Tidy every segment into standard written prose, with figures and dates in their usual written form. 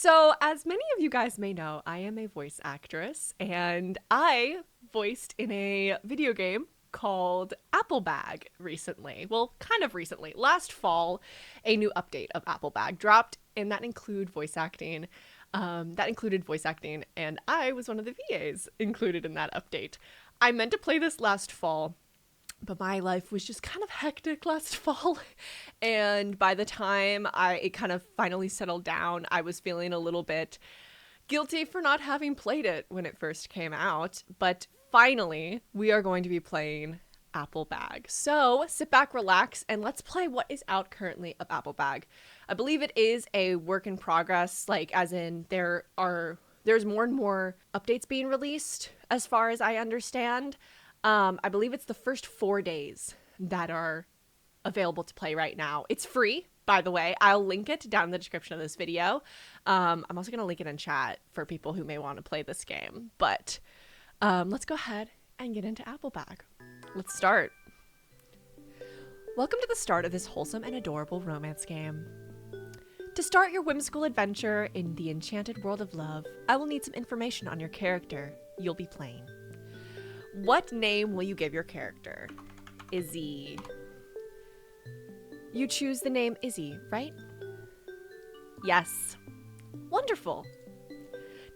So, as many of you guys may know, I am a voice actress, and I voiced in a video game called Apple Bag recently. Well, kind of recently. Last fall, a new update of Apple Bag dropped, and that included voice acting. And I was one of the VAs included in that update. I meant to play this last fall, but my life was just kind of hectic last fall. And by the time it kind of finally settled down, I was feeling a little bit guilty for not having played it when it first came out. But finally, we are going to be playing Apple Bag. So sit back, relax, and let's play what is out currently of Apple Bag. I believe it is a work in progress, like as in there's more and more updates being released as far as I understand. I believe it's the first 4 days that are available to play right now. It's free, by the way. I'll link it down in the description of this video. I'm also going to link it in chat for people who may want to play this game. But let's go ahead and get into Apple Bag. Let's start. Welcome to the start of this wholesome and adorable romance game. To start your whimsical adventure in the enchanted world of love, I will need some information on your character you'll be playing. What name will you give your character? Izzy. You choose the name Izzy, right? Yes. Wonderful.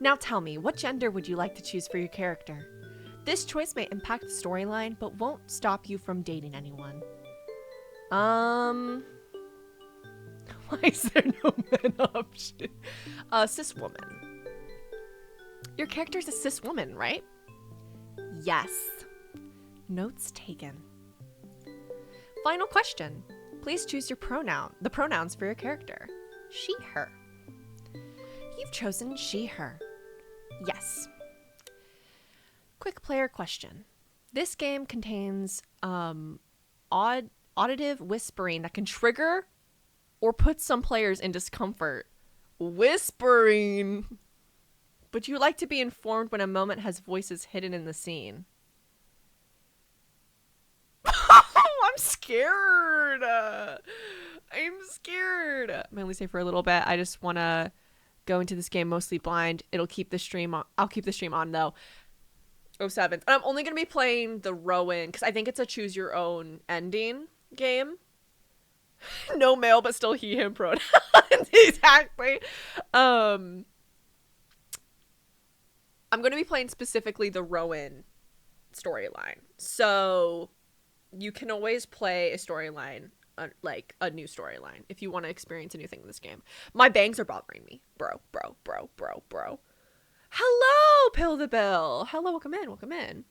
Now tell me, what gender would you like to choose for your character? This choice may impact the storyline, but won't stop you from dating anyone. Why is there no men option? Cis woman. Your character's a cis woman, right? Yes. Notes taken. Final question. Please choose your the pronouns for your character. She, her. You've chosen she, her. Yes. Quick player question. This game contains auditive whispering that can trigger or put some players in discomfort. Whispering. Would you like to be informed when a moment has voices hidden in the scene? I'm scared. I'm scared. I'm only say for a little bit. I just want to go into this game mostly blind. It'll keep the stream on. I'll keep the stream on though. 07. And I'm only going to be playing the Rowan because I think it's a choose your own ending game. No male, but still he, him pronouns. Exactly. I'm going to be playing specifically the Rowan storyline. So you can always play a storyline, like a new storyline, if you want to experience a new thing in this game. My bangs are bothering me. Bro. Hello, Pill the Bill. Hello, welcome in.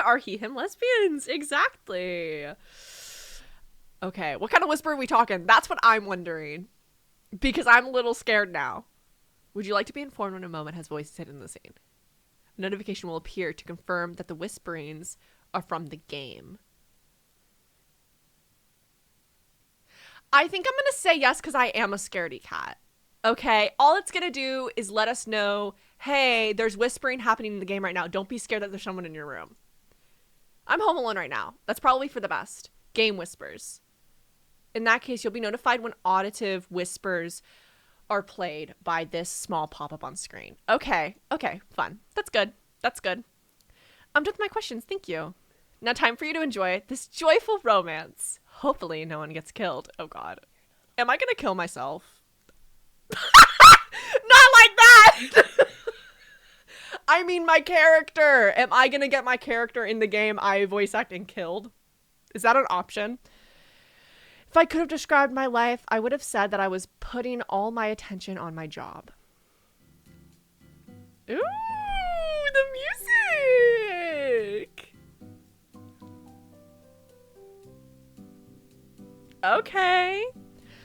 Are he, him lesbians? Exactly. Okay, what kind of whisper are we talking? That's what I'm wondering. Because I'm a little scared now. Would you like to be informed when a moment has voices hidden in the scene? A notification will appear to confirm that the whisperings are from the game. I think I'm going to say yes because I am a scaredy cat. Okay, all it's going to do is let us know, hey, there's whispering happening in the game right now. Don't be scared that there's someone in your room. I'm home alone right now. That's probably for the best. Game whispers. In that case, you'll be notified when auditive whispers are played by this small pop-up on screen. Okay, fun. That's good. I'm done with my questions. Thank you. Now time for you to enjoy this joyful romance. Hopefully no one gets killed. Oh god. Am I gonna kill myself? Not like that! I mean my character. Am I gonna get my character in the game I voice acting killed? Is that an option? If I could have described my life, I would have said that I was putting all my attention on my job. Ooh, the music! Okay.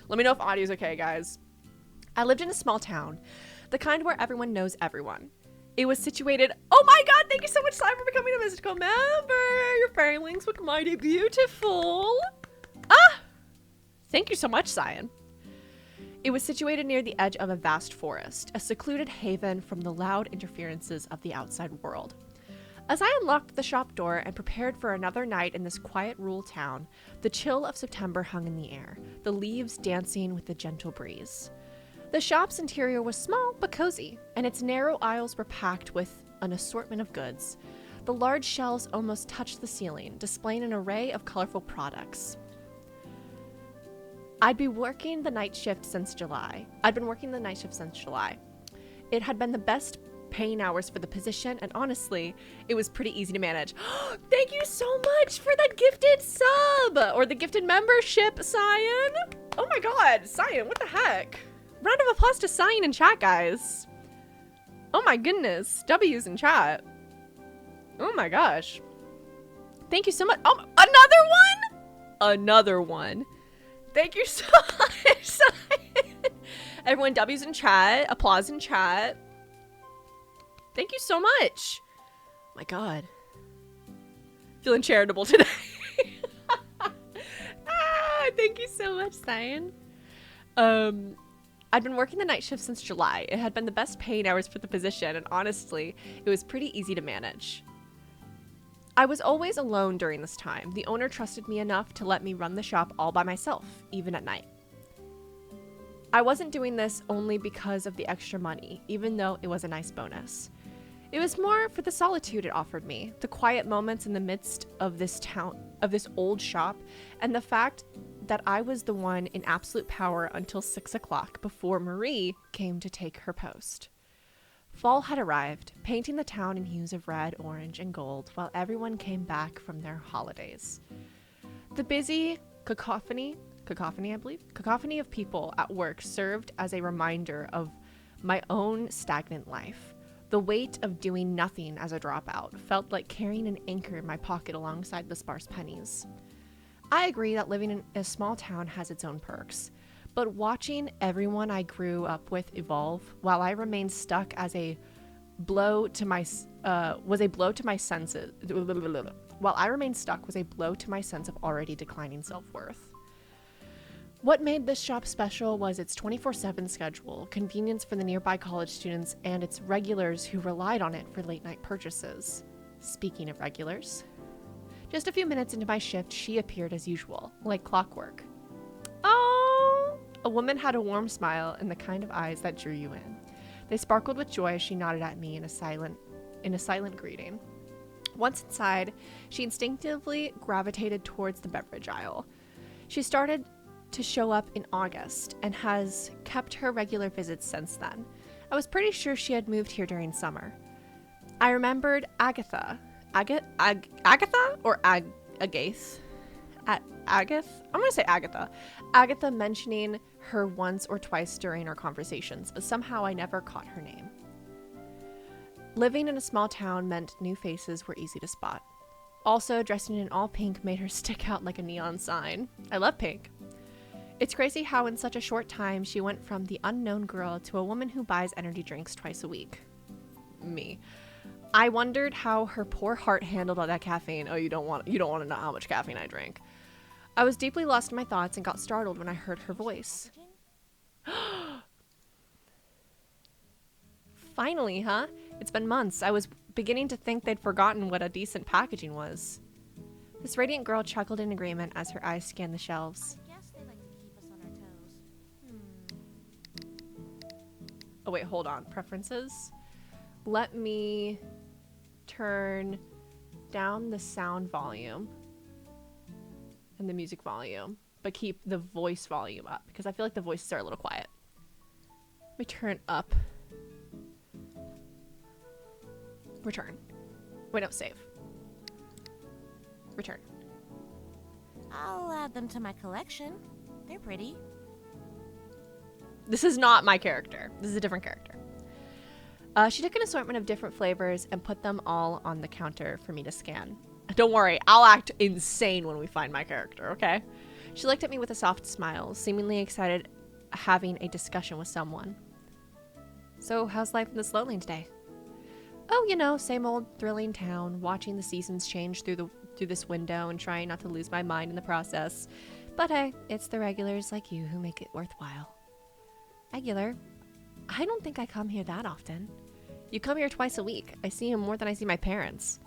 Let me know if audio's okay, guys. I lived in a small town, the kind where everyone knows everyone. It was situated... Oh my god, thank you so much, Simon, for becoming a mystical member! Your fairy links look mighty beautiful. Thank you so much, Cyan. It was situated near the edge of a vast forest, a secluded haven from the loud interferences of the outside world. As I unlocked the shop door and prepared for another night in this quiet rural town, the chill of September hung in the air, the leaves dancing with the gentle breeze. The shop's interior was small but cozy, and its narrow aisles were packed with an assortment of goods. The large shelves almost touched the ceiling, displaying an array of colorful products. I'd been working the night shift since July. It had been the best paying hours for the position, and honestly, it was pretty easy to manage. Thank you so much for that gifted sub! Or the gifted membership, Cyan! Oh my god, Cyan, what the heck? Round of applause to Cyan in chat, guys. Oh my goodness, W's in chat. Oh my gosh. Thank you so much. Oh, another one? Another one. Thank you so much, Cyan. Everyone, W's in chat, applause in chat. Thank you so much. My god. Feeling charitable today. Thank you so much, Cyan. I'd been working the night shift since July. It had been the best paying hours for the position, and honestly, it was pretty easy to manage. I was always alone during this time. The owner trusted me enough to let me run the shop all by myself, even at night. I wasn't doing this only because of the extra money, even though it was a nice bonus. It was more for the solitude it offered me, the quiet moments in the midst of this old shop, and the fact that I was the one in absolute power until 6 o'clock before Marie came to take her post. Fall had arrived, painting the town in hues of red, orange, and gold while everyone came back from their holidays. The busy cacophony of people at work served as a reminder of my own stagnant life. The weight of doing nothing as a dropout felt like carrying an anchor in my pocket alongside the sparse pennies. I agree that living in a small town has its own perks, but watching everyone I grew up with evolve while I remained stuck was a blow to my sense of already declining self-worth. What made this shop special was its 24/7 schedule, convenience for the nearby college students, and its regulars who relied on it for late-night purchases. Speaking of regulars, just a few minutes into my shift, she appeared as usual, like clockwork. Oh! A woman had a warm smile and the kind of eyes that drew you in. They sparkled with joy as she nodded at me in a silent greeting. Once inside, she instinctively gravitated towards the beverage aisle. She started to show up in August and has kept her regular visits since then. I was pretty sure she had moved here during summer. I remembered Agatha or Agath? Agath? I'm going to say Agatha. Agatha mentioning her once or twice during our conversations, but somehow I never caught her name. Living in a small town meant new faces were easy to spot. Also, dressing in all pink made her stick out like a neon sign. I love pink. It's crazy how in such a short time she went from the unknown girl to a woman who buys energy drinks twice a week. Me. I wondered how her poor heart handled all that caffeine. Oh, you don't want to know how much caffeine I drank. I was deeply lost in my thoughts and got startled when I heard her voice. Finally, huh? It's been months. I was beginning to think they'd forgotten what a decent packaging was. This radiant girl chuckled in agreement as her eyes scanned the shelves. Oh wait, hold on. Preferences? Let me turn down the sound volume and the music volume, but keep the voice volume up because I feel like the voices are a little quiet. Let me turn up. Return. Wait, no, save. Return. I'll add them to my collection. They're pretty. This is not my character. This is a different character. She took an assortment of different flavors and put them all on the counter for me to scan. Don't worry, I'll act insane when we find my character, okay? She looked at me with a soft smile, seemingly excited having a discussion with someone. So, how's life in the Slowlane today? Oh, you know, same old thrilling town, watching the seasons change through this window and trying not to lose my mind in the process. But hey, it's the regulars like you who make it worthwhile. Regular? I don't think I come here that often. You come here twice a week. I see him more than I see my parents.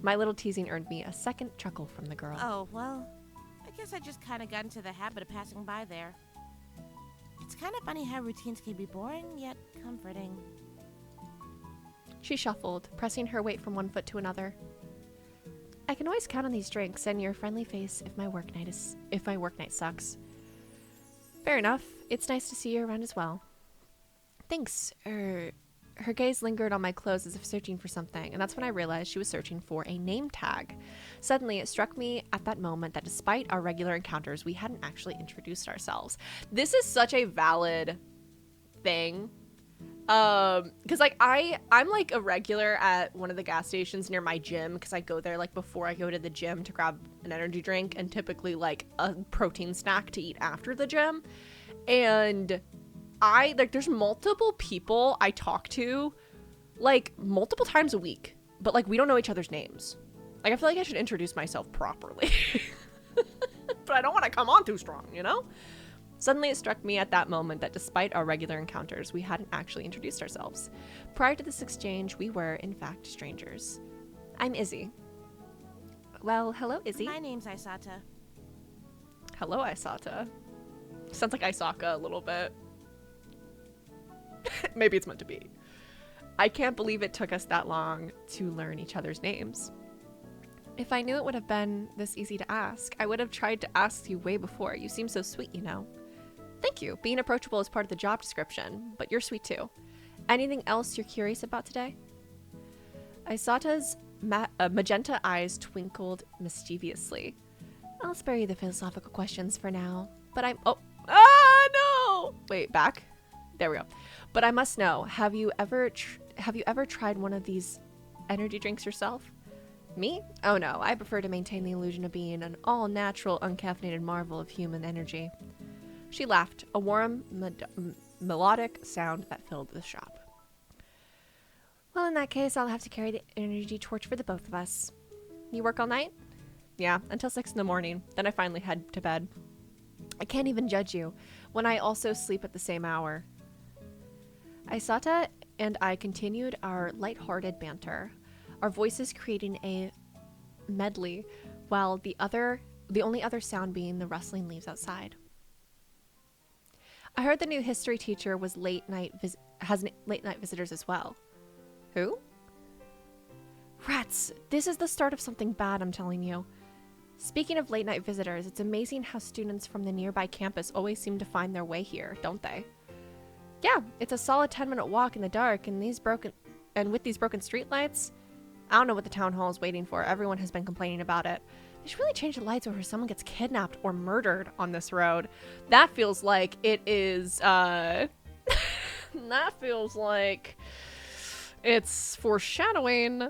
My little teasing earned me a second chuckle from the girl. Oh, well, I guess I just kind of got into the habit of passing by there. It's kind of funny how routines can be boring, yet comforting. She shuffled, pressing her weight from one foot to another. I can always count on these drinks and your friendly face if my work night sucks. Fair enough. It's nice to see you around as well. Thanks. Her gaze lingered on my clothes as if searching for something, and that's when I realized she was searching for a name tag. Suddenly, it struck me at that moment that despite our regular encounters, we hadn't actually introduced ourselves. This is such a valid thing. Because like I'm like a regular at one of the gas stations near my gym, because I go there like before I go to the gym to grab an energy drink and typically like a protein snack to eat after the gym. And there's multiple people I talk to like multiple times a week, but like we don't know each other's names. Like I feel like I should introduce myself properly. But I don't want to come on too strong, you know? Suddenly it struck me at that moment that despite our regular encounters, we hadn't actually introduced ourselves. Prior to this exchange, we were, in fact, strangers. I'm Izzy. Well, hello, Izzy. My name's Isata. Hello, Isata. Sounds like Isaka a little bit. Maybe it's meant to be. I can't believe it took us that long to learn each other's names. If I knew it would have been this easy to ask, I would have tried to ask you way before. You seem so sweet, you know. Thank you. Being approachable is part of the job description, but you're sweet too. Anything else you're curious about today? Isata's magenta eyes twinkled mischievously. I'll spare you the philosophical questions for now, but no! Wait, back. There we go. But I must know, have you ever tried one of these energy drinks yourself? Me? Oh no, I prefer to maintain the illusion of being an all-natural, uncaffeinated marvel of human energy. She laughed, a warm, melodic sound that filled the shop. Well, in that case, I'll have to carry the energy torch for the both of us. You work all night? Yeah, until 6 in the morning. Then I finally head to bed. I can't even judge you, when I also sleep at the same hour. Isata and I continued our light-hearted banter, our voices creating a medley, while the only other sound being the rustling leaves outside. I heard the new history teacher has late night visitors as well. Who? Rats, this is the start of something bad, I'm telling you. Speaking of late night visitors, it's amazing how students from the nearby campus always seem to find their way here, don't they? Yeah, it's a solid 10-minute walk in the dark, and with these broken streetlights, I don't know what the town hall is waiting for. Everyone has been complaining about it. They should really change the lights before someone gets kidnapped or murdered on this road. That feels like it is, that feels like it's foreshadowing.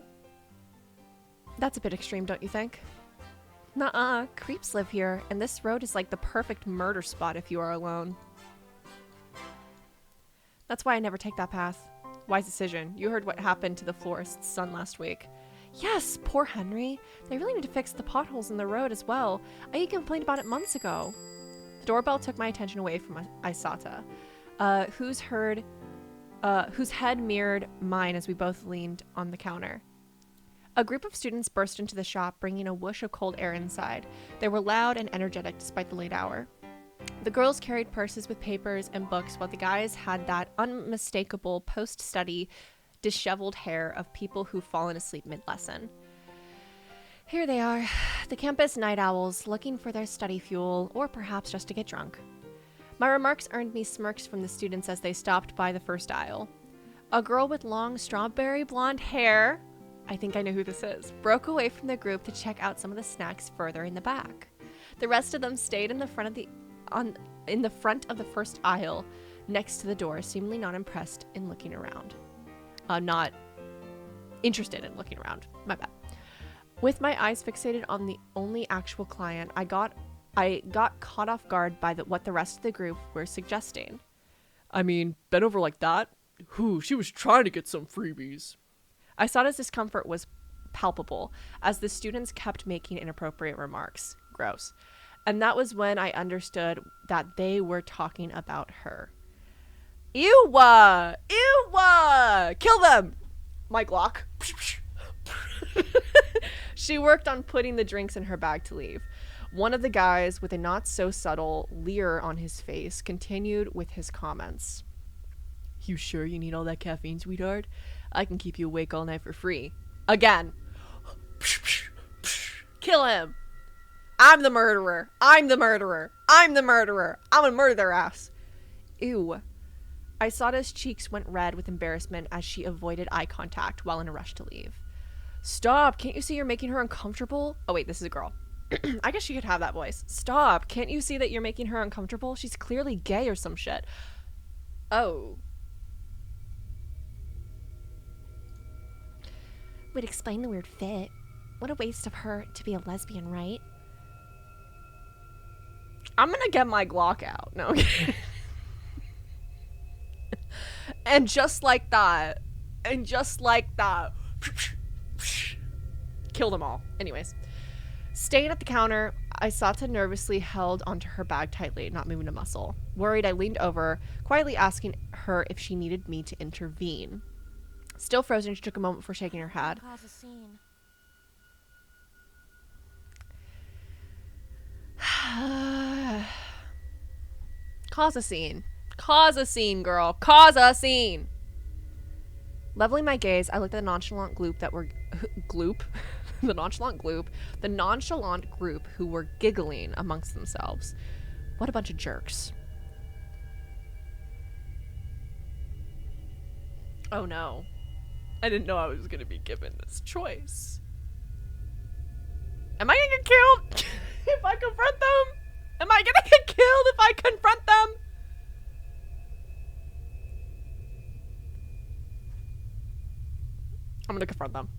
That's a bit extreme, don't you think? Nuh-uh, creeps live here, and this road is like the perfect murder spot if you are alone. That's why I never take that path. Wise decision. You heard what happened to the florist's son last week. Yes, poor Henry. They really need to fix the potholes in the road as well. I complained about it months ago. The doorbell took my attention away from Isata, whose head mirrored mine as we both leaned on the counter. A group of students burst into the shop, bringing a whoosh of cold air inside. They were loud and energetic despite the late hour. The girls carried purses with papers and books, while the guys had that unmistakable post-study, disheveled hair of people who've fallen asleep mid-lesson. Here they are, the campus night owls, looking for their study fuel, or perhaps just to get drunk. My remarks earned me smirks from the students as they stopped by the first aisle. A girl with long strawberry blonde hair, I think I know who this is, broke away from the group to check out some of the snacks further in the back. The rest of them stayed in the front of the first aisle, next to the door, seemingly not impressed in looking around. Not interested in looking around. My bad. With my eyes fixated on the only actual client, I got caught off guard by what the rest of the group were suggesting. I mean, bent over like that? She was trying to get some freebies. Isata's discomfort was palpable as the students kept making inappropriate remarks. Gross. And that was when I understood that they were talking about her. Ew! Ew! Kill them! My Glock. She worked on putting the drinks in her bag to leave. One of the guys, with a not so subtle leer on his face, continued with his comments. You sure you need all that caffeine, sweetheart? I can keep you awake all night for free. Again. Kill him. I'm the murderer. I'm the murderer. I'm the murderer. I'm gonna murder their ass. Ew. Isata's cheeks went red with embarrassment as she avoided eye contact while in a rush to leave. Stop. Can't you see you're making her uncomfortable? Oh, wait, this is a girl. I guess she could have that voice. Stop. Can't you see that you're making her uncomfortable? She's clearly gay or some shit. Oh. Would explain the weird fit. What a waste of her to be a lesbian, right? I'm gonna get my Glock out. No. And just like that. And just like that. Kill them all. Anyways. Staying at the counter, Isata nervously held onto her bag tightly, not moving a muscle. Worried, I leaned over, quietly asking her if she needed me to intervene. Still frozen, she took a moment before shaking her head. Cause a scene. Cause a scene. Cause a scene, girl. Cause a scene. Leveling my gaze, I looked at the nonchalant group that were... gloop? The nonchalant group who were giggling amongst themselves. What a bunch of jerks. Oh no. I didn't know I was going to be given this choice. Am I going to get killed if I confront them? Am I going to get killed if I confront them? I'm going to confront them.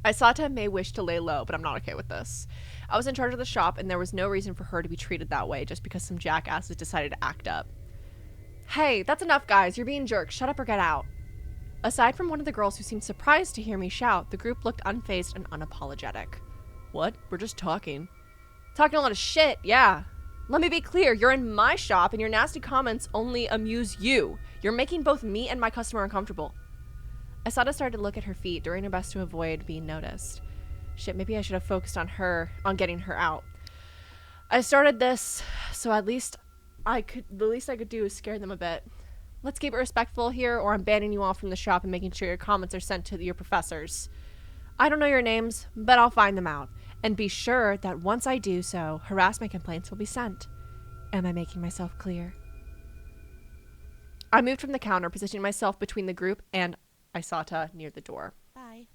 Isata may wish to lay low, but I'm not okay with this. I was in charge of the shop, and there was no reason for her to be treated that way just because some jackasses decided to act up. Hey, that's enough, guys. You're being jerks. Shut up or get out. Aside from one of the girls who seemed surprised to hear me shout, the group looked unfazed and unapologetic. What? We're just talking. Talking a lot of shit, yeah. Let me be clear. You're in my shop, and your nasty comments only amuse you. You're making both me and my customer uncomfortable. Asata started to look at her feet, doing her best to avoid being noticed. Shit, maybe I should have focused on getting her out. I started this, so the least I could do is scare them a bit. Let's keep it respectful here, or I'm banning you off from the shop and making sure your comments are sent to your professors. I don't know your names, but I'll find them out. And be sure that once I do so, harassment complaints will be sent. Am I making myself clear? I moved from the counter, positioning myself between the group and Isata near the door. Bye.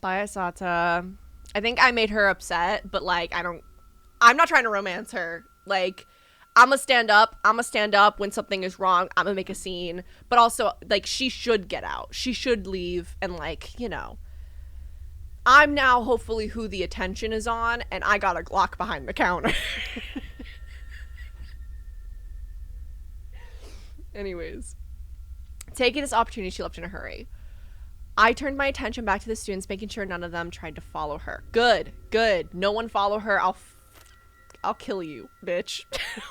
Bye, Isata. I think I made her upset, but like, I'm not trying to romance her. Like, I'm gonna stand up when something is wrong. I'm gonna make a scene, but also like, she should get out. She should leave. And like, you know, I'm now hopefully who the attention is on, and I got a Glock behind the counter. Anyways. Taking this opportunity, she left in a hurry. I turned my attention back to the students, making sure none of them tried to follow her. Good, good. No one follow her. I'll kill you, bitch.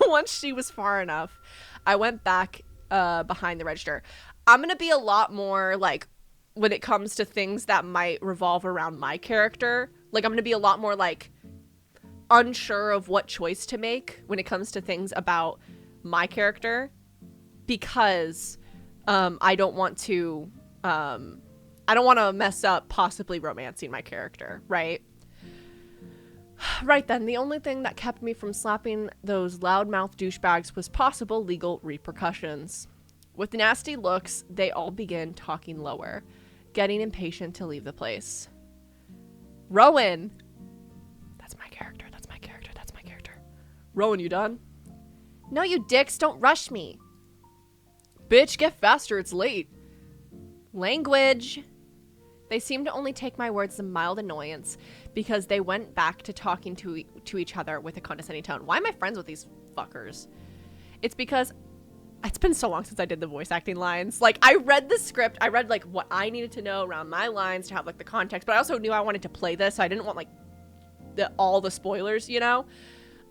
Once she was far enough, I went back behind the register. I'm gonna be a lot more like, when it comes to things that might revolve around my character, like I'm gonna be a lot more like unsure of what choice to make when it comes to things about my character, because I don't want to mess up possibly romancing my character, right? Right then, the only thing that kept me from slapping those loudmouth douchebags was possible legal repercussions. With nasty looks, they all begin talking lower, getting impatient to leave the place. Rowan! That's my character, that's my character, that's my character. Rowan, you done? No, you dicks, don't rush me. Bitch, get faster, it's late. Language. They seemed to only take my words as a mild annoyance because they went back to talking to each other with a condescending tone. Why am I friends with these fuckers? It's because it's been so long since I did the voice acting lines. Like, I read the script. I read, like, what I needed to know around my lines to have, like, the context. But I also knew I wanted to play this, so I didn't want, like, all the spoilers, you know?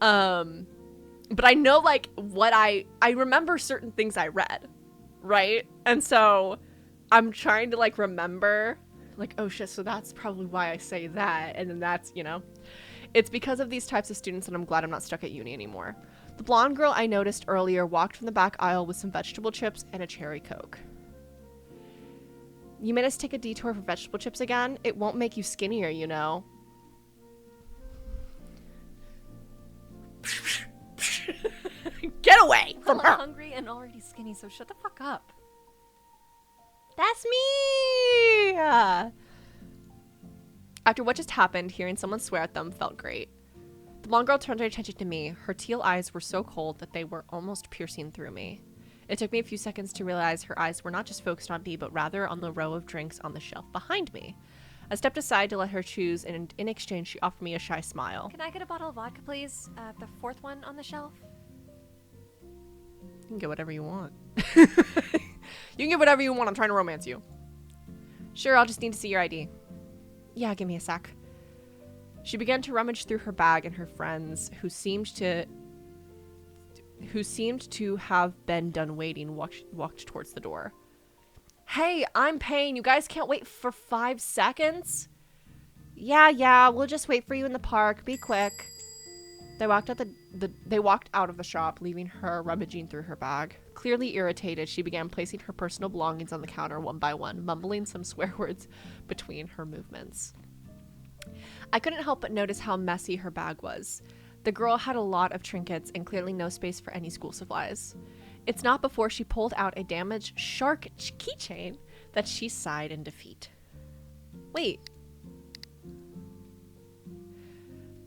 But I know, like, what I remember certain things I read, right? And so I'm trying to, like, remember, like, oh, shit, so that's probably why I say that. And then that's, you know? It's because of these types of students that I'm glad I'm not stuck at uni anymore. The blonde girl I noticed earlier walked from the back aisle with some vegetable chips and a cherry Coke. You made us take a detour for vegetable chips again? It won't make you skinnier, you know. Get away from her! I'm hungry and already skinny, so shut the fuck up. That's me! After what just happened, hearing someone swear at them felt great. The blonde girl turned her attention to me. Her teal eyes were so cold that they were almost piercing through me. It took me a few seconds to realize her eyes were not just focused on me, but rather on the row of drinks on the shelf behind me. I stepped aside to let her choose, and in exchange, she offered me a shy smile. Can I get a bottle of vodka, please? The fourth one on the shelf? You can get whatever you want. You can get whatever you want. I'm trying to romance you. Sure, I'll just need to see your ID. Yeah, give me a sec. She began to rummage through her bag, and her friends, who seemed to have been done waiting, walked towards the door. Hey, I'm paying. You guys can't wait for 5 seconds? Yeah, we'll just wait for you in the park. Be quick. They walked out of the shop, leaving her rummaging through her bag. Clearly irritated, she began placing her personal belongings on the counter one by one, mumbling some swear words between her movements. I couldn't help but notice how messy her bag was. The girl had a lot of trinkets and clearly no space for any school supplies. It's not before she pulled out a damaged shark keychain that she sighed in defeat. Wait.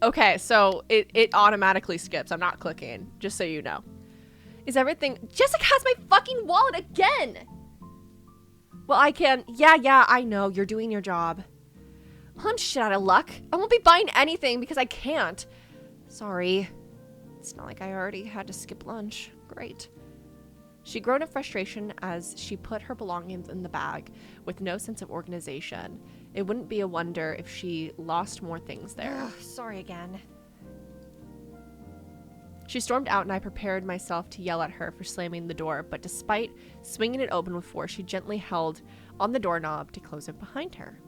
Okay, so it automatically skips. I'm not clicking, just so you know. Is everything... Jessica has my fucking wallet again! Well, I can... Yeah, I know. You're doing your job. Well, I'm shit out of luck. I won't be buying anything because I can't. Sorry. It's not like I already had to skip lunch. Great. She groaned in frustration as she put her belongings in the bag with no sense of organization. It wouldn't be a wonder if she lost more things there. Sorry again. She stormed out and I prepared myself to yell at her for slamming the door, but despite swinging it open with force, she gently held on the doorknob to close it behind her.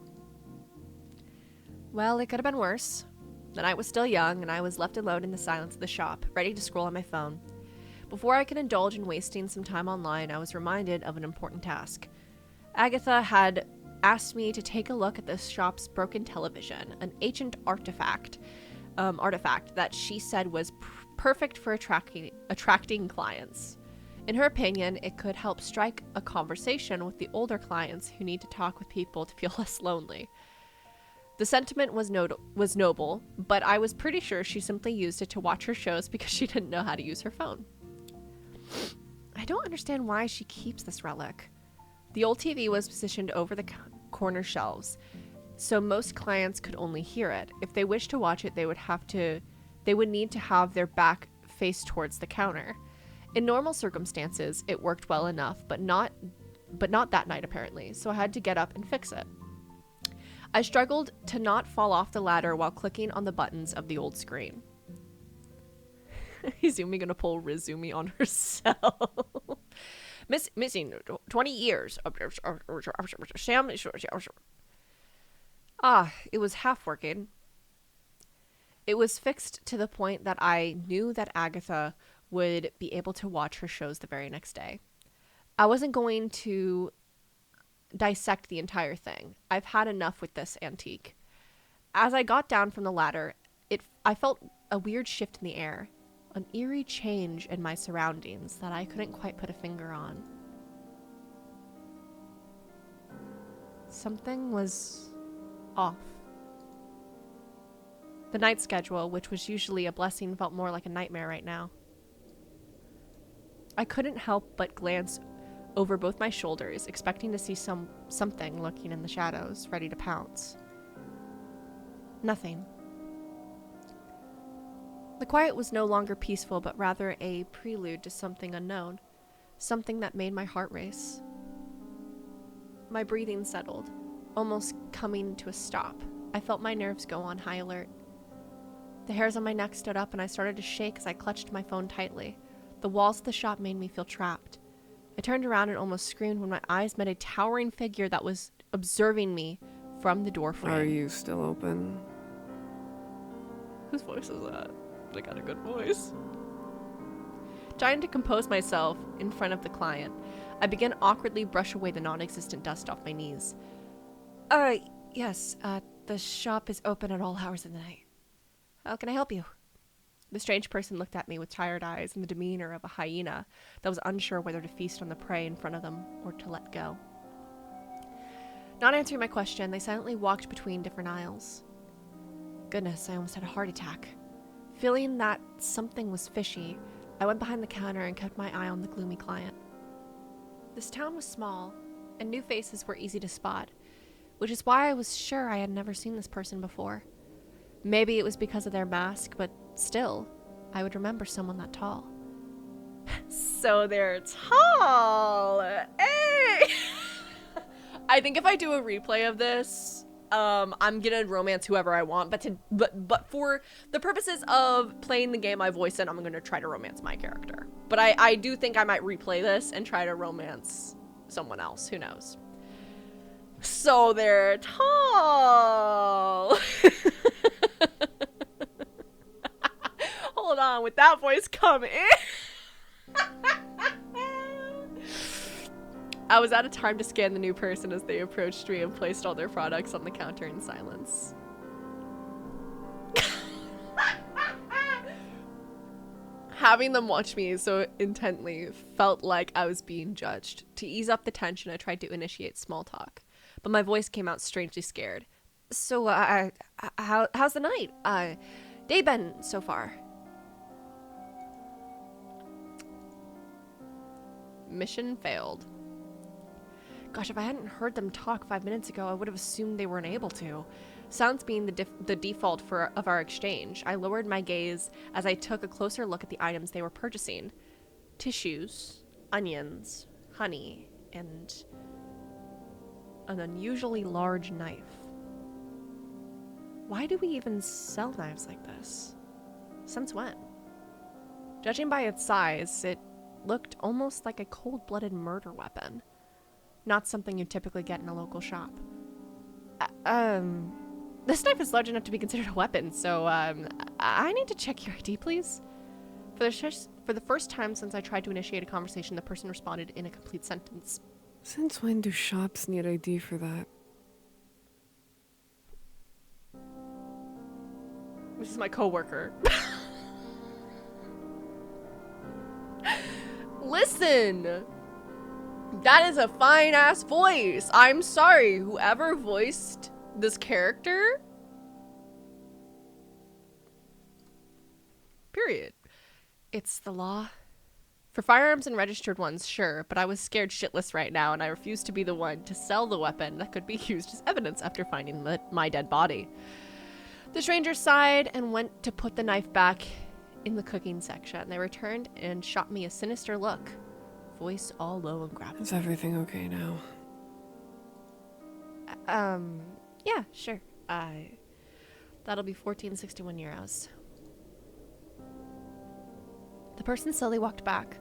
Well, it could have been worse. The night was still young and I was left alone in the silence of the shop, ready to scroll on my phone. Before I could indulge in wasting some time online, I was reminded of an important task. Agatha had asked me to take a look at the shop's broken television, an ancient artifact that she said was perfect for attracting clients. In her opinion, it could help strike a conversation with the older clients who need to talk with people to feel less lonely. The sentiment was noble, but I was pretty sure she simply used it to watch her shows because she didn't know how to use her phone. I don't understand why she keeps this relic. The old TV was positioned over the corner shelves, so most clients could only hear it. If they wished to watch it, they would need to have their back faced towards the counter. In normal circumstances, it worked well enough, but not that night apparently, so I had to get up and fix it. I struggled to not fall off the ladder while clicking on the buttons of the old screen. Izumi gonna pull Rizumi on herself. Missing 20 years. Sam. It was half working. It was fixed to the point that I knew that Agatha would be able to watch her shows the very next day. I wasn't going to dissect the entire thing. I've had enough with this antique. As I got down from the ladder, I felt a weird shift in the air. An eerie change in my surroundings that I couldn't quite put a finger on. Something was off. The night schedule, which was usually a blessing, felt more like a nightmare right now. I couldn't help but glance over both my shoulders, expecting to see something lurking in the shadows, ready to pounce. Nothing. The quiet was no longer peaceful, but rather a prelude to something unknown, something that made my heart race. My breathing settled, almost coming to a stop. I felt my nerves go on high alert. The hairs on my neck stood up and I started to shake as I clutched my phone tightly. The walls of the shop made me feel trapped. I turned around and almost screamed when my eyes met a towering figure that was observing me from the doorframe. Are you still open? Whose voice is that? I got a good voice. Trying to compose myself in front of the client, I began awkwardly brush away the non-existent dust off my knees. Yes, the shop is open at all hours of the night. How can I help you? The strange person looked at me with tired eyes and the demeanor of a hyena that was unsure whether to feast on the prey in front of them or to let go. Not answering my question, they silently walked between different aisles. Goodness, I almost had a heart attack. Feeling that something was fishy, I went behind the counter and kept my eye on the gloomy client. This town was small, and new faces were easy to spot, which is why I was sure I had never seen this person before. Maybe it was because of their mask, but still, I would remember someone that tall. So they're tall! Hey! I think if I do a replay of this, I'm gonna romance whoever I want, but for the purposes of playing the game I voice in, I'm gonna try to romance my character. But I do think I might replay this and try to romance someone else. Who knows? So they're tall. Hold on, with that voice come in. I was out of time to scan the new person as they approached me and placed all their products on the counter in silence. Having them watch me so intently felt like I was being judged. To ease up the tension, I tried to initiate small talk, but my voice came out strangely scared. So, how's the night? Day been so far? Mission failed. Gosh, if I hadn't heard them talk 5 minutes ago, I would have assumed they weren't able to. Sounds being the default of our exchange, I lowered my gaze as I took a closer look at the items they were purchasing. Tissues, onions, honey, and an unusually large knife. Why do we even sell knives like this? Since when? Judging by its size, it looked almost like a cold-blooded murder weapon. Not something you'd typically get in a local shop. This knife is large enough to be considered a weapon, so, I need to check your ID, please. For the first time since I tried to initiate a conversation, the person responded in a complete sentence. Since when do shops need ID for that? This is my coworker. Listen! That is a fine-ass voice. I'm sorry, whoever voiced this character. Period. It's the law. For firearms and registered ones, sure, but I was scared shitless right now, and I refused to be the one to sell the weapon that could be used as evidence after finding my dead body. The stranger sighed and went to put the knife back in the cooking section. They returned and shot me a sinister look. Voice all low and gravelly. Is everything okay now? Yeah, sure. That'll be 1461 euros. The person slowly walked back,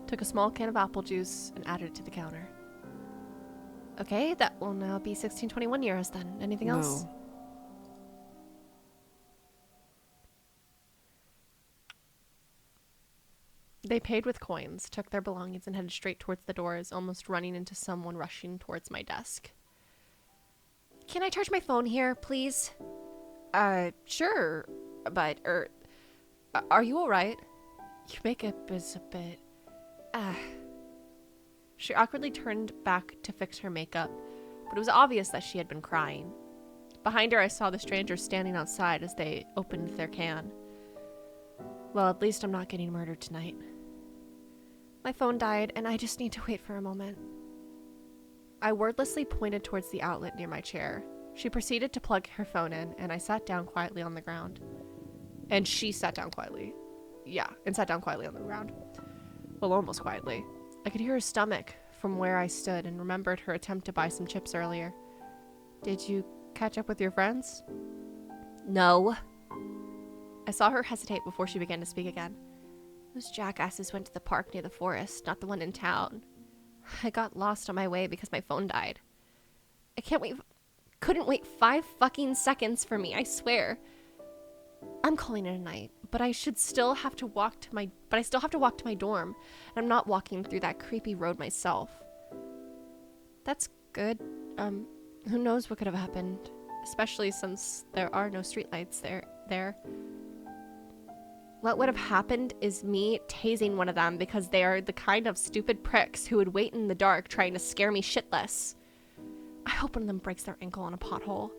took a small can of apple juice, and added it to the counter. Okay, that will now be 1621 euros then. Anything else? No. They paid with coins, took their belongings, and headed straight towards the doors, almost running into someone rushing towards my desk. Can I charge my phone here, please? Sure, but, are you alright? Your makeup is a bit, She awkwardly turned back to fix her makeup, but it was obvious that she had been crying. Behind her, I saw the strangers standing outside as they opened their can. Well, at least I'm not getting murdered tonight. My phone died, and I just need to wait for a moment. I wordlessly pointed towards the outlet near my chair. She proceeded to plug her phone in, and I sat down quietly on the ground. And she sat down quietly. Yeah, and sat down quietly on the ground. Well, almost quietly. I could hear her stomach from where I stood and remembered her attempt to buy some chips earlier. Did you catch up with your friends? No. I saw her hesitate before she began to speak again. Those jackasses went to the park near the forest, not the one in town. I got lost on my way because my phone died. Couldn't wait 5 fucking seconds for me, I swear. I'm calling it a night, but I still have to walk to my dorm, and I'm not walking through that creepy road myself. That's good. Who knows what could have happened, especially since there are no streetlights there. What would have happened is me tasing one of them because they are the kind of stupid pricks who would wait in the dark trying to scare me shitless. I hope one of them breaks their ankle on a pothole.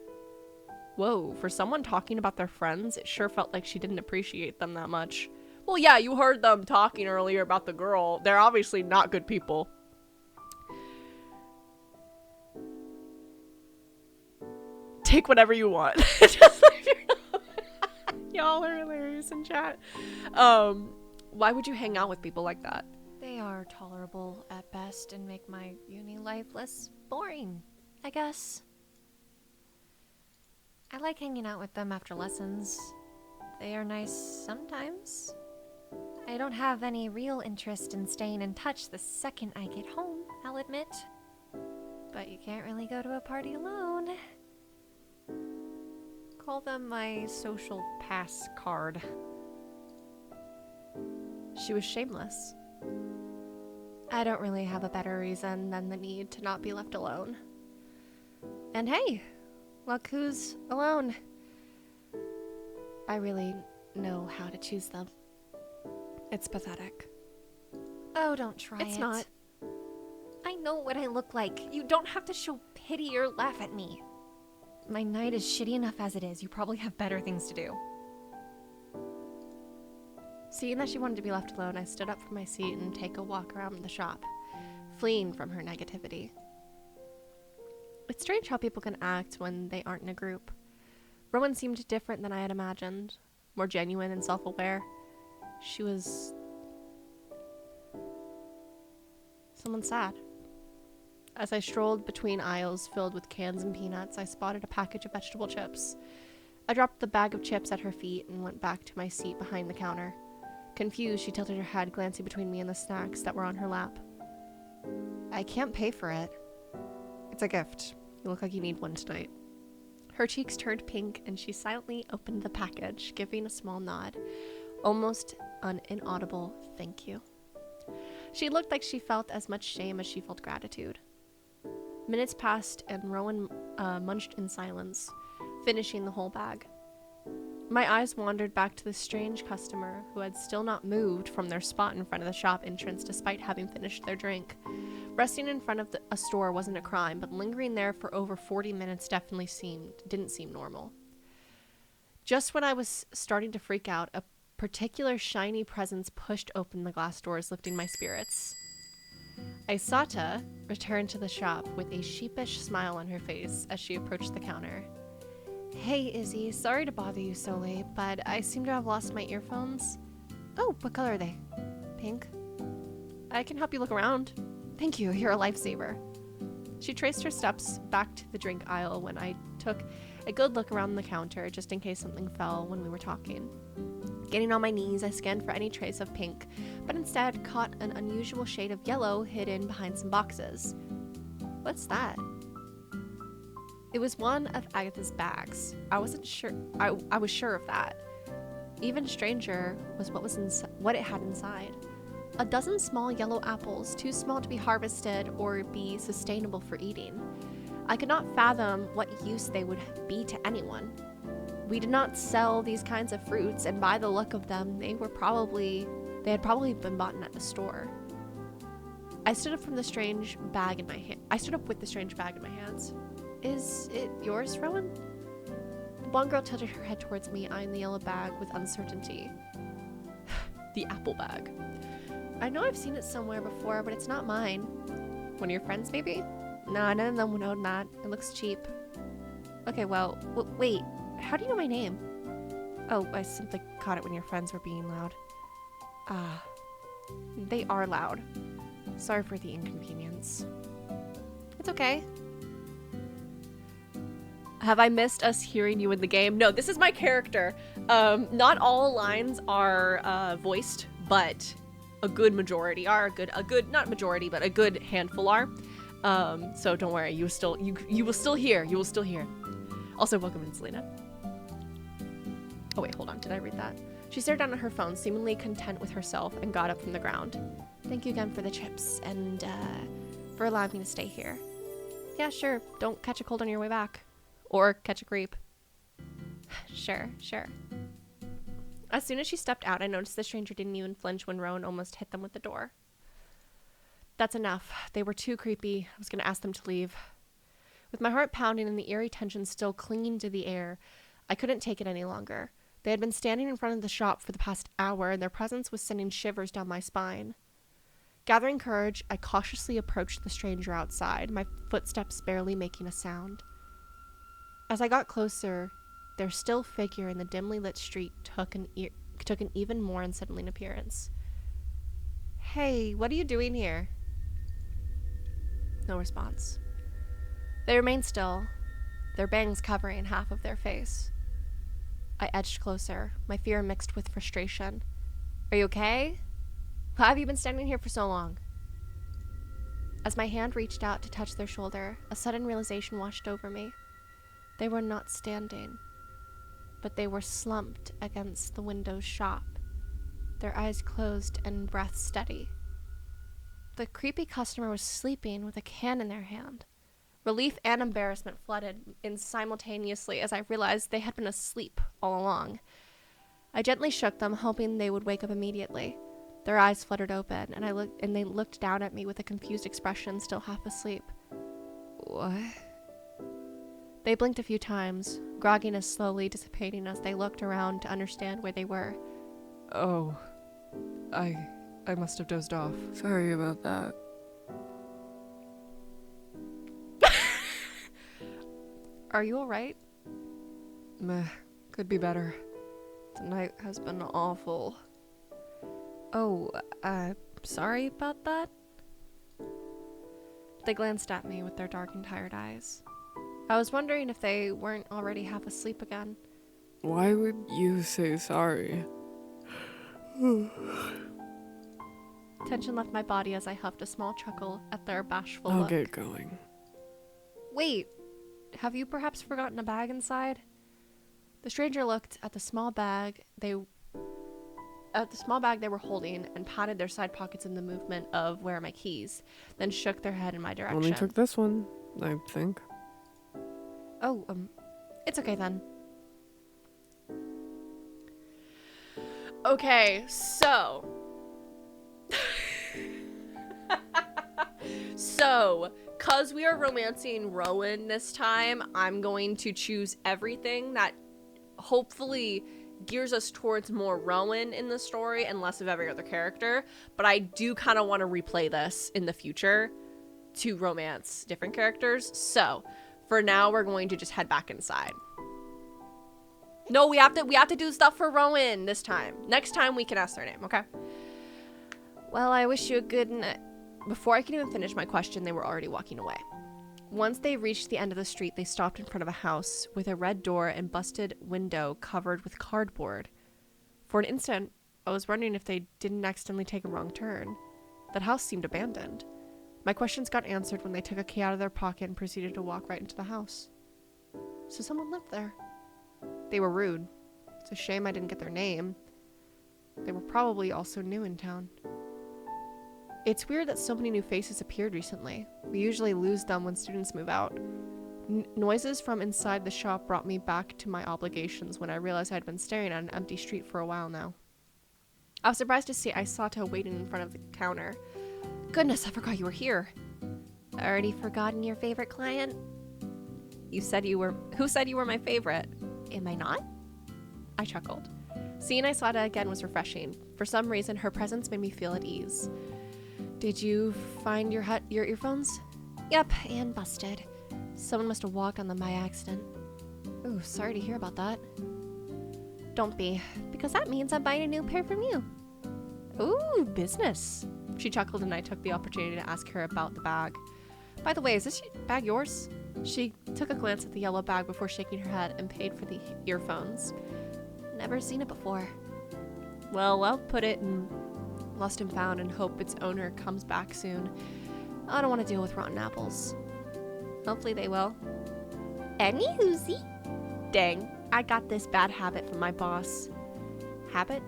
Whoa, for someone talking about their friends, it sure felt like she didn't appreciate them that much. Well, yeah, you heard them talking earlier about the girl. They're obviously not good people. Take whatever you want. Just like you're not. Y'all are hilarious in chat. Why would you hang out with people like that? They are tolerable at best and make my uni life less boring, I guess. I like hanging out with them after lessons. They are nice sometimes. I don't have any real interest in staying in touch the second I get home, I'll admit. But you can't really go to a party alone. Call them my social pass card. She was shameless. I don't really have a better reason than the need to not be left alone. And hey, look who's alone. I really know how to choose them. It's pathetic. Oh, don't try it. It's not. I know what I look like. You don't have to show pity or laugh at me. My night is shitty enough as it is. You probably have better things to do. Seeing that she wanted to be left alone, I stood up from my seat and take a walk around the shop, fleeing from her negativity. It's strange how people can act when they aren't in a group. Rowan seemed different than I had imagined, more genuine and self-aware. She was someone sad. As I strolled between aisles filled with cans and peanuts, I spotted a package of vegetable chips. I dropped the bag of chips at her feet and went back to my seat behind the counter. Confused, she tilted her head, glancing between me and the snacks that were on her lap. I can't pay for it. It's a gift. You look like you need one tonight. Her cheeks turned pink, and she silently opened the package, giving a small nod. Almost an inaudible thank you. She looked like she felt as much shame as she felt gratitude. Minutes passed, and Rowan munched in silence, finishing the whole bag. My eyes wandered back to the strange customer who had still not moved from their spot in front of the shop entrance despite having finished their drink. Resting in front of a store wasn't a crime, but lingering there for over 40 minutes definitely didn't seem normal. Just when I was starting to freak out, a particular shiny presence pushed open the glass doors, lifting my spirits. Aisata returned to the shop with a sheepish smile on her face as she approached the counter. Hey, Izzy, sorry to bother you so late, but I seem to have lost my earphones. Oh, what color are they? Pink? I can help you look around. Thank you, you're a lifesaver. She traced her steps back to the drink aisle when I took a good look around the counter just in case something fell when we were talking. Getting on my knees, I scanned for any trace of pink, but instead caught an unusual shade of yellow hidden behind some boxes. What's that? It was one of Agatha's bags. I wasn't sure. I was sure of that. Even stranger was what it had inside. A dozen small yellow apples, too small to be harvested or be sustainable for eating. I could not fathom what use they would be to anyone. We did not sell these kinds of fruits, and by the look of them, they had probably been bought at the store. I stood up with the strange bag in my hands. Is it yours, Rowan? The blonde girl tilted her head towards me, eyeing the yellow bag with uncertainty. The apple bag. I know I've seen it somewhere before, but it's not mine. One of your friends, maybe? No, none of them would own that. It looks cheap. Okay, well, wait. How do you know my name? Oh, I simply caught it when your friends were being loud. Ah, they are loud. Sorry for the inconvenience. It's okay. Have I missed us hearing you in the game? No, this is my character. Not all lines are voiced, but a good majority are. Not majority, but a good handful are. So don't worry, you will still hear. Also, welcome in, Selena. Oh wait, hold on. Did I read that? She stared down at her phone, seemingly content with herself, and got up from the ground. Thank you again for the chips and for allowing me to stay here. Yeah, sure. Don't catch a cold on your way back. Or catch a creep. Sure. As soon as she stepped out, I noticed the stranger didn't even flinch when Rowan almost hit them with the door. That's enough. They were too creepy. I was going to ask them to leave. With my heart pounding and the eerie tension still clinging to the air, I couldn't take it any longer. They had been standing in front of the shop for the past hour, and their presence was sending shivers down my spine. Gathering courage, I cautiously approached the stranger outside, my footsteps barely making a sound. As I got closer, their still figure in the dimly lit street took an even more unsettling appearance. Hey, what are you doing here? No response. They remained still, their bangs covering half of their face. I edged closer, my fear mixed with frustration. Are you okay? Why have you been standing here for so long? As my hand reached out to touch their shoulder, a sudden realization washed over me. They were not standing, but they were slumped against the window's shop, their eyes closed and breath steady. The creepy customer was sleeping with a can in their hand. Relief and embarrassment flooded in simultaneously as I realized they had been asleep all along. I gently shook them, hoping they would wake up immediately. Their eyes fluttered open, and they looked down at me with a confused expression, still half asleep. What? They blinked a few times, grogginess slowly dissipating as they looked around to understand where they were. Oh, I must have dozed off. Sorry about that. Are you alright? Meh, could be better. Tonight has been awful. Oh, sorry about that? They glanced at me with their dark and tired eyes. I was wondering if they weren't already half asleep again. Why would you say sorry? Tension left my body as I huffed a small chuckle at their bashful I'll look. get going. Wait, have you perhaps forgotten a bag inside? The stranger looked at the small bag they were holding and patted their side pockets in the movement of where are my keys, then shook their head in my direction. Only took this one, I think. Oh, it's okay then. Okay, so. So, cause we are romancing Rowan this time, I'm going to choose everything that hopefully gears us towards more Rowan in the story and less of every other character. But I do kind of want to replay this in the future to romance different characters. So, for now, we're going to just head back inside. No, we have to do stuff for Rowan this time. Next time we can ask their name, okay? Well, I wish you a good night. Before I could even finish my question, they were already walking away. Once they reached the end of the street, they stopped in front of a house with a red door and busted window covered with cardboard. For an instant, I was wondering if they didn't accidentally take a wrong turn. That house seemed abandoned. My questions got answered when they took a key out of their pocket and proceeded to walk right into the house. So someone lived there. They were rude. It's a shame I didn't get their name. They were probably also new in town. It's weird that so many new faces appeared recently. We usually lose them when students move out. Noises from inside the shop brought me back to my obligations when I realized I'd been staring at an empty street for a while now. I was surprised to see Isato waiting in front of the counter. Goodness, I forgot you were here. Already forgotten your favorite client? Who said you were my favorite? Am I not? I chuckled. Seeing Isato again was refreshing. For some reason, her presence made me feel at ease. Did you find your earphones? Yep, and busted. Someone must have walked on them by accident. Ooh, sorry to hear about that. Don't be, because that means I'm buying a new pair from you. Ooh, business. She chuckled and I took the opportunity to ask her about the bag. By the way, is this bag yours? She took a glance at the yellow bag before shaking her head and paid for the earphones. Never seen it before. Well, I'll put it in lost and found and hope its owner comes back soon. I don't want to deal with rotten apples. Hopefully they will. Any hoozy. Dang, I got this bad habit from my boss. Habit?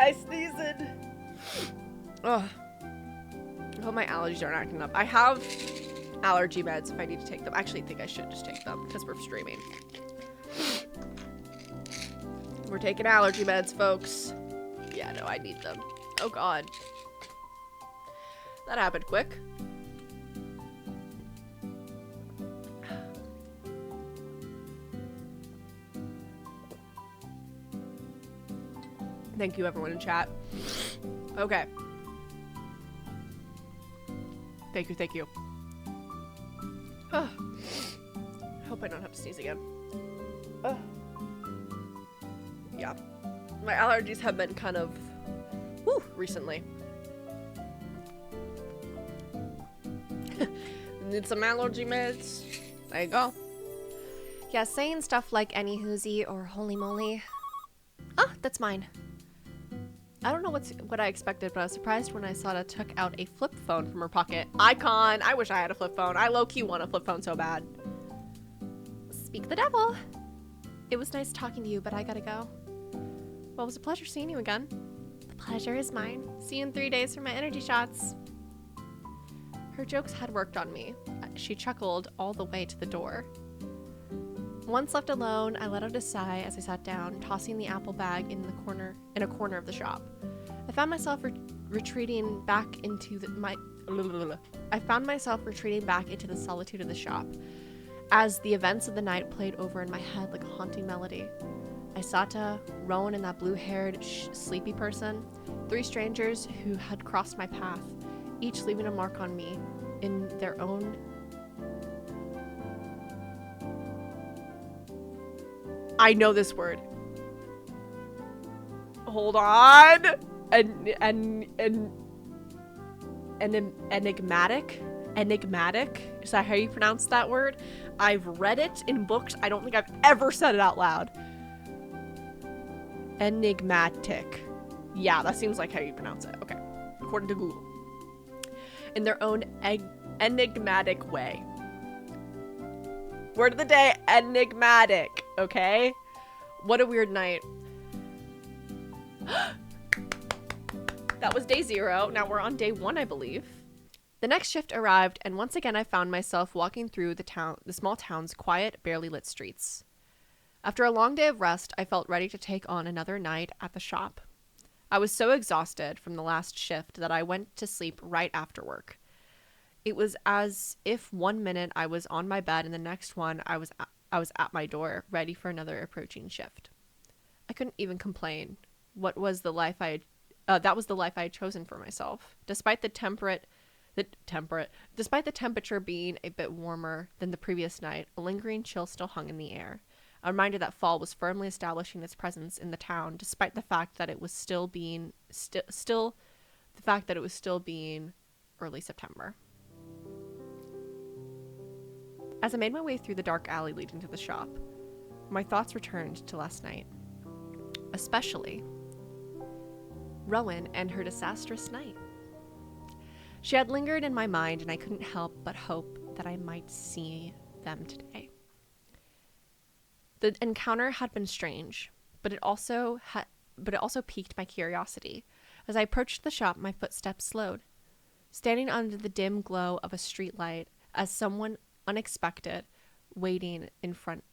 I sneezed. Ugh. I hope my allergies aren't acting up. I have allergy meds if I need to take them. I actually think I should just take them because we're streaming. We're taking allergy meds, folks. Yeah, no, I need them. Oh, God. That happened quick. Thank you, everyone in chat. Okay. Thank you, thank you. I hope I don't have to sneeze again. Yeah. My allergies have been kind of recently. Need some allergy meds. There you go. Yeah, saying stuff like any hoozy or holy moly. Ah, that's mine. I don't know what I expected, but I was surprised when I saw her took out a flip phone from her pocket. Icon! I wish I had a flip phone. I low-key want a flip phone so bad. Speak the devil. It was nice talking to you, but I gotta go. Well, it was a pleasure seeing you again. The pleasure is mine. See you in 3 days for my energy shots. Her jokes had worked on me. She chuckled all the way to the door. Once left alone, I let out a sigh as I sat down, tossing the apple bag in a corner of the shop. I found myself retreating back into the solitude of the shop, as the events of the night played over in my head like a haunting melody. Isata, Rowan, and that blue-haired, sleepy person, 3 strangers who had crossed my path, each leaving a mark on me in their own. I know this word. Hold on. Enigmatic? Enigmatic? Is that how you pronounce that word? I've read it in books. I don't think I've ever said it out loud. Enigmatic. Yeah, that seems like how you pronounce it. Okay. According to Google. In their own enigmatic way. Word of the day, enigmatic, okay? What a weird night. That was day 0. Now we're on day 1, I believe. The next shift arrived, and once again I found myself walking through the small town's quiet, barely lit streets. After a long day of rest, I felt ready to take on another night at the shop. I was so exhausted from the last shift that I went to sleep right after work. It was as if 1 minute I was on my bed and the next one I was at my door, ready for another approaching shift. I couldn't even complain. That was the life I had chosen for myself. Despite the temperature being a bit warmer than the previous night, a lingering chill still hung in the air. A reminder that fall was firmly establishing its presence in the town, despite the fact that it was still being early September. As I made my way through the dark alley leading to the shop, my thoughts returned to last night. Especially Rowan and her disastrous night. She had lingered in my mind, and I couldn't help but hope that I might see them today. The encounter had been strange, but it also piqued my curiosity. As I approached the shop, my footsteps slowed, standing under the dim glow of a street light as someone unexpected waiting in front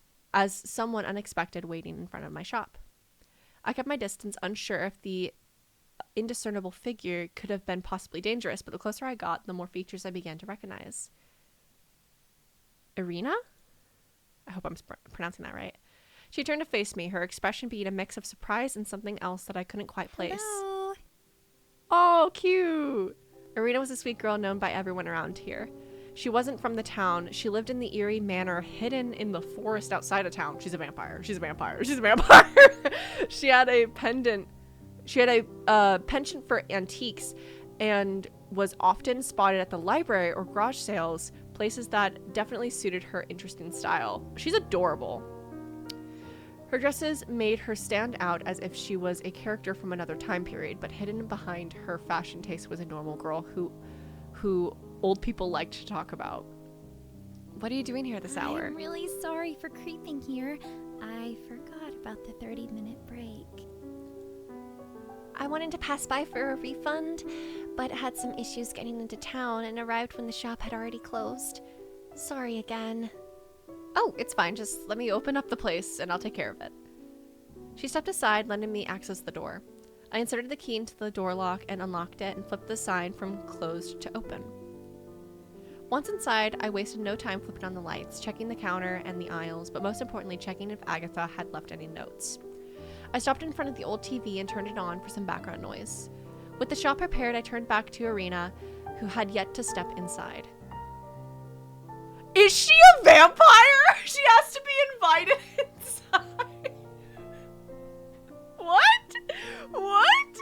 of my shop. I kept my distance, unsure if the indiscernible figure could have been possibly dangerous, but the closer I got, the more features I began to recognize. Irina? I hope I'm pronouncing that right. She turned to face me, her expression being a mix of surprise and something else that I couldn't quite place. Hello. Oh, cute! Irina was a sweet girl known by everyone around here. She wasn't from the town. She lived in the eerie manor hidden in the forest outside of town. She's a vampire. She's a vampire. She's a vampire. She had a penchant for antiques and was often spotted at the library or garage sales, places that definitely suited her interesting style. She's adorable. Her dresses made her stand out as if she was a character from another time period, but hidden behind her fashion taste was a normal girl who old people liked to talk about. What are you doing here this hour? I'm really sorry for creeping here. I forgot about the 30-minute break. I wanted to pass by for a refund, but had some issues getting into town and arrived when the shop had already closed. Sorry again. Oh, it's fine. Just let me open up the place and I'll take care of it. She stepped aside, letting me access the door. I inserted the key into the door lock and unlocked it and flipped the sign from closed to open. Once inside, I wasted no time flipping on the lights, checking the counter and the aisles, but most importantly, checking if Agatha had left any notes. I stopped in front of the old TV and turned it on for some background noise. With the shop prepared, I turned back to Irina, who had yet to step inside. Is she a vampire? She has to be invited inside. What?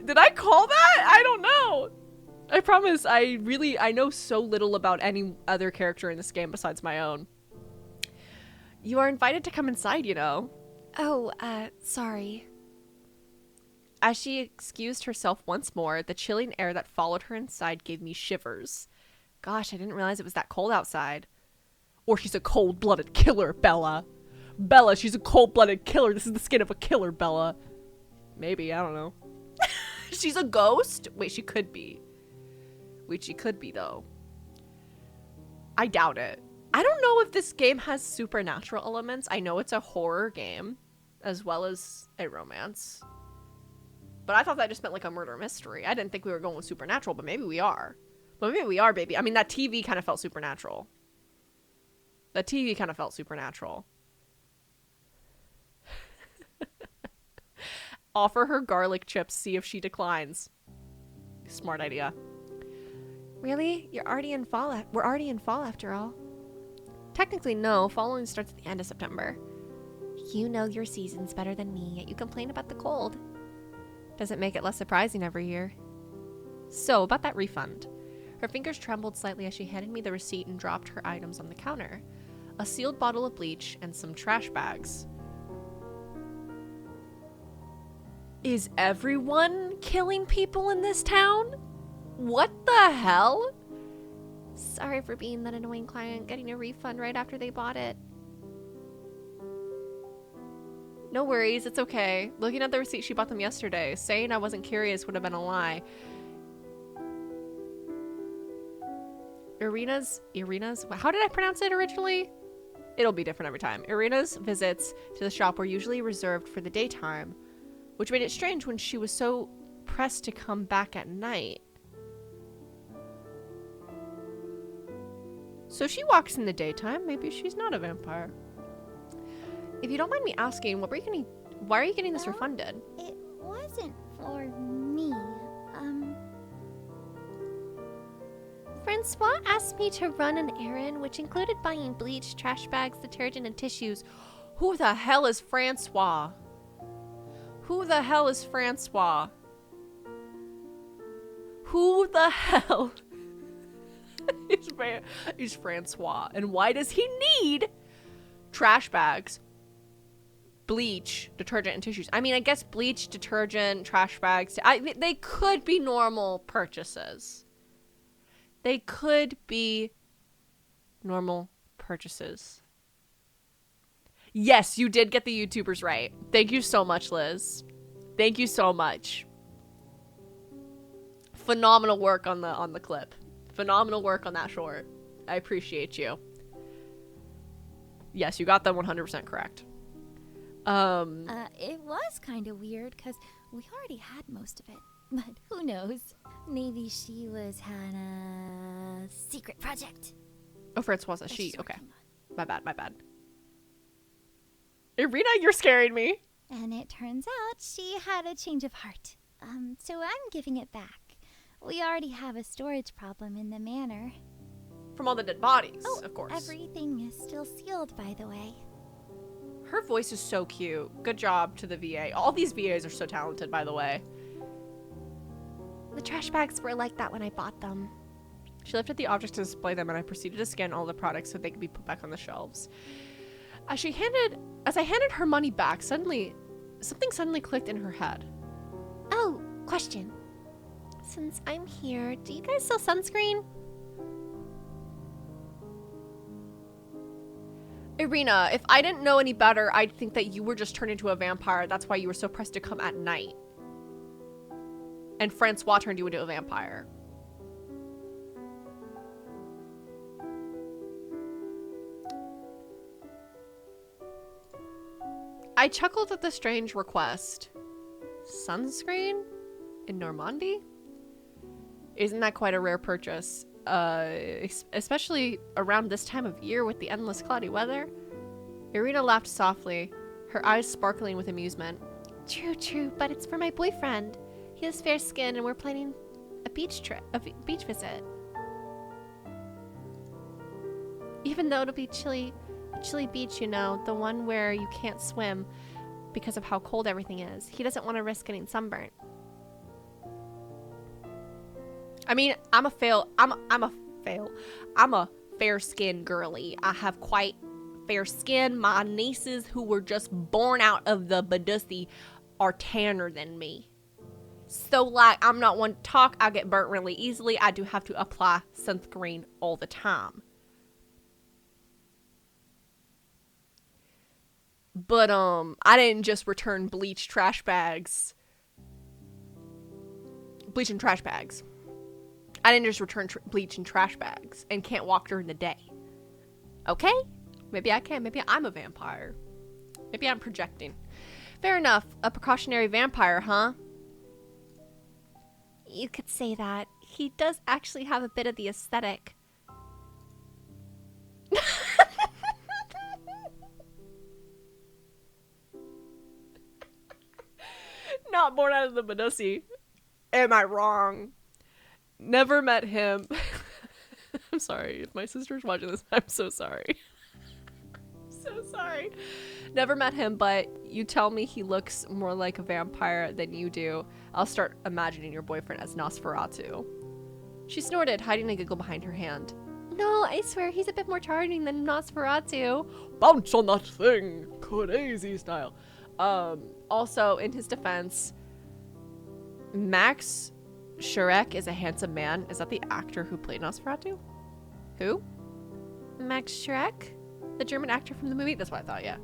Did I call that? I don't know. I promise I know so little about any other character in this game besides my own. You are invited to come inside, you know. Oh, sorry. As she excused herself once more, the chilling air that followed her inside gave me shivers. Gosh, I didn't realize it was that cold outside. Or she's a cold-blooded killer, Bella. Bella, she's a cold-blooded killer. This is the skin of a killer, Bella. Maybe, I don't know. She's a ghost? Wait, she could be. Though. I doubt it. I don't know if this game has supernatural elements. I know it's a horror game, as well as a romance. But I thought that just meant like a murder mystery. I didn't think we were going with supernatural, but maybe we are. But maybe we are, baby. I mean, that TV kind of felt supernatural. Offer her garlic chips, see if she declines. Smart idea. Really? We're already in fall after all. Technically, no. Fall only starts at the end of September. You know your seasons better than me, yet you complain about the cold. Doesn't make it less surprising every year. So, about that refund. Her fingers trembled slightly as she handed me the receipt and dropped her items on the counter. A sealed bottle of bleach and some trash bags. Is everyone killing people in this town? What the hell? Sorry for being that annoying client getting a refund right after they bought it. No worries, it's okay. Looking at the receipt, she bought them yesterday. Saying I wasn't curious would have been a lie. Irina's, how did I pronounce it originally? It'll be different every time. Irina's visits to the shop were usually reserved for the daytime, which made it strange when she was so pressed to come back at night. So she walks in the daytime. Maybe she's not a vampire. If you don't mind me asking, why are you getting this refunded? It wasn't for me. Francois asked me to run an errand, which included buying bleach, trash bags, detergent, and tissues. Who the hell is Francois? Who the hell is Francois? is Francois? And why does he need trash bags, bleach, detergent, and tissues? I mean, I guess bleach, detergent, trash bags, they could be normal purchases. Yes, you did get the YouTubers right. Thank you so much, Liz. Thank you so much. Phenomenal work on the clip. Phenomenal work on that short. I appreciate you. Yes, you got that 100% correct. It was kind of weird because we already had most of it. But who knows? Maybe she had a secret project. Oh, Francois, that she. she's Okay. working on. My bad. Irina, you're scaring me. And it turns out she had a change of heart. So I'm giving it back. We already have a storage problem in the manor. From all the dead bodies, Oh, of course. Everything is still sealed, by the way. Her voice is so cute. Good job to the VA. All these VAs are so talented, by the way. The trash bags were like that when I bought them. She lifted the objects to display them, and I proceeded to scan all the products so they could be put back on the shelves. As I handed her money back, something suddenly clicked in her head. Oh, question. Since I'm here, do you guys sell sunscreen? Irina, if I didn't know any better, I'd think that you were just turned into a vampire. That's why you were so pressed to come at night. And Francois turned you into a vampire. I chuckled at the strange request. Sunscreen? In Normandy? Isn't that quite a rare purchase? Especially around this time of year with the endless cloudy weather? Irina laughed softly, her eyes sparkling with amusement. True, but it's for my boyfriend. He has fair skin and we're planning a beach visit. Even though it'll be chilly beach, you know, the one where you can't swim because of how cold everything is. He doesn't want to risk getting sunburnt. I mean, I'm a fair-skinned girly. I have quite fair skin. My nieces who were just born out of the Badusi are tanner than me. So, like, I'm not one to talk. I get burnt really easily. I do have to apply sunscreen all the time. But, I didn't just return bleach and trash bags. I didn't just return bleach and trash bags and can't walk during the day. Okay? Maybe I can. Maybe I'm a vampire. Maybe I'm projecting. Fair enough. A precautionary vampire, huh? You could say that. He does actually have a bit of the aesthetic. Not born out of the Badusi. Am I wrong? Never met him. I'm sorry. If my sister's watching this, I'm so sorry. So sorry. Never met him, but you tell me he looks more like a vampire than you do. I'll start imagining your boyfriend as Nosferatu. She snorted, hiding a giggle behind her hand. No, I swear he's a bit more charming than Nosferatu. Bounce on that thing, crazy style. Also, in his defense, Max Schreck is a handsome man. Is that the actor who played Nosferatu? Who? Max Schreck? The German actor from the movie? That's what I thought, yeah.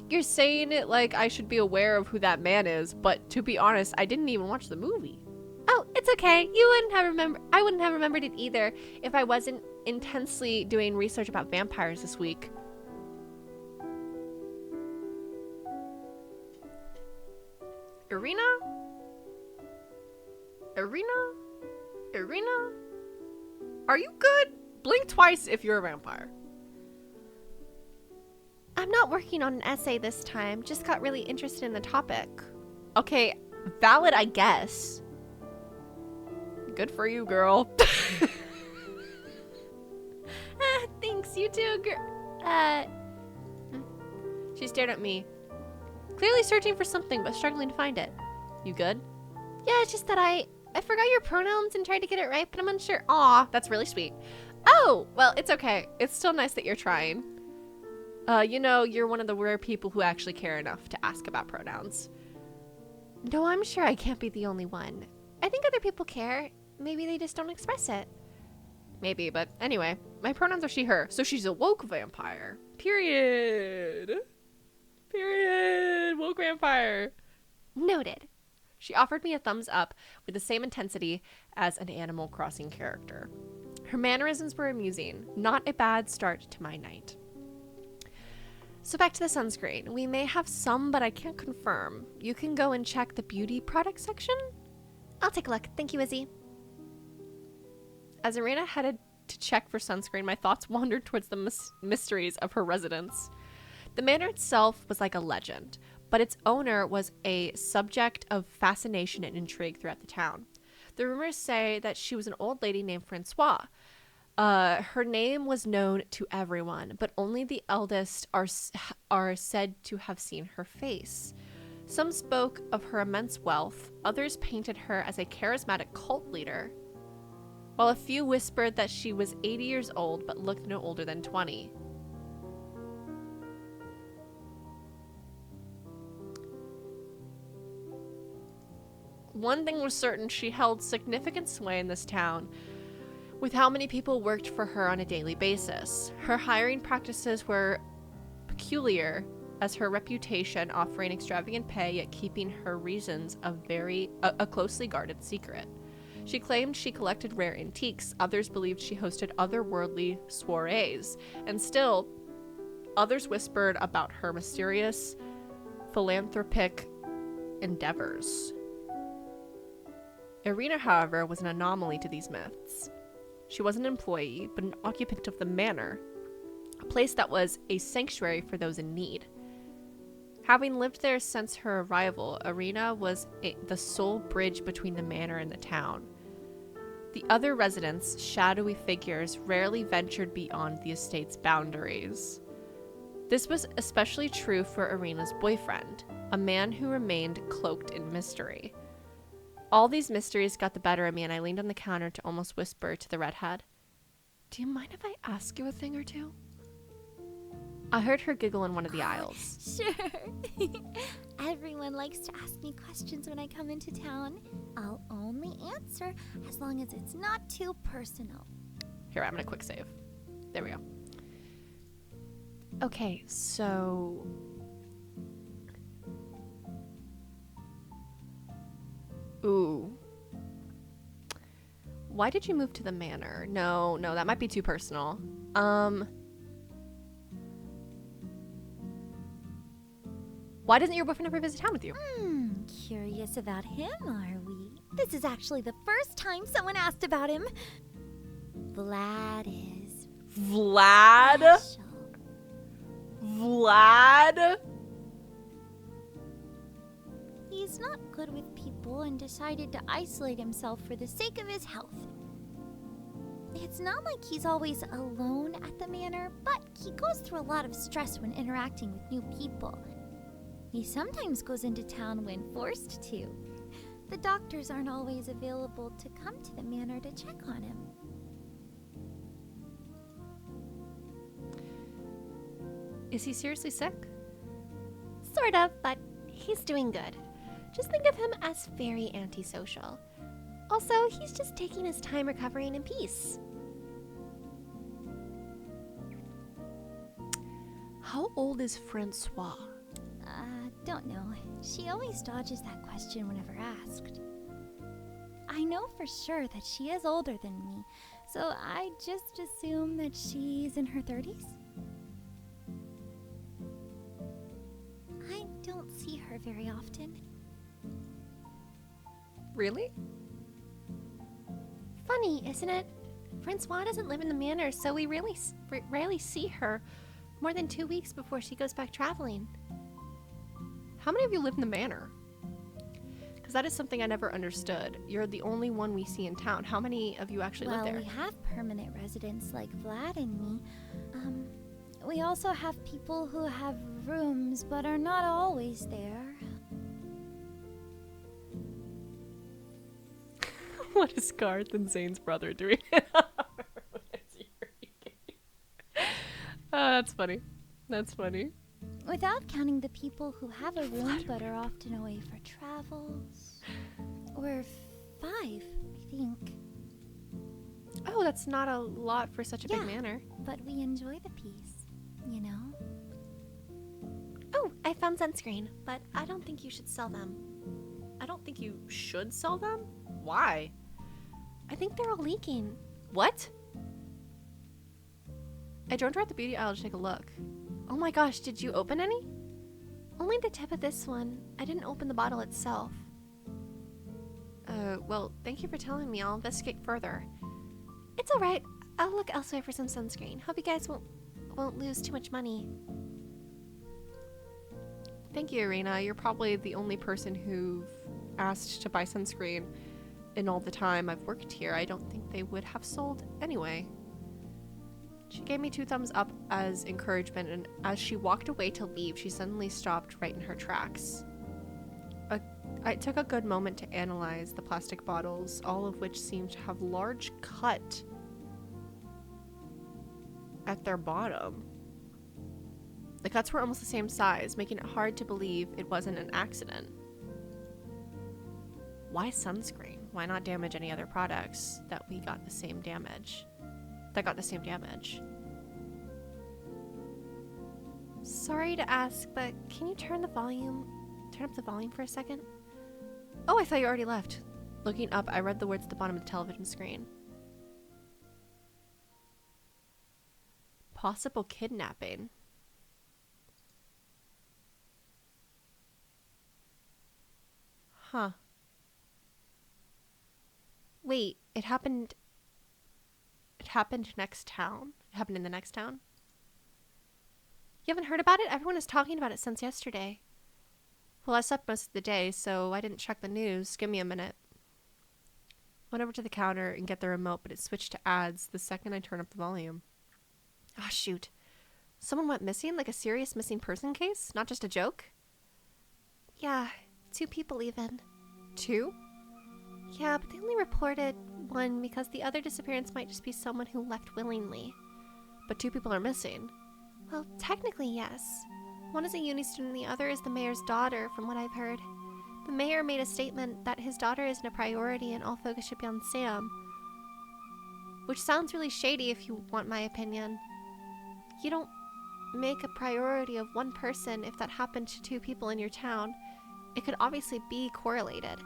You're saying it like I should be aware of who that man is, but to be honest, I didn't even watch the movie. Oh, it's okay. I wouldn't have remembered it either if I wasn't intensely doing research about vampires this week. Irina? Are you good? Blink twice if you're a vampire. I'm not working on an essay this time. Just got really interested in the topic. Okay, valid, I guess. Good for you, girl. Thanks, you too, girl. She stared at me, clearly searching for something but struggling to find it. You good? Yeah, it's just that I forgot your pronouns and tried to get it right, but I'm unsure. Aw, that's really sweet. Oh, well, it's okay. It's still nice that you're trying. You know, you're one of the rare people who actually care enough to ask about pronouns. No, I'm sure I can't be the only one. I think other people care. Maybe they just don't express it. Maybe, but anyway, my pronouns are she, her, so she's a woke vampire. Period. Woke vampire. Noted. She offered me a thumbs up with the same intensity as an Animal Crossing character. Her mannerisms were amusing. Not a bad start to my night. So back to the sunscreen. We may have some, but I can't confirm. You can go and check the beauty product section. I'll take a look. Thank you, Izzy. As Irina headed to check for sunscreen, my thoughts wandered towards the mysteries of her residence. The manor itself was like a legend, but its owner was a subject of fascination and intrigue throughout the town. The rumors say that she was an old lady named Francois. Her name was known to everyone, but only the eldest are said to have seen her face. Some spoke of her immense wealth, others painted her as a charismatic cult leader, while a few whispered that she was 80 years old but looked no older than 20. One thing was certain, she held significant sway in this town with how many people worked for her on a daily basis. Her hiring practices were peculiar, as her reputation offering extravagant pay yet keeping her reasons a closely guarded secret. She claimed she collected rare antiques, others believed she hosted otherworldly soirees, and still, others whispered about her mysterious philanthropic endeavors. Irina, however, was an anomaly to these myths. She was an employee, but an occupant of the manor, a place that was a sanctuary for those in need. Having lived there since her arrival, Irina was the sole bridge between the manor and the town. The other residents, shadowy figures, rarely ventured beyond the estate's boundaries. This was especially true for Irina's boyfriend, a man who remained cloaked in mystery. All these mysteries got the better of me, and I leaned on the counter to almost whisper to the redhead, "Do you mind if I ask you a thing or two?" I heard her giggle in one of the aisles. Sure. Everyone likes to ask me questions when I come into town. I'll only answer as long as it's not too personal. Here, I'm gonna quick save. There we go. Okay, so... Ooh. Why did you move to the manor? No, that might be too personal. Why doesn't your boyfriend ever visit town with you? Curious about him, are we? This is actually the first time someone asked about him. Vlad is Vlad? special. Vlad? He's not good with people and decided to isolate himself for the sake of his health. It's not like he's always alone at the manor, but he goes through a lot of stress when interacting with new people. He sometimes goes into town when forced to. The doctors aren't always available to come to the manor to check on him. Is he seriously sick? Sort of, but he's doing good. Just think of him as very antisocial. Also, he's just taking his time recovering in peace. How old is Francois? Don't know. She always dodges that question whenever asked. I know for sure that she is older than me, so I just assume that she's in her 30s. I don't see her very often. Really? Funny, isn't it? Francois doesn't live in the manor, so we really rarely see her more than 2 weeks before she goes back traveling. How many of you live in the manor? Because that is something I never understood. You're the only one we see in town. How many of you actually live there? We have permanent residents like Vlad and me. We also have people who have rooms but are not always there. What is Garth and Zane's brother doing? That's funny. That's funny. Without counting the people who have a room but are often away for travels. We're 5, I think. Oh, that's not a lot for such a big Yeah. manor. But we enjoy the peace, you know? Oh, I found sunscreen, but I don't think you should sell them. I don't think you should sell them. Why? I think they're all leaking. What? I drove her at the beauty aisle to take a look. Oh my gosh, did you open any? Only the tip of this one. I didn't open the bottle itself. Well, thank you for telling me. I'll investigate further. It's alright. I'll look elsewhere for some sunscreen. Hope you guys won't lose too much money. Thank you, Irina. You're probably the only person who've asked to buy sunscreen in all the time I've worked here. I don't think they would have sold anyway. She gave me 2 thumbs up as encouragement, and as she walked away to leave, she suddenly stopped right in her tracks. I took a good moment to analyze the plastic bottles, all of which seemed to have large cut at their bottom. The cuts were almost the same size, making it hard to believe it wasn't an accident. Why sunscreen? Why not damage any other products that got the same damage? Sorry to ask, but can you turn up the volume for a second? Oh, I thought you already left. Looking up, I read the words at the bottom of the television screen. Possible kidnapping. Huh. Wait, it happened next town? It happened in the next town? You haven't heard about it? Everyone is talking about it since yesterday. Well, I slept most of the day, so I didn't check the news. Give me a minute. Went over to the counter and get the remote, but it switched to ads the second I turned up the volume. Ah, shoot. Someone went missing? Like a serious missing person case? Not just a joke? Yeah, 2 people even. 2? Yeah, but they only reported 1 because the other disappearance might just be someone who left willingly. But 2 people are missing. Well, technically, yes. One is a uni student and the other is the mayor's daughter, from what I've heard. The mayor made a statement that his daughter isn't a priority and all focus should be on Sam. Which sounds really shady if you want my opinion. You don't make a priority of one person if that happened to 2 people in your town. It could obviously be correlated.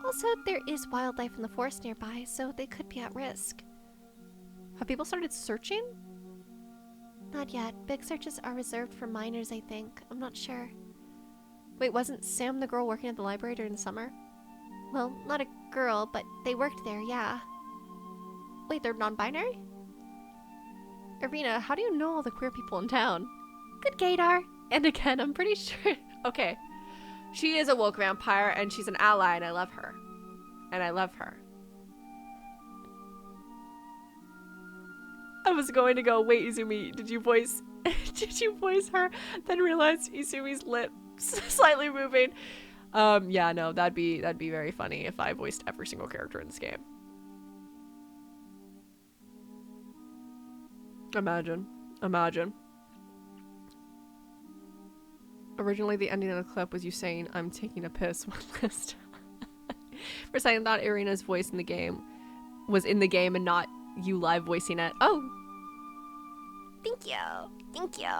Also, there is wildlife in the forest nearby, so they could be at risk. Have people started searching? Not yet. Big searches are reserved for minors, I think. I'm not sure. Wait, wasn't Sam the girl working at the library during the summer? Well, not a girl, but they worked there, yeah. Wait, they're non-binary? Irina, how do you know all the queer people in town? Good gaydar. And again, I'm pretty sure... Okay. She is a woke vampire, and she's an ally, and I love her. I was going to go, wait, Izumi, did you voice her? Then realized Izumi's lips slightly moving. Yeah, no, that'd be very funny if I voiced every single character in this game. Imagine. Originally, the ending of the clip was you saying, "I'm taking a piss" one list. For a second, I thought Irina's voice in the game was in the game and not you live voicing it. Oh. Thank you.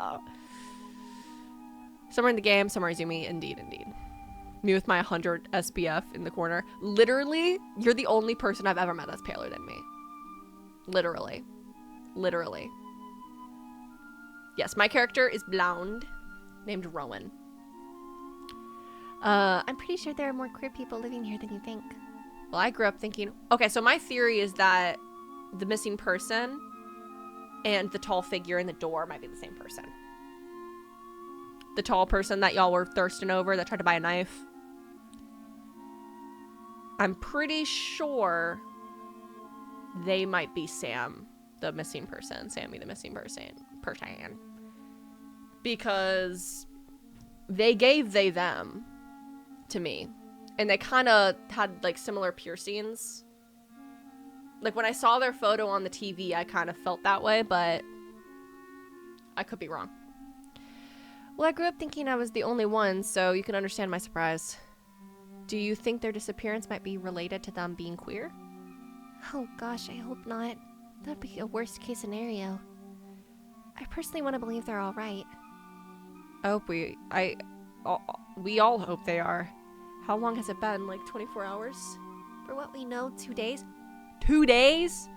Somewhere in the game, somewhere Izumi. Indeed. Me with my 100 SPF in the corner. Literally, you're the only person I've ever met that's paler than me. Literally. Yes, my character is blonde, named Rowan. I'm pretty sure there are more queer people living here than you think. Well, I grew up thinking... Okay, so my theory is that the missing person and the tall figure in the door might be the same person. The tall person that y'all were thirsting over that tried to buy a knife. I'm pretty sure they might be Sam, the missing person. Sammy, the missing person. Because they gave them to me. And they kind of had, like, similar piercings. Like, when I saw their photo on the TV, I kind of felt that way, but I could be wrong. Well, I grew up thinking I was the only one, so you can understand my surprise. Do you think their disappearance might be related to them being queer? Oh gosh, I hope not. That'd be a worst case scenario. I personally want to believe they're all right. I hope we all hope they are. How long has it been? Like 24 hours? For what we know, 2 days? 2 days?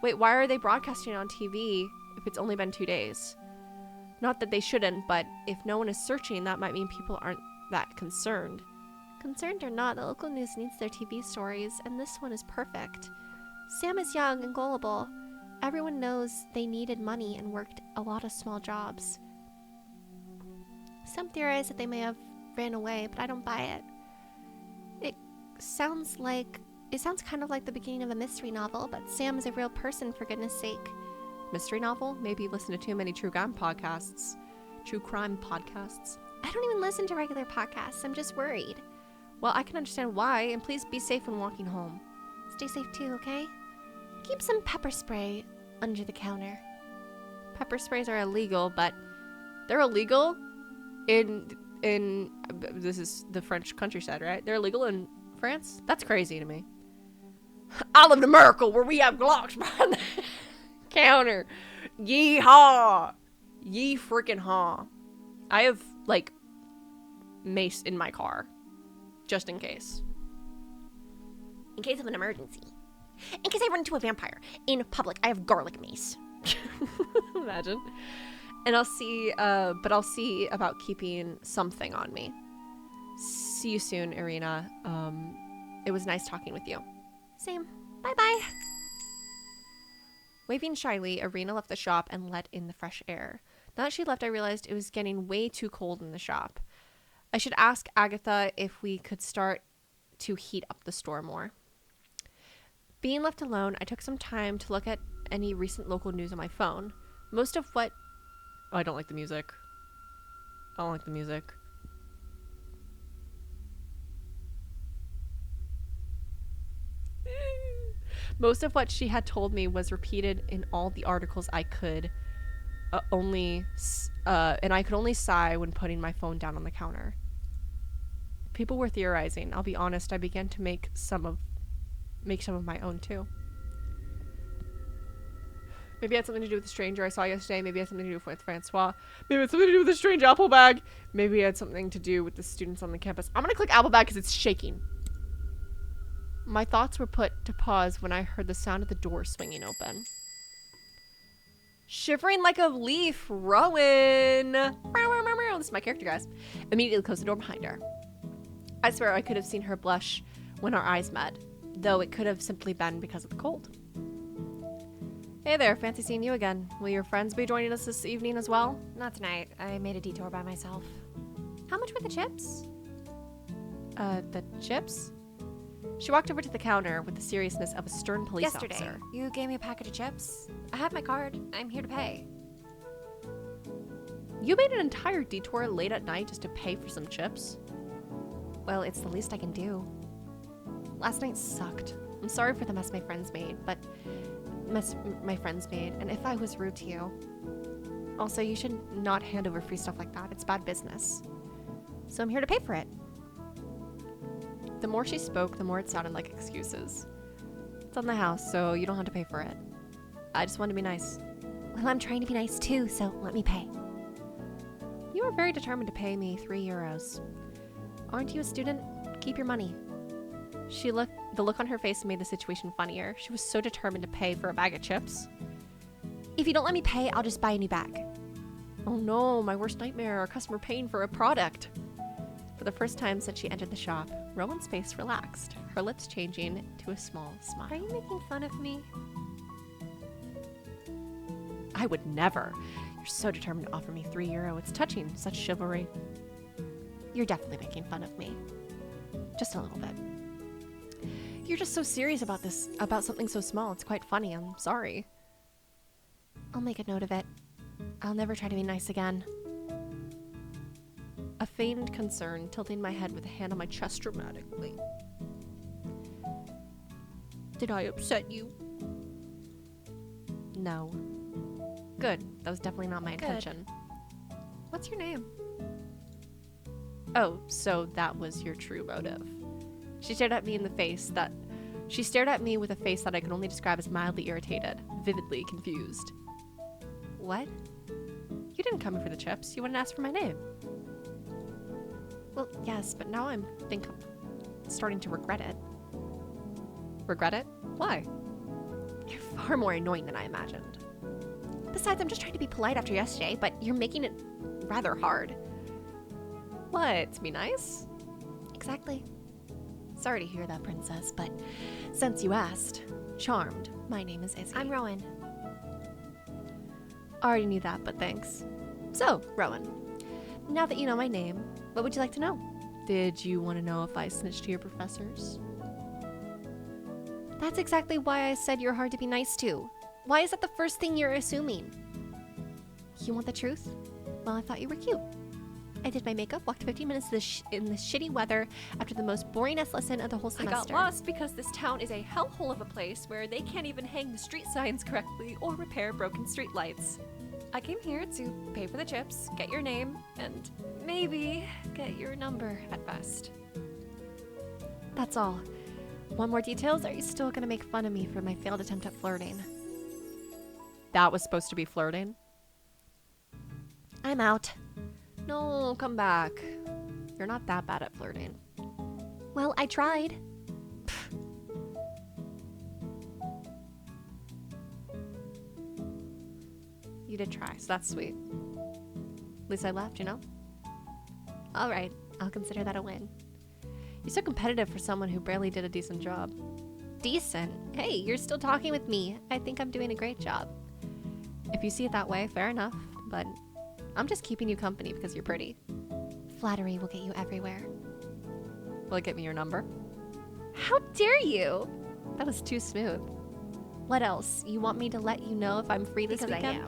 Wait, why are they broadcasting on TV if it's only been 2 days? Not that they shouldn't, but if no one is searching, that might mean people aren't that concerned. Concerned or not, the local news needs their TV stories, and this one is perfect. Sam is young and gullible. Everyone knows they needed money and worked a lot of small jobs. Some theorize that they may have ran away, but I don't buy it. It sounds kind of like the beginning of a mystery novel, but Sam is a real person, for goodness sake. Mystery novel? Maybe you listen to too many true crime podcasts. I don't even listen to regular podcasts. I'm just worried. Well, I can understand why, and please be safe when walking home. Stay safe too, okay? Keep some pepper spray under the counter. Pepper sprays are illegal, but they're illegal in this is the French countryside, right? They're illegal in France? That's crazy to me. I live in America where we have Glocks behind the counter. Yee-haw. Yee freaking haw. I have, like, mace in my car. Just in case. In case of an emergency. In case I run into a vampire. In public, I have garlic mace. Imagine. And I'll see about keeping something on me. See you soon, Irina. It was nice talking with you. Same. Bye-bye. Waving shyly, Irina left the shop and let in the fresh air. Now that she left, I realized it was getting way too cold in the shop. I should ask Agatha if we could start to heat up the store more. Being left alone, I took some time to look at any recent local news on my phone. Most of what... Oh, I don't like the music. I don't like the music. Most of what she had told me was repeated in all the articles I could and I could only sigh when putting my phone down on the counter. People were theorizing. I'll be honest, I began to make some of my own too. Maybe it had something to do with the stranger I saw yesterday. Maybe it had something to do with Francois. Maybe it had something to do with the strange apple bag. Maybe it had something to do with the students on the campus. I'm gonna click apple bag because it's shaking. My thoughts were put to pause when I heard the sound of the door swinging open. Shivering like a leaf, Rowan! This is my character, guys. Immediately closed the door behind her. I swear I could have seen her blush when our eyes met, though it could have simply been because of the cold. Hey there, fancy seeing you again. Will your friends be joining us this evening as well? Not tonight. I made a detour by myself. How much were the chips? The chips? She walked over to the counter with the seriousness of a stern police Yesterday, officer. you gave me a package of chips. I have my card. I'm here to pay. You made an entire detour late at night just to pay for some chips? Well, it's the least I can do. Last night sucked. I'm sorry for the mess my friends made, and if I was rude to you. Also, you should not hand over free stuff like that. It's bad business. So I'm here to pay for it. The more she spoke, the more it sounded like excuses. It's on the house, so you don't have to pay for it. I just want to be nice. Well, I'm trying to be nice too, so let me pay. You are very determined to pay me €3. Aren't you a student? Keep your money. The look on her face made the situation funnier. She was so determined to pay for a bag of chips. If you don't let me pay, I'll just buy a new bag. Oh no, my worst nightmare, a customer paying for a product. For the first time since she entered the shop, Rowan's face relaxed, her lips changing to a small smile. Are you making fun of me? I would never. You're so determined to offer me €3. It's touching, such chivalry. You're definitely making fun of me. Just a little bit. You're just so serious about this, about something so small. It's quite funny. I'm sorry. I'll make a note of it. I'll never try to be nice again. A feigned concern, tilting my head with a hand on my chest dramatically. Did I upset you? No. Good. That was definitely not my intention. What's your name? Oh, so that was your true motive. She stared at me with a face that I could only describe as mildly irritated, vividly confused. What? You didn't come here for the chips. You wouldn't ask for my name. Well, yes, but now I'm starting to regret it. Regret it? Why? You're far more annoying than I imagined. Besides, I'm just trying to be polite after yesterday, but you're making it rather hard. What? To be nice? Exactly. Sorry to hear that, princess, but since you asked, charmed, my name is Izzy. I'm Rowan. Already knew that, but thanks. So, Rowan, now that you know my name, what would you like to know? Did you want to know if I snitched to your professors? That's exactly why I said you're hard to be nice to. Why is that the first thing you're assuming? You want the truth? Well, I thought you were cute. I did my makeup, walked 15 minutes in this shitty weather after the most boringest lesson of the whole semester. I got lost because this town is a hellhole of a place where they can't even hang the street signs correctly or repair broken street lights. I came here to pay for the chips, get your name, and maybe get your number at best. That's all. Want more details? Or are you still gonna make fun of me for my failed attempt at flirting? That was supposed to be flirting. I'm out. No, come back. You're not that bad at flirting. Well, I tried. You did try, so that's sweet. At least I left, you know? Alright, I'll consider that a win. You're so competitive for someone who barely did a decent job. Decent? Hey, you're still talking with me. I think I'm doing a great job. If you see it that way, fair enough, but I'm just keeping you company because you're pretty. Flattery will get you everywhere. Will it get me your number? How dare you? That was too smooth. What else? You want me to let you know if I'm free this weekend?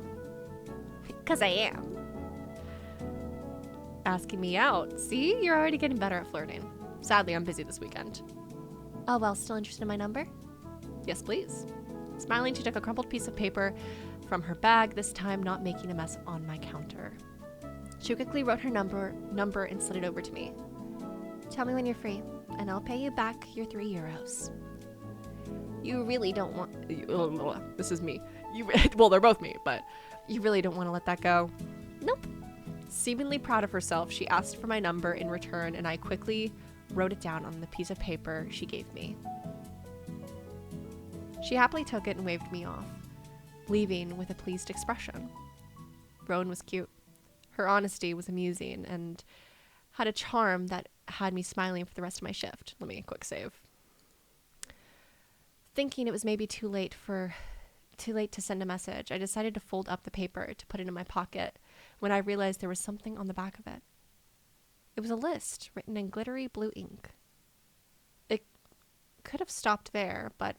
Because I am. Asking me out. See? You're already getting better at flirting. Sadly, I'm busy this weekend. Oh, well, still interested in my number? Yes, please. Smiling, she took a crumpled piece of paper from her bag, this time not making a mess on my counter. She quickly wrote her number and slid it over to me. Tell me when you're free, and I'll pay you back your €3. You really don't want... This is me. Well, they're both me, but You really don't want to let that go? Nope. seemingly proud of herself, she asked for my number in return, and I quickly wrote it down on the piece of paper she gave me. She happily took it and waved me off, leaving with a pleased expression. Rowan was cute. Her honesty was amusing and had a charm that had me smiling for the rest of my shift. Let me quick save. Thinking it was maybe too late to send a message, I decided to fold up the paper to put it in my pocket when I realized there was something on the back of it. It was a list written in glittery blue ink. It could have stopped there, but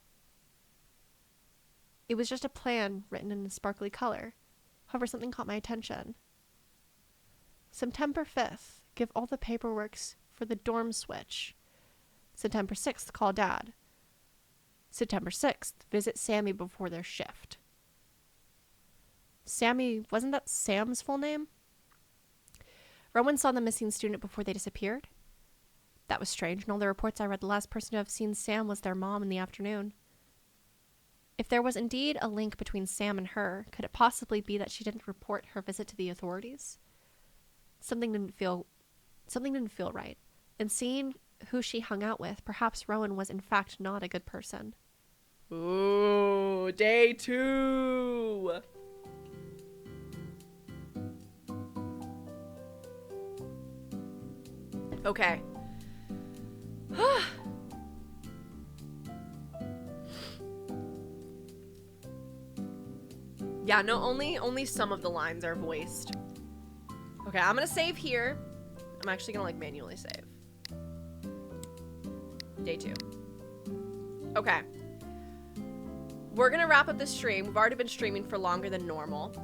it was just a plan written in a sparkly color. However, something caught my attention. September 5th, give all the paperworks for the dorm switch. September 6th, call Dad. September 6th, visit Sammy before their shift. Sammy, wasn't that Sam's full name? Rowan saw the missing student before they disappeared. That was strange. In all the reports I read, the last person to have seen Sam was their mom in the afternoon. If there was indeed a link between Sam and her, could it possibly be that she didn't report her visit to the authorities? Something didn't feel right. And seeing who she hung out with, perhaps Rowan was in fact not a good person. Ooh, day 2. Okay. Yeah, no, only some of the lines are voiced. Okay, I'm gonna save here. I'm actually gonna manually save. Day 2. Okay. We're gonna wrap up this stream. We've already been streaming for longer than normal.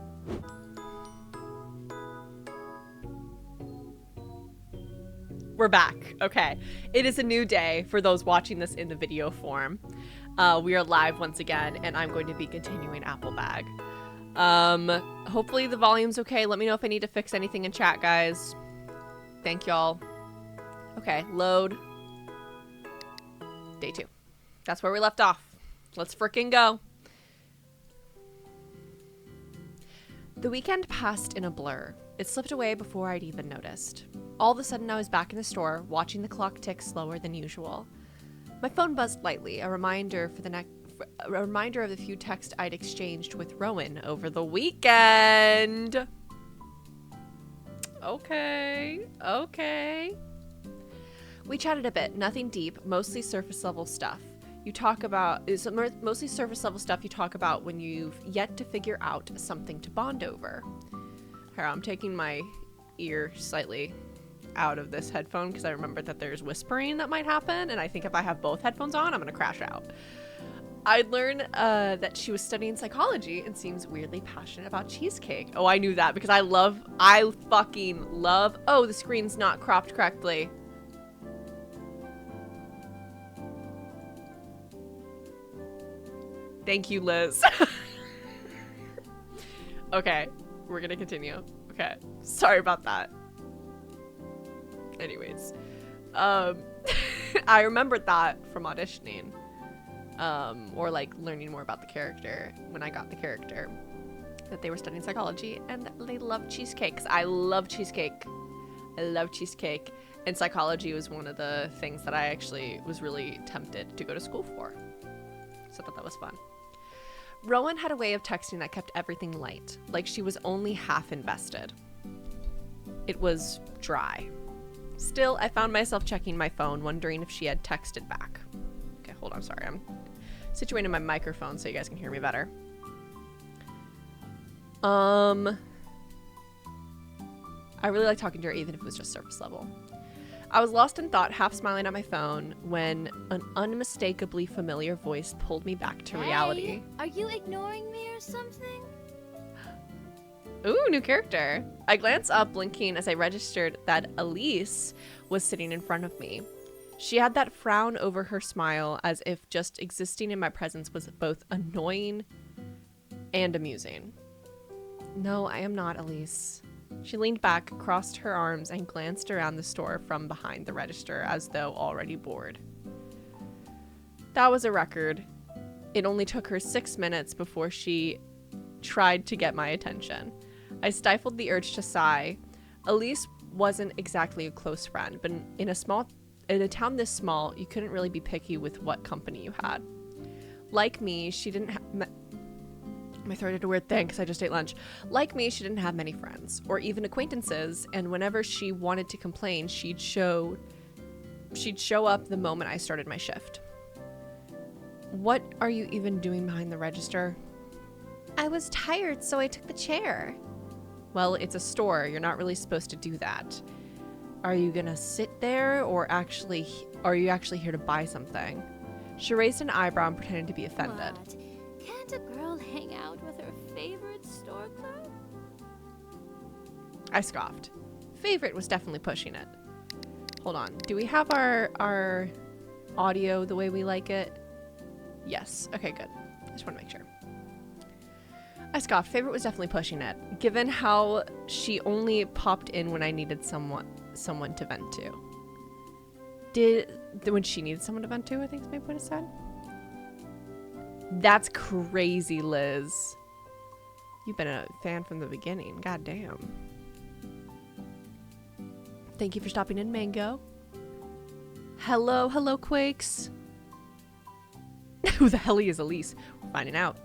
We're back. Okay. It is a new day for those watching this in the video form. We are live once again, and I'm going to be continuing Apple Bag. Hopefully the volume's okay. Let me know if I need to fix anything in chat, guys. Thank y'all. Okay, load. Day 2. That's where we left off. Let's frickin' go. The weekend passed in a blur. It slipped away before I'd even noticed. All of a sudden, I was back in the store, watching the clock tick slower than usual. My phone buzzed lightly, a reminder of the few texts I'd exchanged with Rowan over the weekend. Okay. We chatted a bit, nothing deep, mostly surface level stuff. Mostly surface level stuff you talk about when you've yet to figure out something to bond over. Here, I'm taking my ear slightly out of this headphone because I remembered that there's whispering that might happen, and I think if I have both headphones on, I'm gonna crash out. I'd learned that she was studying psychology and seems weirdly passionate about cheesecake. Oh, I knew that because I fucking love. Oh, the screen's not cropped correctly. Thank you, Liz. Okay, we're gonna continue. Okay, sorry about that. Anyways, I remembered that from auditioning. Or like learning more about the character when I got the character, that they were studying psychology and they loved cheesecake. 'Cause I love cheesecake. I love cheesecake. And psychology was one of the things that I actually was really tempted to go to school for. So I thought that was fun. Rowan had a way of texting that kept everything light, like she was only half invested. It was dry. Still, I found myself checking my phone, wondering if she had texted back. Okay, hold on, sorry. I'm situating my microphone so you guys can hear me better. I really like talking to her, even if it was just surface level. I was lost in thought, half smiling at my phone, when an unmistakably familiar voice pulled me back to reality. Are you ignoring me or something? Ooh, new character. I glanced up, blinking as I registered that Elise was sitting in front of me. She had that frown over her smile, as if just existing in my presence was both annoying and amusing. No, I am not Elise. She leaned back, crossed her arms, and glanced around the store from behind the register as though already bored. That was a record. It only took her 6 minutes before she tried to get my attention. I stifled the urge to sigh. Elise wasn't exactly a close friend, but in a town this small, you couldn't really be picky with what company you had. Like me, she didn't have... My throat did a weird thing because I just ate lunch. Like me, she didn't have many friends or even acquaintances, and whenever she wanted to complain, she'd show up the moment I started my shift. What are you even doing behind the register? I was tired, so I took the chair. Well, it's a store. You're not really supposed to do that. Are you gonna sit there, or are you actually here to buy something? She raised an eyebrow and pretended to be offended. What? Can't a girl hang out with her favorite store clerk? I scoffed. Favorite was definitely pushing it. Hold on. Do we have our audio the way we like it? Yes. Okay, good. I just want to make sure. I scoffed. Favorite was definitely pushing it, given how she only popped in when I needed someone to vent to. When she needed someone to vent to, I think is maybe what it said. That's crazy, Liz. You've been a fan from the beginning. God damn. Thank you for stopping in, Mango. Hello, Quakes. Who the hell is Elise? We're finding out.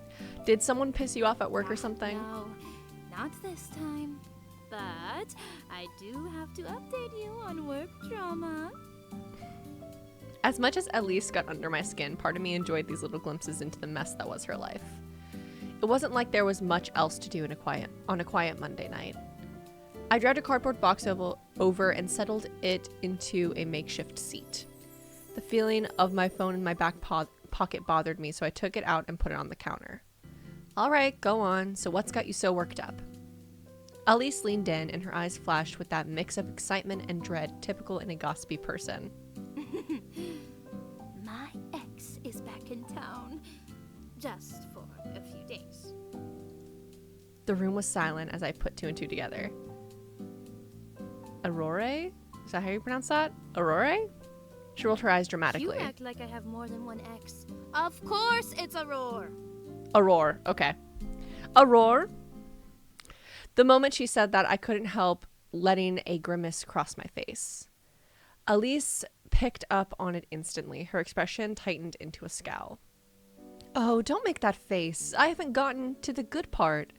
Did someone piss you off at work or something? No, not this time. But I do have to update you on work drama. As much as Elise got under my skin, part of me enjoyed these little glimpses into the mess that was her life. It wasn't like there was much else to do on a quiet Monday night. I dragged a cardboard box over and settled it into a makeshift seat. The feeling of my phone in my back pocket bothered me, so I took it out and put it on the counter. All right, go on. So what's got you so worked up? Elise leaned in, and her eyes flashed with that mix of excitement and dread typical in a gossipy person. My ex is back in town. Just for a few days. The room was silent as I put two and two together. Aurora? Is that how you pronounce that? Aurora? She rolled her eyes dramatically. You act like I have more than one ex. Of course it's Aurora. Aurora, okay. Aurora? The moment she said that, I couldn't help letting a grimace cross my face. Elise picked up on it instantly. Her expression tightened into a scowl. Oh, don't make that face. I haven't gotten to the good part.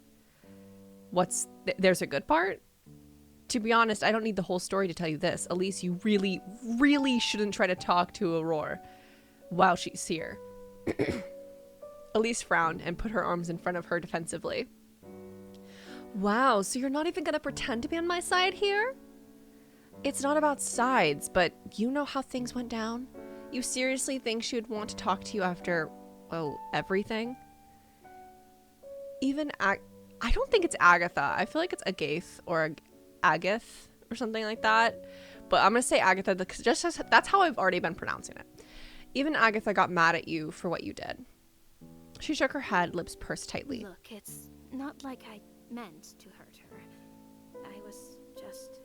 There's a good part? To be honest, I don't need the whole story to tell you this. Elise, you really, really shouldn't try to talk to Aurora while she's here. Elise frowned and put her arms in front of her defensively. Wow, so you're not even gonna pretend to be on my side here? It's not about sides, but you know how things went down? You seriously think she would want to talk to you after, well, everything? I don't think it's Agatha. I feel like it's Agath or Agath or something like that. But I'm going to say Agatha because that's how I've already been pronouncing it. Even Agatha got mad at you for what you did. She shook her head, lips pursed tightly. Look, it's not like I meant to hurt her. I was just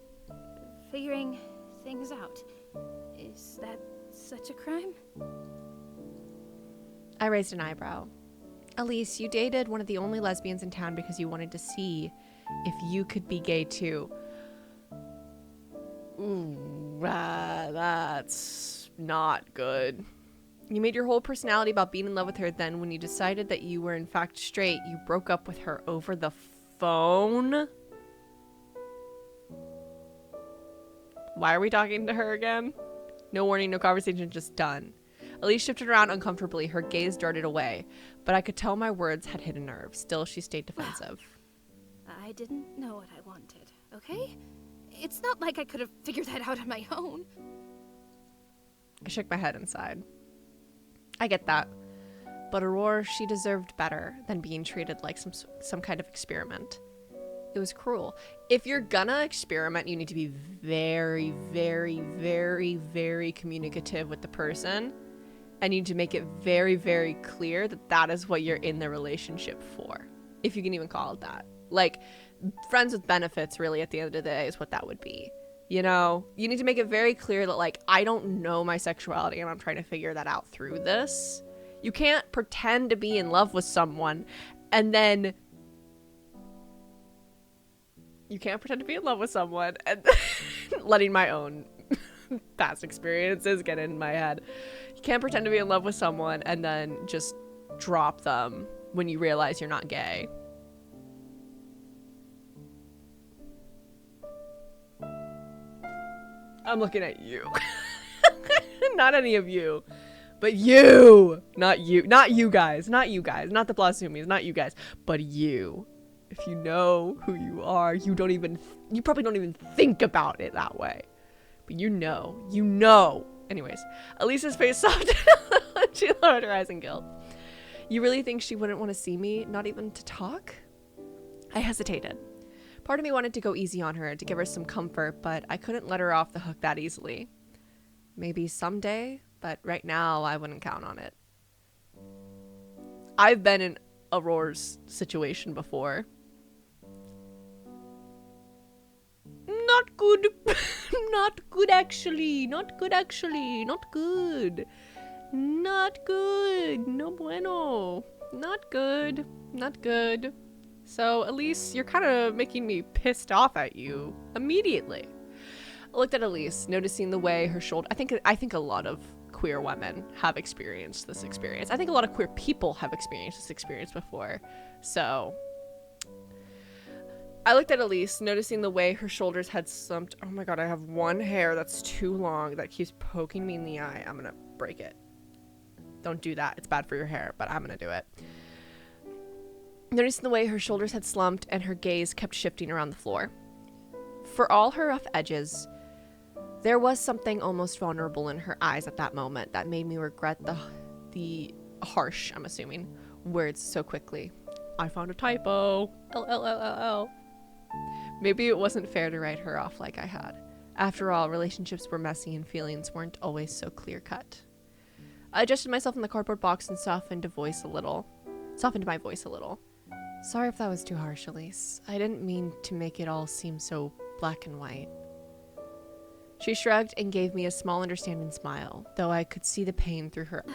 figuring things out. Is that such a crime? I raised an eyebrow. Elise, you dated one of the only lesbians in town because you wanted to see if you could be gay too. Ooh, that's not good. You made your whole personality about being in love with her. Then when you decided that you were in fact straight, you broke up with her over the phone? Why are we talking to her again? No warning, no conversation, just done. Elise shifted around uncomfortably. Her gaze darted away, but I could tell my words had hit a nerve. Still, she stayed defensive. I didn't know what I wanted, okay? It's not like I could have figured that out on my own. I shook my head and sighed. I get that. But Aurora, she deserved better than being treated like some kind of experiment. It was cruel. If you're gonna experiment, you need to be very, very, very, very communicative with the person. And you need to make it very, very clear that that is what you're in the relationship for. If you can even call it that. Like, friends with benefits, really, at the end of the day, is what that would be. You know? You need to make it very clear that, like, I don't know my sexuality and I'm trying to figure that out through this. You can't pretend to be in love with someone and then... You can't pretend to be in love with someone and letting my own past experiences get in my head. You can't pretend to be in love with someone and then just drop them when you realize you're not gay. I'm looking at you. Not any of you. But you! Not you. Not you guys. Not you guys. Not the Blasumis. Not you guys. But you. If you know who you are, you probably don't even think about it that way. But you know. You know. Anyways, Elisa's face softened when she lowered her eyes in guilt. You really think she wouldn't want to see me? Not even to talk? I hesitated. Part of me wanted to go easy on her, to give her some comfort, but I couldn't let her off the hook that easily. Maybe someday, but right now I wouldn't count on it. I've been in Aurora's situation before. Not good. Not good, actually. Not good, actually. Not good. Not good. No bueno. Not good. Not good. So, Elise, you're kind of making me pissed off at you immediately. I looked at Elise, noticing the way her shoulder... I think a lot of queer women have experienced this experience. I think a lot of queer people have experienced this experience before. So... I looked at Elise, noticing the way her shoulders had slumped. Oh my god, I have one hair that's too long that keeps poking me in the eye. I'm gonna break it. Don't do that. It's bad for your hair, but I'm gonna do it. Noticing the way her shoulders had slumped and her gaze kept shifting around the floor. For all her rough edges, there was something almost vulnerable in her eyes at that moment that made me regret the harsh, I'm assuming, words so quickly. I found a typo. LLLL. Maybe it wasn't fair to write her off like I had. After all, relationships were messy and feelings weren't always so clear-cut. I adjusted myself in the cardboard box and softened my voice a little. Sorry if that was too harsh, Elise. I didn't mean to make it all seem so black and white. She shrugged and gave me a small understanding smile, though I could see the pain through her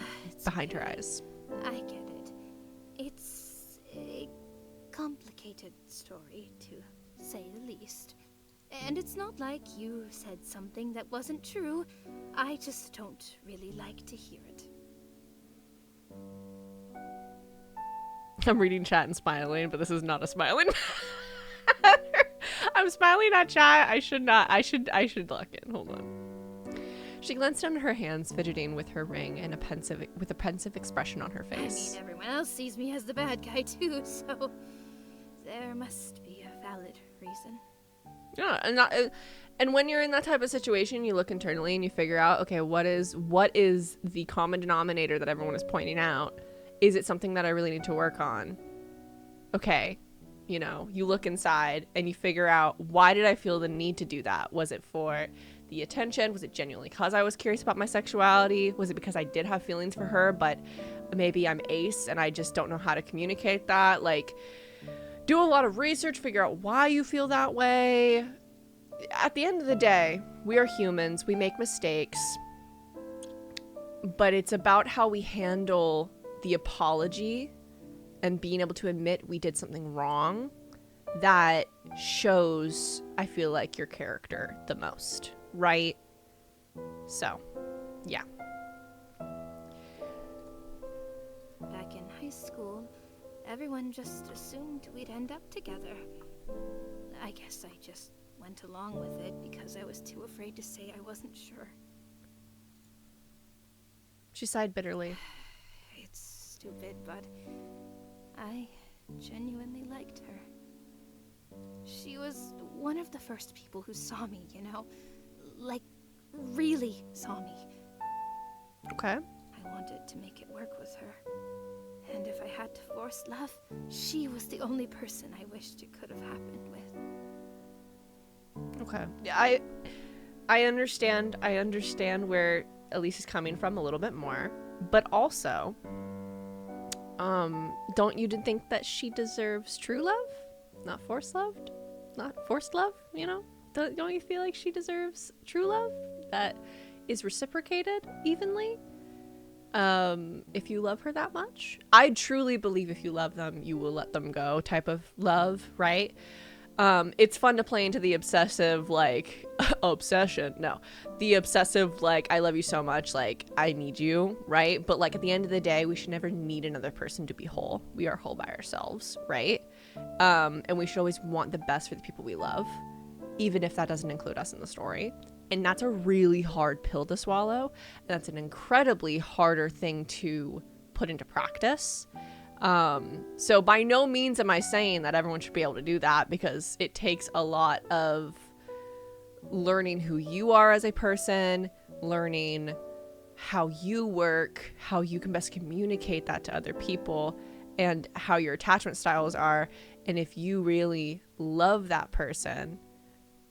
behind her eyes. I get it. It's a complicated story, to say the least. And it's not like you said something that wasn't true. I just don't really like to hear it. I'm reading chat and smiling, but this is not a smiling. I'm smiling at chat. I should not. I should lock in. Hold on. She glanced down at her hands, fidgeting with her ring and with a pensive expression on her face. I mean, everyone else sees me as the bad guy too, so there must be a valid reason. Yeah, and when you're in that type of situation, you look internally and you figure out, okay, what is the common denominator that everyone is pointing out? Is it something that I really need to work on? Okay, you look inside and you figure out, why did I feel the need to do that? Was it for the attention? Was it genuinely because I was curious about my sexuality? Was it because I did have feelings for her, but maybe I'm ace and I just don't know how to communicate that? Like, do a lot of research, figure out why you feel that way. At the end of the day, we are humans. We make mistakes. but it's about how we handle the apology and being able to admit we did something wrong that shows, I feel like, your character the most, right? So, yeah. Back in high school, everyone just assumed we'd end up together. I guess I just went along with it because I was too afraid to say I wasn't sure. She sighed bitterly. It's stupid, but I genuinely liked her. She was one of the first people who saw me, you know? Like, really saw me. Okay. I wanted to make it work with her. And if I had to force love, she was the only person I wished it could have happened with. Okay. Yeah, I understand where Elise is coming from a little bit more, but also, don't you think that she deserves true love? Not forced love? Not forced love, you know? Don't you feel like she deserves true love that is reciprocated evenly? If you love her that much? I truly believe if you love them, you will let them go type of love, right? It's fun to play into the obsessive, like, obsession. No, the obsessive, like, I love you so much, like, I need you, right? But, like, at the end of the day, we should never need another person to be whole. We are whole by ourselves, right? And we should always want the best for the people we love, even if that doesn't include us in the story. And that's a really hard pill to swallow. And that's an incredibly harder thing to put into practice. So by no means am I saying that everyone should be able to do that, because it takes a lot of learning who you are as a person, learning how you work, how you can best communicate that to other people, and how your attachment styles are. And if you really love that person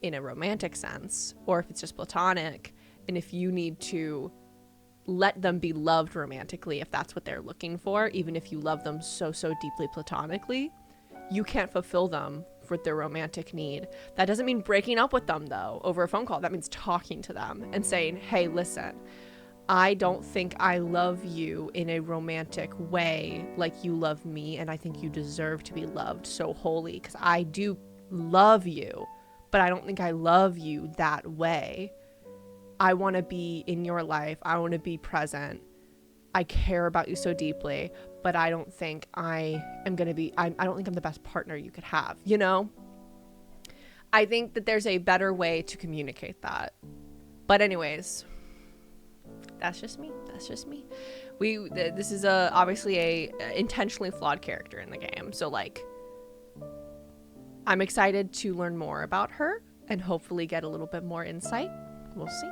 in a romantic sense, or if it's just platonic, and if you need to let them be loved romantically, if that's what they're looking for, even if you love them so deeply platonically, you can't fulfill them for their romantic need. That doesn't mean breaking up with them, though, over a phone call. That means talking to them and saying, hey, listen, I don't think I love you in a romantic way like you love me, and I think you deserve to be loved so wholly, because I do love you, but I don't think I love you that way. I want to be in your life. I want to be present. I care about you so deeply, but I don't think I don't think I'm the best partner you could have, you know? I think that there's a better way to communicate that. But anyways, that's just me. This is obviously a intentionally flawed character in the game. So, like, I'm excited to learn more about her and hopefully get a little bit more insight. We'll see.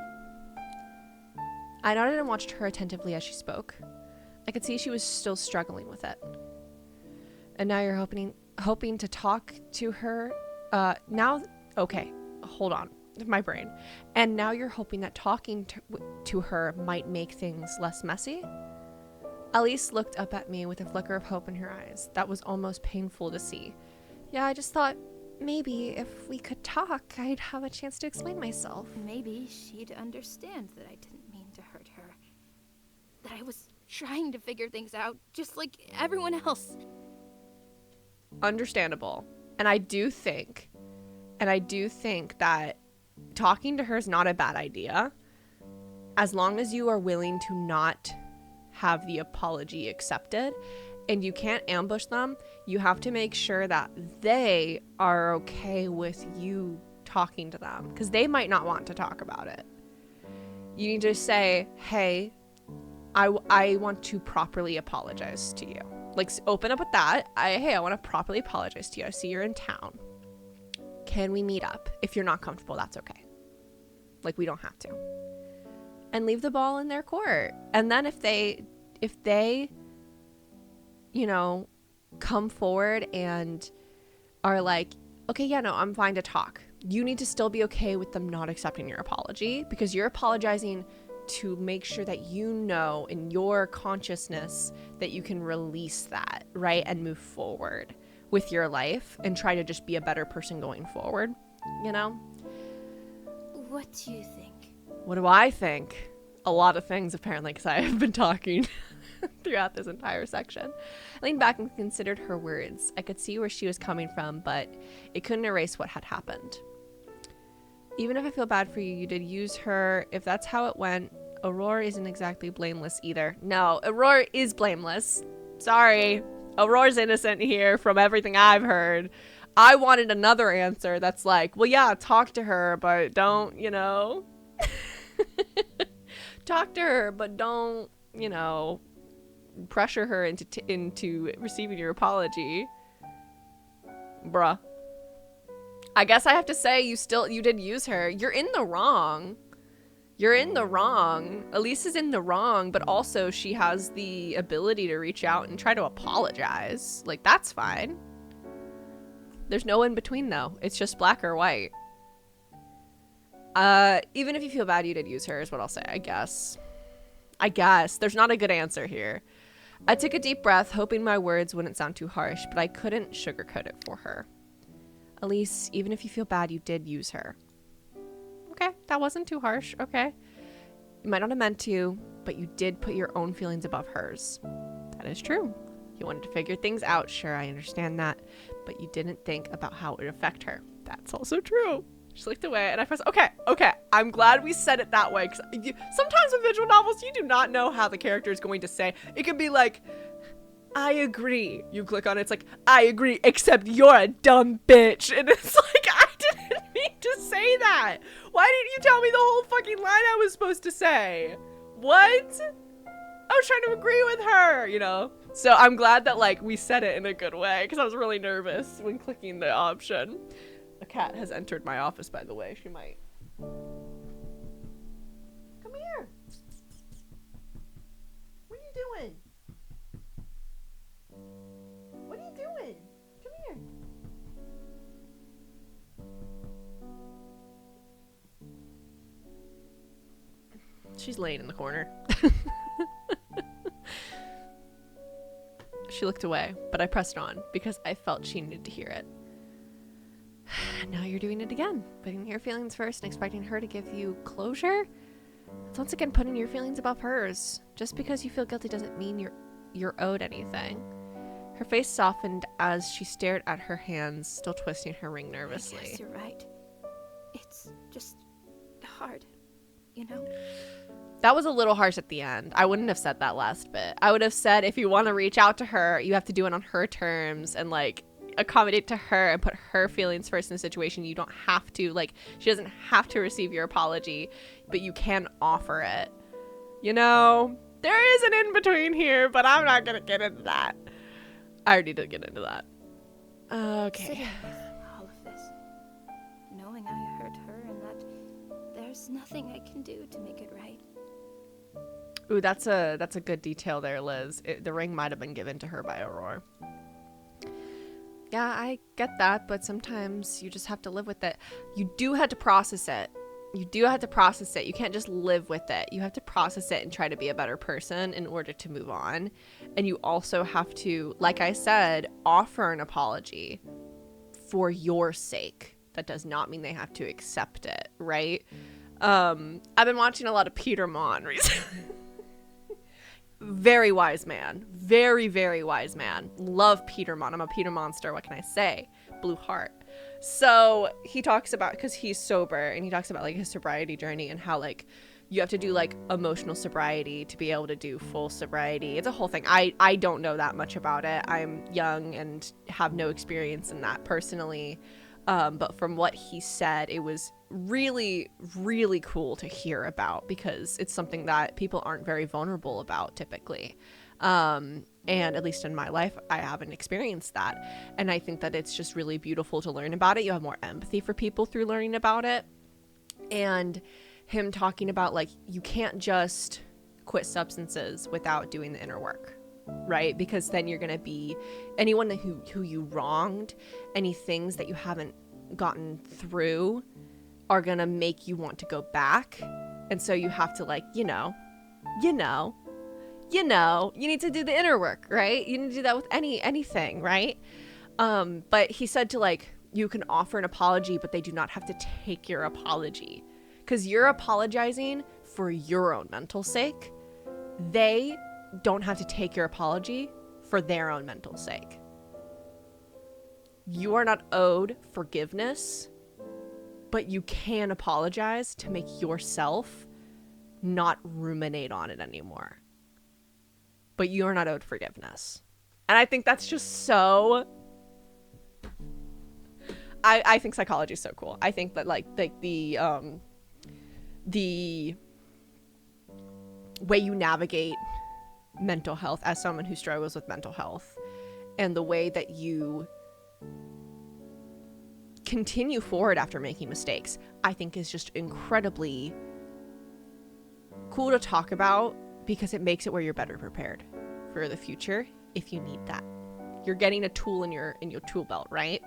I nodded and watched her attentively as she spoke. I could see she was still struggling with it. And now you're hoping to talk to her. Okay, hold on, my brain. And now you're hoping that talking to her might make things less messy? Elise looked up at me with a flicker of hope in her eyes. That was almost painful to see. Yeah, I just thought maybe if we could talk, I'd have a chance to explain myself. Maybe she'd understand that I didn't mean to hurt her. That I was trying to figure things out, just like everyone else. Understandable. And I do think that talking to her is not a bad idea, as long as you are willing to not have the apology accepted. And you can't ambush them. You have to make sure that they are okay with you talking to them, because they might not want to talk about it. You need to say, hey, I want to properly apologize to you. Like, open up with that. I want to properly apologize to you. I see you're in town. Can we meet up? If you're not comfortable, that's okay. Like, we don't have to. And leave the ball in their court. And then if they you know, come forward and are like, okay, yeah, no, I'm fine to talk. You need to still be okay with them not accepting your apology, because you're apologizing to make sure that you know in your consciousness that you can release that, right? And move forward with your life and try to just be a better person going forward, you know? What do you think? What do I think? a lot of things apparently because I have been talking throughout this entire section. I leaned back and considered her words. I could see where she was coming from, but it couldn't erase what had happened. Even if I feel bad for you, you did use her. If that's how it went, Aurora isn't exactly blameless either. No, Aurora is blameless. Sorry. Aurora's innocent here from everything I've heard. I wanted another answer that's like, well, yeah, talk to her, but don't, you know. Talk to her, but don't, you know, pressure her into receiving your apology. Bruh. I guess I have to say you did use her. You're in the wrong. You're in the wrong. Elise is in the wrong, but also she has the ability to reach out and try to apologize. Like, that's fine. There's no in between, though. It's just black or white. Even if you feel bad, you did use her, is what I'll say, I guess. There's not a good answer here. I took a deep breath, hoping my words wouldn't sound too harsh, but I couldn't sugarcoat it for her. Elise, even if you feel bad, you did use her. Okay, that wasn't too harsh. Okay. You might not have meant to, but you did put your own feelings above hers. That is true. You wanted to figure things out. Sure, I understand that. But you didn't think about how it would affect her. That's also true. She looked away and I pressed, okay. I'm glad we said it that way. Because sometimes with visual novels, you do not know how the character is going to say. It could be like, I agree. You click on it, it's like, I agree, except you're a dumb bitch. And it's like, I didn't mean to say that. Why didn't you tell me the whole fucking line I was supposed to say? What? I was trying to agree with her, you know? So I'm glad that, like, we said it in a good way, because I was really nervous when clicking the option. A cat has entered my office, by the way. She might. Come here. What are you doing? What are you doing? Come here. She's laying in the corner. She looked away, but I pressed on because I felt she needed to hear it. Now you're doing it again, putting your feelings first and expecting her to give you closure. It's once again putting your feelings above hers. Just because you feel guilty doesn't mean you're owed anything. Her face softened as she stared at her hands, still twisting her ring nervously. I guess you're right. It's just hard, you know? That was a little harsh at the end. I wouldn't have said that last bit. I would have said if you want to reach out to her, you have to do it on her terms and, like, accommodate to her and put her feelings first in the situation. You don't have to, like, she doesn't have to receive your apology, but you can offer it. You know? There is an in-between here, but I'm not going to get into that. I already did get into that. Okay. Sitting with all of this, knowing I hurt her and that there's nothing I can do to make it right. Ooh, that's a good detail there, Liz. The ring might have been given to her by Aurora. Yeah, I get that, but sometimes you just have to live with it. You do have to process it. You can't just live with it. You have to process it and try to be a better person in order to move on. And you also have to, like I said, offer an apology for your sake. That does not mean they have to accept it, right? I've been watching a lot of Peter Mon recently. Very wise man. Very, very wise man. Love Peter Mon. I'm a Peter Monster. What can I say? Blue heart. So he talks about, because he's sober, and he talks about, like, his sobriety journey and how, like, you have to do, like, emotional sobriety to be able to do full sobriety. It's a whole thing. I don't know that much about it. I'm young and have no experience in that personally. But from what he said, it was really, really cool to hear about because it's something that people aren't very vulnerable about typically. And at least in my life, I haven't experienced that. And I think that it's just really beautiful to learn about it. You have more empathy for people through learning about it. And him talking about, like, you can't just quit substances without doing the inner work. Right? Because then you're going to be anyone who you wronged, any things that you haven't gotten through are going to make you want to go back. And so you have to, like, you need to do the inner work, right? You need to do that with anything, right? But he said to, like, you can offer an apology, but they do not have to take your apology because you're apologizing for your own mental sake, they don't have to take your apology for their own mental sake. You are not owed forgiveness, but you can apologize to make yourself not ruminate on it anymore. But you are not owed forgiveness. And I think that's just so... I think psychology is so cool. I think that like the way you navigate mental health as someone who struggles with mental health, and the way that you continue forward after making mistakes, I think is just incredibly cool to talk about, because it makes it where you're better prepared for the future if you need that. You're getting a tool in your tool belt, right?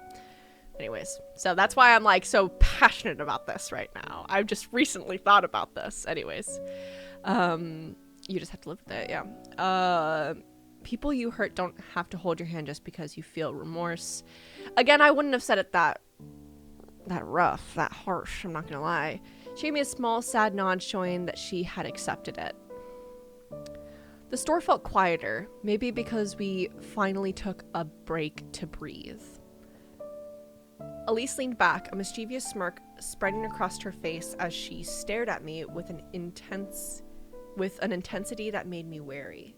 Anyways, so that's why I'm like so passionate about this right now. I've just recently thought about this. Anyways, you just have to live with it, yeah. People you hurt don't have to hold your hand just because you feel remorse. Again, I wouldn't have said it that rough, that harsh, I'm not gonna lie. She gave me a small, sad nod showing that she had accepted it. The store felt quieter, maybe because we finally took a break to breathe. Elise leaned back, a mischievous smirk spreading across her face as she stared at me with an intensity that made me wary.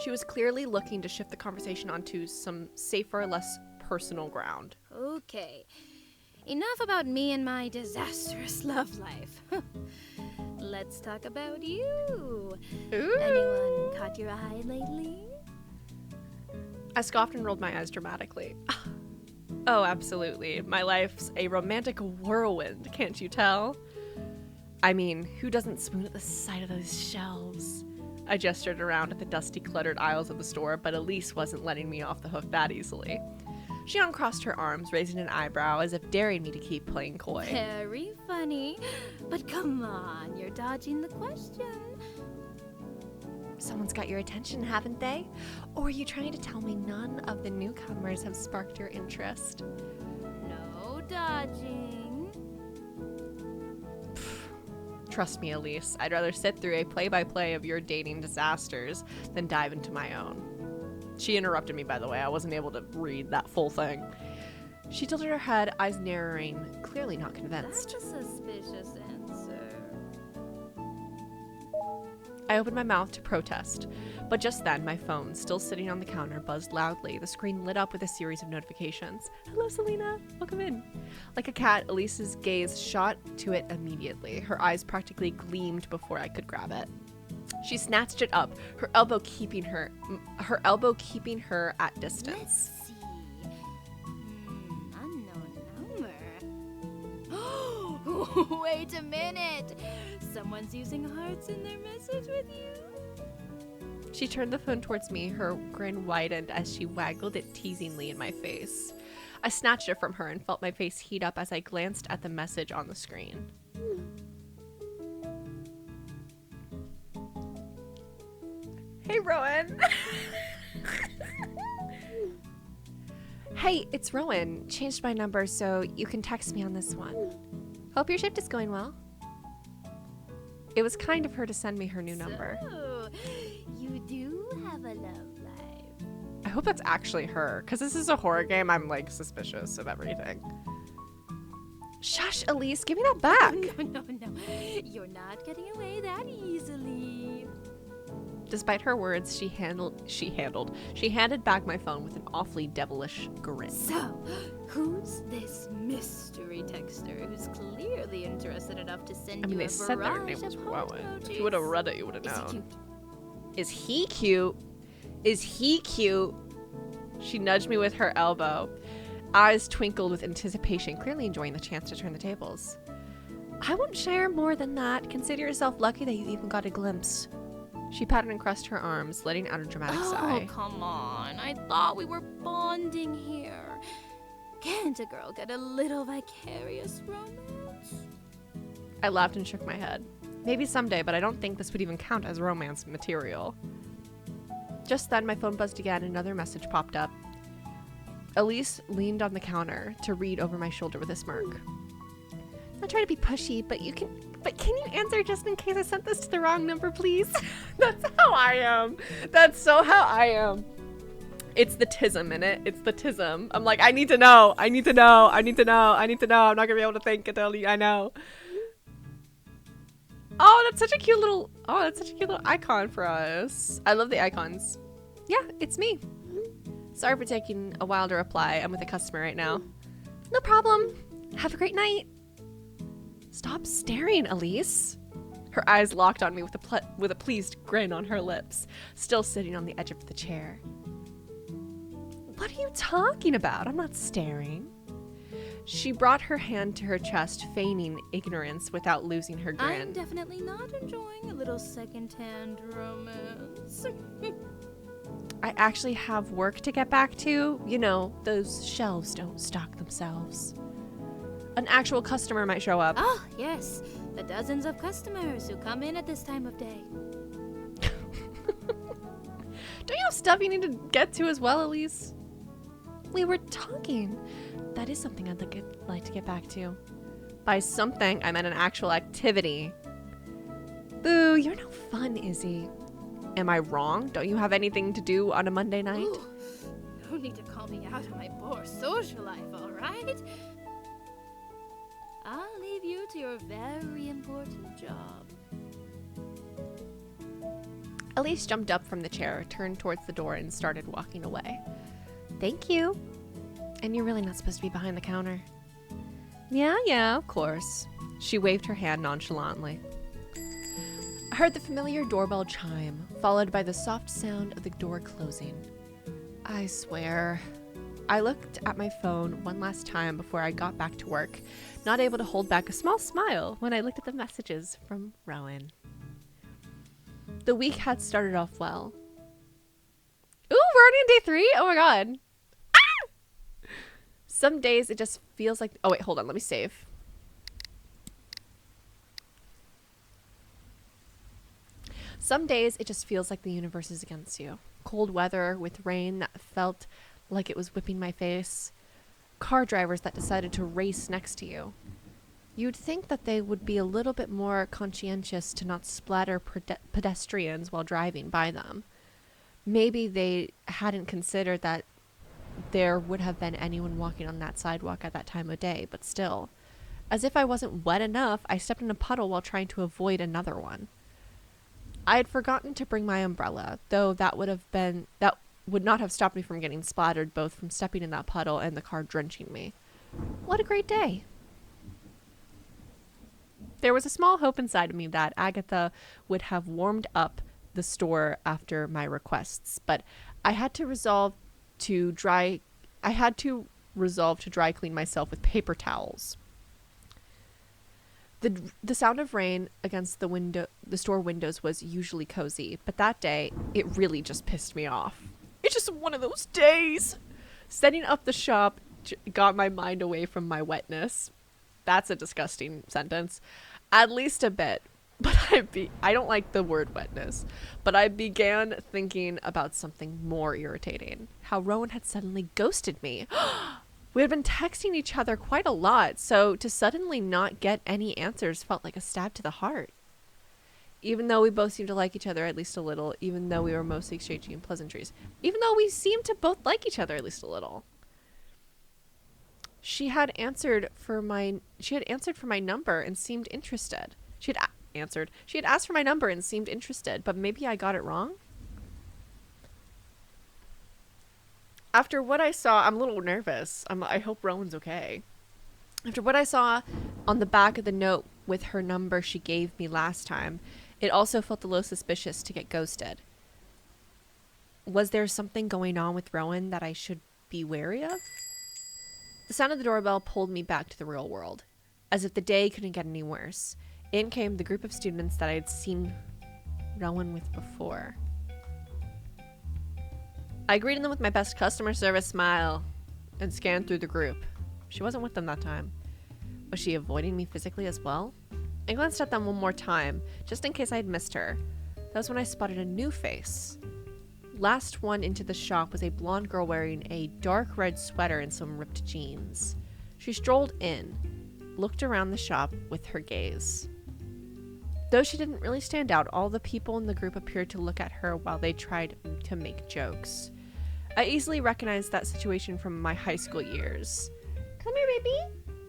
She was clearly looking to shift the conversation onto some safer, less personal ground. Okay. Enough about me and my disastrous love life. Let's talk about you. Ooh. Anyone caught your eye lately? I scoffed and rolled my eyes dramatically. Oh, absolutely. My life's a romantic whirlwind, can't you tell? I mean, who doesn't swoon at the sight of those shelves? I gestured around at the dusty, cluttered aisles of the store, but Elise wasn't letting me off the hook that easily. She uncrossed her arms, raising an eyebrow as if daring me to keep playing coy. Very funny. But come on, you're dodging the question. Someone's got your attention, haven't they? Or are you trying to tell me none of the newcomers have sparked your interest? No dodging. Trust me, Elise, I'd rather sit through a play-by-play of your dating disasters than dive into my own. She interrupted me, by the way. I wasn't able to read that full thing. She tilted her head, eyes narrowing, clearly not convinced. That's a suspicious answer. I opened my mouth to protest, but just then my phone, still sitting on the counter, buzzed loudly. The screen lit up with a series of notifications. Hello, Selena. Welcome in. Like a cat, Elise's gaze shot to it immediately. Her eyes practically gleamed before I could grab it. She snatched it up, her elbow keeping her at distance. Let's see. Unknown number. Wait a minute. Someone's using hearts in their message with you. She turned the phone towards me, her grin widened as she waggled it teasingly in my face. I snatched it from her and felt my face heat up as I glanced at the message on the screen. Hey, Rowan. Hey, it's Rowan. Changed my number so you can text me on this one. Hope your shift is going well. It was kind of her to send me her new number. So, you do have a love life. I hope that's actually her, because this is a horror game. I'm like suspicious of everything. Shush, Elise, give me that back. No. You're not getting away that easily. Despite her words, she handed back my phone with an awfully devilish grin. So, who's this mystery texter who's clearly interested enough to send you they a said their barrage name was of heart Rowan. If emojis? you would have read it, you would have Is he known. cute? Is he cute? Is he cute? She nudged me with her elbow. Eyes twinkled with anticipation, clearly enjoying the chance to turn the tables. I won't share more than that. Consider yourself lucky that you even got a glimpse. She patted and crossed her arms, letting out a dramatic sigh. Oh, come on. I thought we were bonding here. Can't a girl get a little vicarious romance? I laughed and shook my head. Maybe someday, but I don't think this would even count as romance material. Just then, my phone buzzed again and another message popped up. Elise leaned on the counter to read over my shoulder with a smirk. I'll try to be pushy, but can you answer just in case I sent this to the wrong number, please? That's how I am. That's so how I am. It's the tism in it. It's the tism. I'm like, I need to know. I need to know. I need to know. I need to know. I'm not gonna be able to think until I know. Oh, that's such a cute little. Oh, that's such a cute little icon for us. I love the icons. Yeah, it's me. Sorry for taking a while to reply. I'm with a customer right now. No problem. Have a great night. Stop staring, Elise. Her eyes locked on me with a pleased grin on her lips, still sitting on the edge of the chair. What are you talking about? I'm not staring. She brought her hand to her chest, feigning ignorance without losing her grin. I'm definitely not enjoying a little second-hand romance. I actually have work to get back to. You know, those shelves don't stock themselves. An actual customer might show up. Oh, yes. The dozens of customers who come in at this time of day. Don't you have stuff you need to get to as well, Elise? We were talking. That is something I'd like to get back to. By something, I meant an actual activity. Boo, you're no fun, Izzy. Am I wrong? Don't you have anything to do on a Monday night? Ooh, no need to call me out of my poor social life, all right? I'll leave you to your very important job. Elise jumped up from the chair, turned towards the door, and started walking away. Thank you. And you're really not supposed to be behind the counter. Yeah, of course. She waved her hand nonchalantly. I heard the familiar doorbell chime, followed by the soft sound of the door closing. I swear. I looked at my phone one last time before I got back to work, not able to hold back a small smile when I looked at the messages from Rowan. The week had started off well. Ooh, we're already on day 3? Oh my god. Some days it just feels like... Oh, wait, hold on. Let me save. Some days it just feels like the universe is against you. Cold weather with rain that felt like it was whipping my face. Car drivers that decided to race next to you. You'd think that they would be a little bit more conscientious to not splatter pedestrians while driving by them. Maybe they hadn't considered that there would have been anyone walking on that sidewalk at that time of day, but still. As if I wasn't wet enough, I stepped in a puddle while trying to avoid another one. I had forgotten to bring my umbrella, though that would not have stopped me from getting splattered both from stepping in that puddle and the car drenching me. What a great day. There was a small hope inside of me that Agatha would have warmed up the store after my requests, but I had to resolve to dry clean myself with paper towels. The sound of rain against the store windows was usually cozy, but that day it really just pissed me off. It's just one of those days. Setting up the shop got my mind away from my wetness. That's a disgusting sentence. At least a bit. But I don't like the word wetness, but I began thinking about something more irritating. How Rowan had suddenly ghosted me. We had been texting each other quite a lot, so to suddenly not get any answers felt like a stab to the heart. Even though we both seemed to like each other at least a little, even though we were mostly exchanging pleasantries, even though we seemed to both like each other at least a little. She had answered for my number and seemed interested. She had asked for my number and seemed interested, but maybe I got it wrong? After what I saw, I'm a little nervous. I hope Rowan's okay. After what I saw on the back of the note with her number she gave me last time, it also felt a little suspicious to get ghosted. Was there something going on with Rowan that I should be wary of? The sound of the doorbell pulled me back to the real world, as if the day couldn't get any worse. In came the group of students that I had seen Rowan with before. I greeted them with my best customer service smile and scanned through the group. She wasn't with them that time. Was she avoiding me physically as well? I glanced at them one more time, just in case I had missed her. That was when I spotted a new face. Last one into the shop was a blonde girl wearing a dark red sweater and some ripped jeans. She strolled in, looked around the shop with her gaze. Though she didn't really stand out, all the people in the group appeared to look at her while they tried to make jokes. I easily recognized that situation from my high school years. Come here, baby.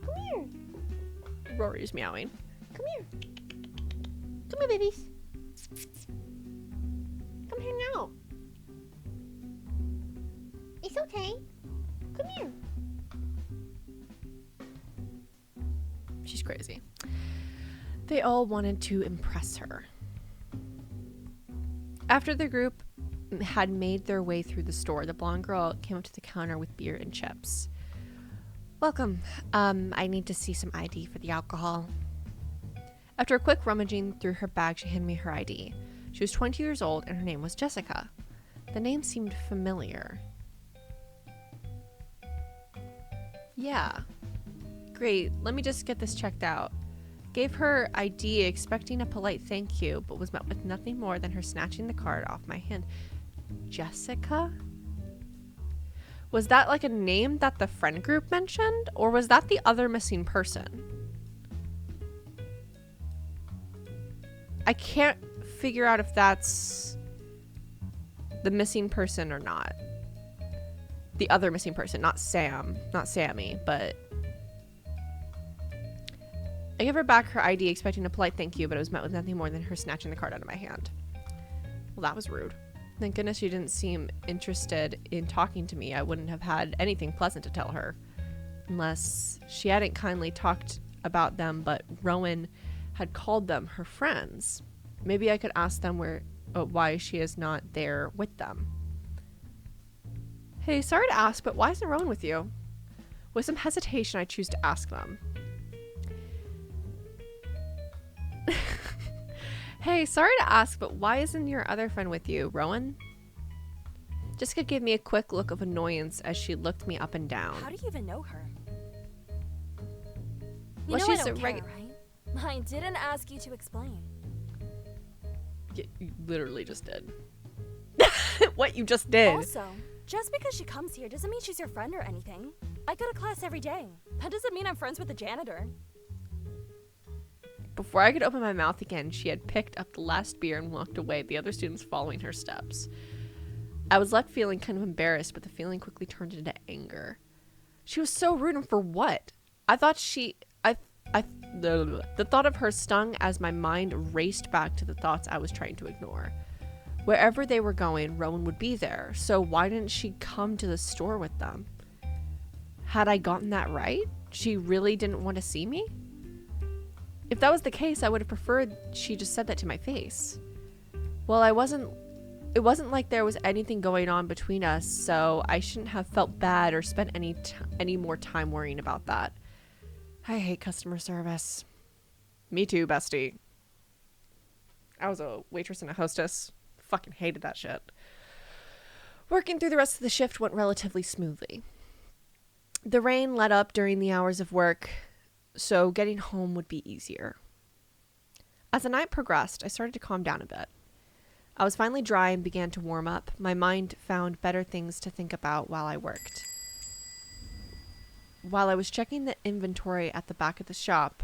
Come here. Rory's meowing. Come here. Come here, babies. Come hang out. It's okay. Come here. She's crazy. They all wanted to impress her. After the group had made their way through the store, the blonde girl came up to the counter with beer and chips. Welcome. I need to see some ID for the alcohol. After a quick rummaging through her bag, she handed me her ID. She was 20 years old and her name was Jessica. The name seemed familiar. Yeah. Great. Let me just get this checked out. Gave her ID expecting a polite thank you, but was met with nothing more than her snatching the card off my hand. Jessica? Was that like a name that the friend group mentioned? Or was that the other missing person? I can't figure out if that's the missing person or not. The other missing person, not Sam, not Sammy, but... I gave her back her ID expecting a polite thank you, but it was met with nothing more than her snatching the card out of my hand. Well, that was rude. Thank goodness she didn't seem interested in talking to me. I wouldn't have had anything pleasant to tell her. Unless she hadn't kindly talked about them, but Rowan had called them her friends. Maybe I could ask them why she is not there with them. Hey, sorry to ask, but why isn't Rowan with you? With some hesitation, I choose to ask them. Hey, sorry to ask, but why isn't your other friend with you, Rowan? Jessica gave me a quick look of annoyance as she looked me up and down. How do you even know her? Well, know she's I don't a care, right? I didn't ask you to explain. You literally just did. What you just did. Also, just because she comes here doesn't mean she's your friend or anything. I go to class every day. That doesn't mean I'm friends with the janitor. Before I could open my mouth again, she had picked up the last beer and walked away, the other students following her steps. I was left feeling kind of embarrassed, but the feeling quickly turned into anger. She was so rude, and for what? I thought the thought of her stung as my mind raced back to the thoughts I was trying to ignore. Wherever they were going, Rowan would be there, so why didn't she come to the store with them? Had I gotten that right? She really didn't want to see me? If that was the case, I would have preferred she just said that to my face. Well, it wasn't like there was anything going on between us, so I shouldn't have felt bad or spent any more time worrying about that. I hate customer service. Me too, bestie. I was a waitress and a hostess. Fucking hated that shit. Working through the rest of the shift went relatively smoothly. The rain let up during the hours of work, so getting home would be easier. As the night progressed, I started to calm down a bit. I was finally dry and began to warm up. My mind found better things to think about while I worked. While I was checking the inventory at the back of the shop,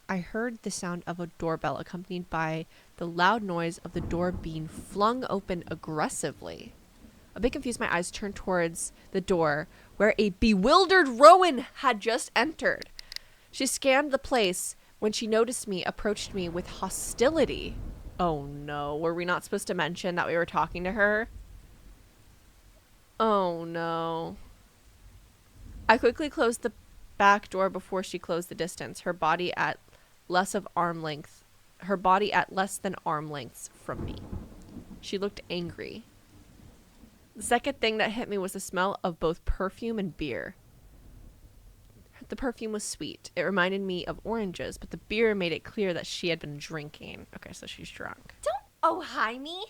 I heard the sound of a doorbell accompanied by the loud noise of the door being flung open aggressively. A bit confused, my eyes turned towards the door where a bewildered Rowan had just entered. She scanned the place when she noticed me, approached me with hostility. Oh no, were we not supposed to mention that we were talking to her? Oh no. I quickly closed the back door before she closed the distance, her body at less than arm lengths from me. She looked angry. The second thing that hit me was the smell of both perfume and beer. The perfume was sweet. It reminded me of oranges, but the beer made it clear that she had been drinking. Okay, so she's drunk. Don't oh-hi me.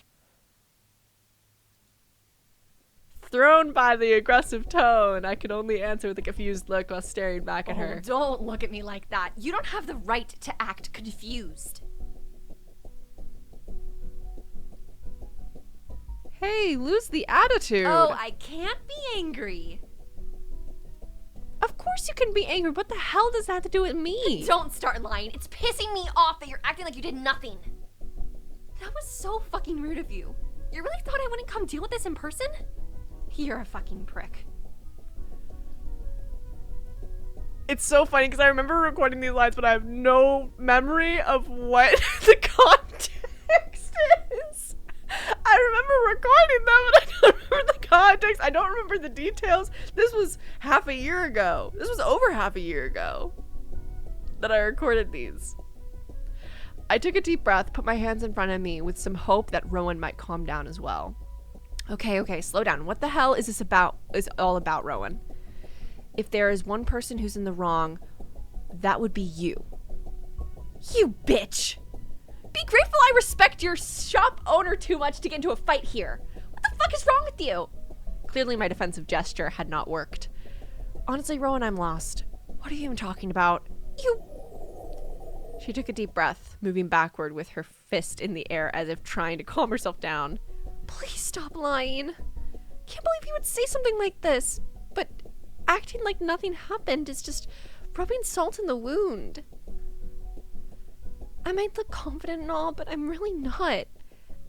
Thrown by the aggressive tone, I could only answer with a confused look while staring back at her. Don't look at me like that. You don't have the right to act confused. Hey, lose the attitude. Oh, I can't be angry. Of course you can be angry. What the hell does that have to do with me? Don't start lying. It's pissing me off that you're acting like you did nothing. That was so fucking rude of you. You really thought I wouldn't come deal with this in person? You're a fucking prick. It's so funny because I remember recording these lines, but I have no memory of what the context is. I remember recording them, but I don't remember the context. I don't remember the details. This was half a year ago. This was over half a year ago that I recorded these. I took a deep breath, put my hands in front of me with some hope that Rowan might calm down as well. Okay, slow down. What the hell is this about? Is all about, Rowan? If there is one person who's in the wrong, that would be you. You bitch! Be grateful I respect your shop owner too much to get into a fight here. What the fuck is wrong with you? Clearly my defensive gesture had not worked. Honestly, Rowan, I'm lost. What are you even talking about? You... She took a deep breath, moving backward with her fist in the air as if trying to calm herself down. Please stop lying. Can't believe you would say something like this. But acting like nothing happened is just rubbing salt in the wound. I might look confident and all, but I'm really not. I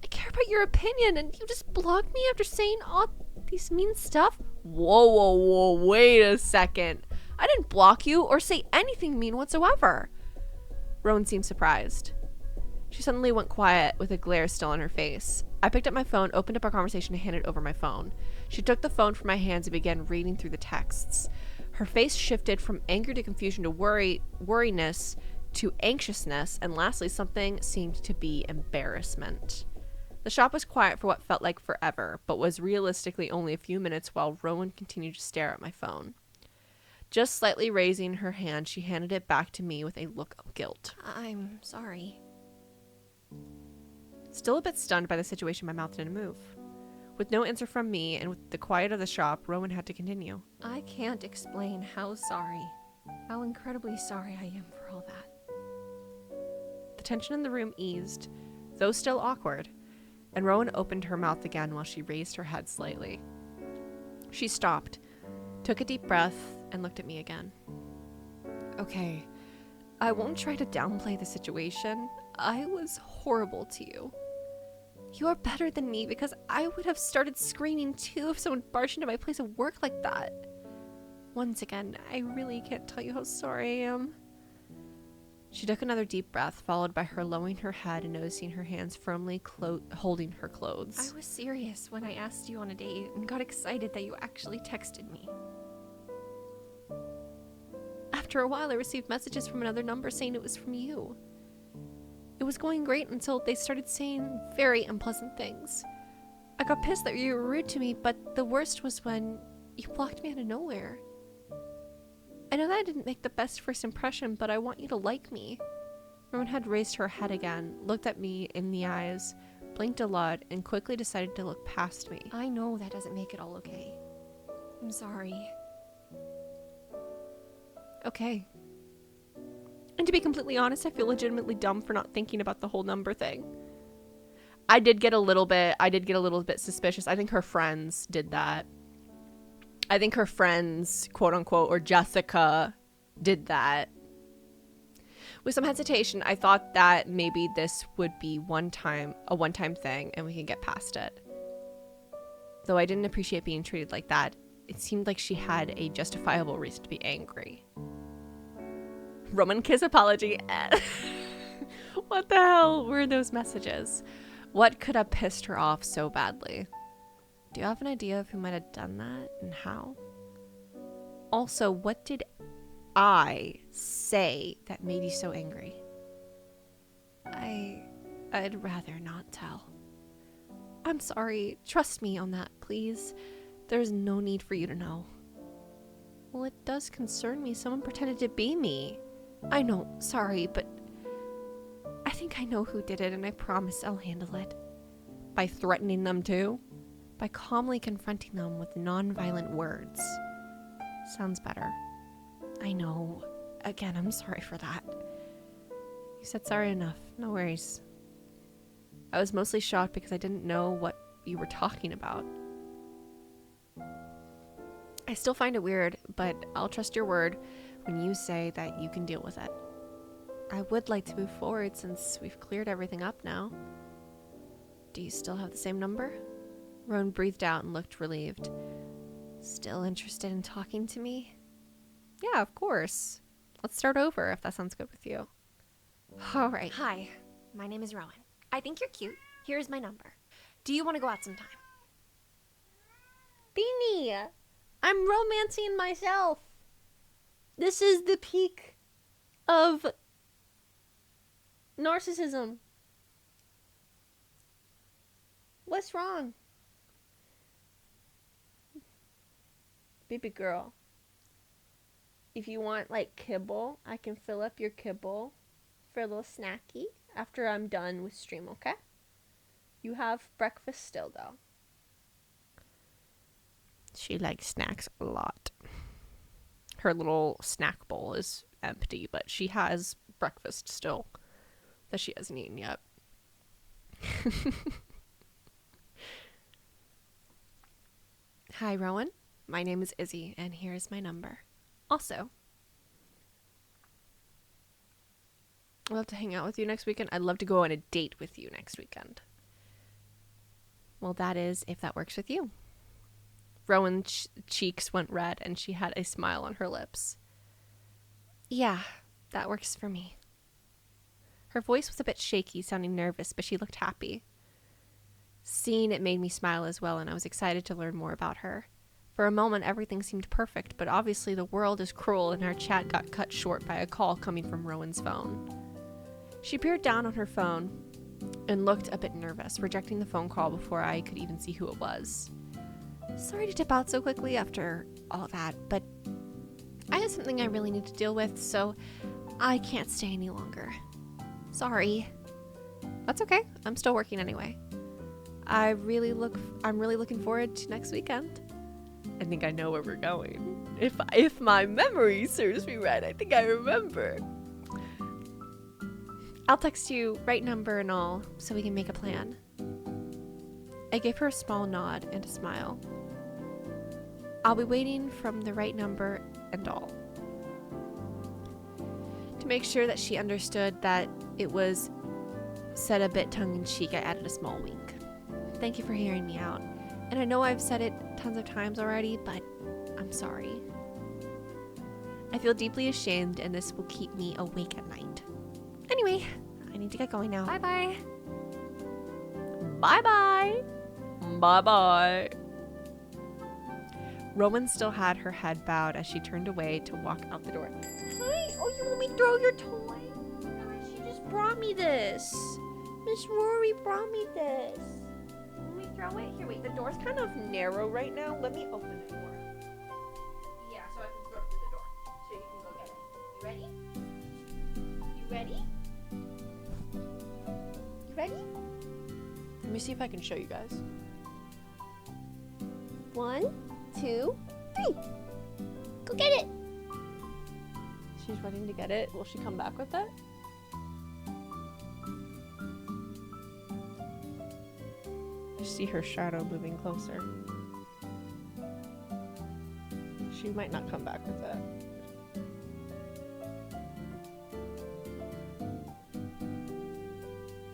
care about your opinion, and you just blocked me after saying all these mean stuff? Whoa, wait a second. I didn't block you or say anything mean whatsoever. Rowan seemed surprised. She suddenly went quiet with a glare still on her face. I picked up my phone, opened up our conversation, and handed over my phone. She took the phone from my hands and began reading through the texts. Her face shifted from anger to confusion to worriness to anxiousness, and lastly, something seemed to be embarrassment. The shop was quiet for what felt like forever, but was realistically only a few minutes while Rowan continued to stare at my phone. Just slightly raising her hand, she handed it back to me with a look of guilt. I'm sorry. Still a bit stunned by the situation, my mouth didn't move. With no answer from me, and with the quiet of the shop, Rowan had to continue. I can't explain how incredibly sorry I am for all that. The tension in the room eased, though still awkward, and Rowan opened her mouth again while she raised her head slightly. She stopped, took a deep breath, and looked at me again. Okay, I won't try to downplay the situation. I was horrible to you. You are better than me because I would have started screaming too if someone barged into my place of work like that. Once again, I really can't tell you how sorry I am. She took another deep breath, followed by her lowering her head and noticing her hands firmly holding her clothes. I was serious when I asked you on a date and got excited that you actually texted me. After a while, I received messages from another number saying it was from you. It was going great until they started saying very unpleasant things. I got pissed that you were rude to me, but the worst was when you blocked me out of nowhere. I know that I didn't make the best first impression, but I want you to like me. Rowan had raised her head again, looked at me in the eyes, blinked a lot, and quickly decided to look past me. I know that doesn't make it all okay. I'm sorry. Okay. And to be completely honest, I feel legitimately dumb for not thinking about the whole number thing. I did get a little bit suspicious. I think her friends did that. I think her friends, quote unquote, or Jessica did that. With some hesitation, I thought that maybe this would be a one-time thing and we can get past it. Though I didn't appreciate being treated like that, it seemed like she had a justifiable reason to be angry. Roman kiss apology. What the hell were those messages? What could have pissed her off so badly? Do you have an idea of who might have done that and how? Also, what did I say that made you so angry? I'd rather not tell. I'm sorry. Trust me on that, please. There's no need for you to know. Well, it does concern me. Someone pretended to be me. I know, sorry, but I think I know who did it, and I promise I'll handle it. By threatening them too? By calmly confronting them with non-violent words. Sounds better. I know. Again, I'm sorry for that. You said sorry enough. No worries. I was mostly shocked because I didn't know what you were talking about. I still find it weird, but I'll trust your word when you say that you can deal with it. I would like to move forward since we've cleared everything up now. Do you still have the same number? Rowan breathed out and looked relieved. Still interested in talking to me? Yeah, of course. Let's start over if that sounds good with you. All right. Hi, my name is Rowan. I think you're cute. Here's my number. Do you want to go out sometime? Beanie, I'm romancing myself. This is the peak of narcissism. What's wrong? Baby girl, if you want like kibble, I can fill up your kibble for a little snacky after I'm done with stream, okay? You have breakfast still though. She likes snacks a lot. Her little snack bowl is empty, but she has breakfast still that she hasn't eaten yet. Hi, Rowan. My name is Izzy, and here's my number. Also, I'd love to hang out with you next weekend. I'd love to go on a date with you next weekend. Well, that is if that works with you. Rowan's cheeks went red, and she had a smile on her lips. Yeah, that works for me. Her voice was a bit shaky, sounding nervous, but she looked happy. Seeing it made me smile as well, and I was excited to learn more about her. For a moment, everything seemed perfect, but obviously the world is cruel, and our chat got cut short by a call coming from Rowan's phone. She peered down on her phone and looked a bit nervous, rejecting the phone call before I could even see who it was. Sorry to dip out so quickly after all that, but I have something I really need to deal with, so I can't stay any longer. Sorry. That's okay. I'm still working anyway. I'm really looking forward to next weekend. I think I know where we're going. If my memory serves me right, I think I remember. I'll text you right number and all so we can make a plan. I gave her a small nod and a smile. I'll be waiting from the right number and all. To make sure that she understood that it was said a bit tongue-in-cheek, I added a small wink. Thank you for hearing me out. And I know I've said it tons of times already, but I'm sorry. I feel deeply ashamed, and this will keep me awake at night. Anyway, I need to get going now. Bye-bye. Bye-bye. Bye-bye. Rowan still had her head bowed as she turned away to walk out the door. Hi! Oh, you want me to throw your toy? Gosh, she just brought me this. Miss Rory brought me this. Let me throw it? Here, wait, the door's kind of narrow right now. Let me open it more. Yeah, so I can throw it through the door. So you can go get it. You ready? You ready? You ready? Let me see if I can show you guys. 1, 2, 3. Go get it. She's running to get it. Will she come back with it? I see her shadow moving closer. She might not come back with it.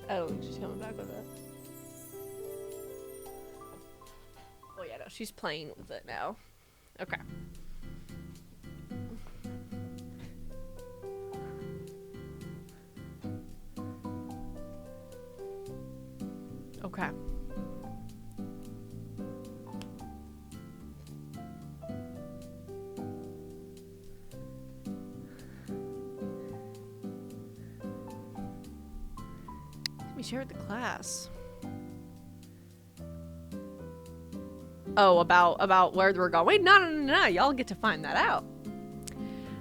I don't think she's coming back with it. Oh yeah, no, she's playing with it now. Okay. Okay. We shared the class. Oh, about where we're going? No. Y'all get to find that out.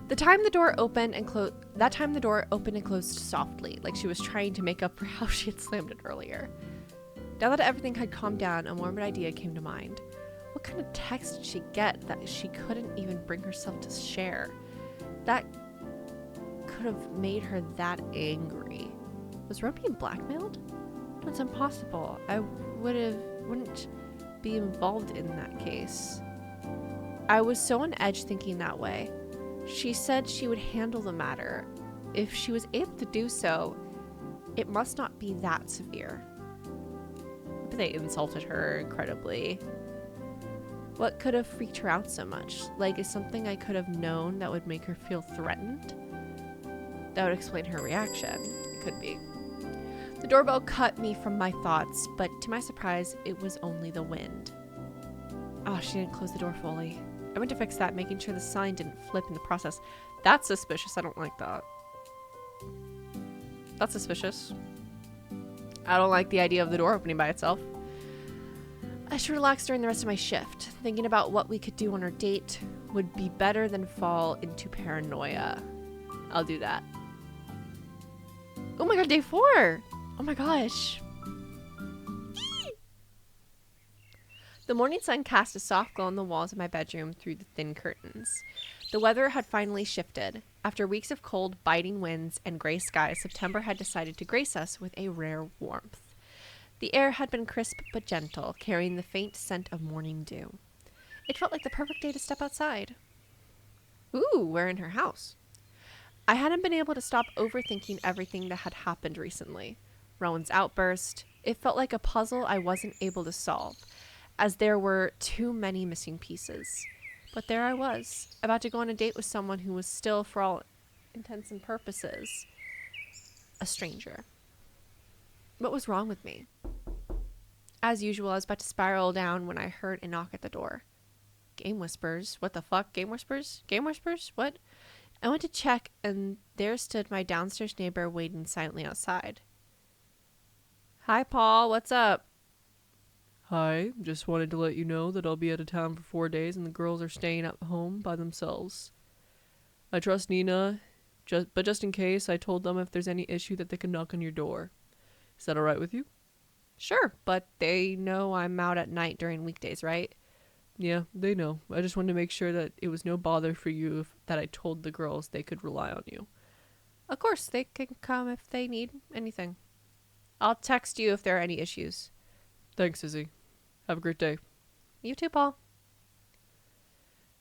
That time the door opened and closed softly, like she was trying to make up for how she had slammed it earlier. Now that everything had calmed down, a morbid idea came to mind. What kind of text did she get that she couldn't even bring herself to share? That could have made her that angry. Was Rowan being blackmailed? That's impossible. I wouldn't be involved in that case. I was so on edge thinking that way. She said she would handle the matter. If she was able to do so, it must not be that severe. But they insulted her incredibly. What could have freaked her out so much? Like, is something I could have known that would make her feel threatened? That would explain her reaction. It could be. The doorbell cut me from my thoughts, but to my surprise, it was only the wind. Oh, she didn't close the door fully. I went to fix that, making sure the sign didn't flip in the process. That's suspicious. I don't like that. That's suspicious. I don't like the idea of the door opening by itself. I should relax during the rest of my shift. Thinking about what we could do on our date would be better than fall into paranoia. I'll do that. Oh my god, day 4! Oh my gosh. The morning sun cast a soft glow on the walls of my bedroom through the thin curtains. The weather had finally shifted. After weeks of cold, biting winds and gray skies, September had decided to grace us with a rare warmth. The air had been crisp but gentle, carrying the faint scent of morning dew. It felt like the perfect day to step outside. Ooh, we're in her house. I hadn't been able to stop overthinking everything that had happened recently. Rowan's outburst. It felt like a puzzle I wasn't able to solve, as there were too many missing pieces. But there I was, about to go on a date with someone who was still, for all intents and purposes, a stranger. What was wrong with me? As usual, I was about to spiral down when I heard a knock at the door. Game whispers. What the fuck? Game whispers? Game whispers? What? I went to check, and there stood my downstairs neighbor waiting silently outside. Hi, Paul. What's up? Hi, just wanted to let you know that I'll be out of town for 4 days and the girls are staying at home by themselves. I trust Nina, but just in case, I told them if there's any issue that they can knock on your door. Is that alright with you? Sure, but they know I'm out at night during weekdays, right? Yeah, they know. I just wanted to make sure that it was no bother for you that I told the girls they could rely on you. Of course, they can come if they need anything. I'll text you if there are any issues. Thanks, Izzy. Have a great day. You too, Paul.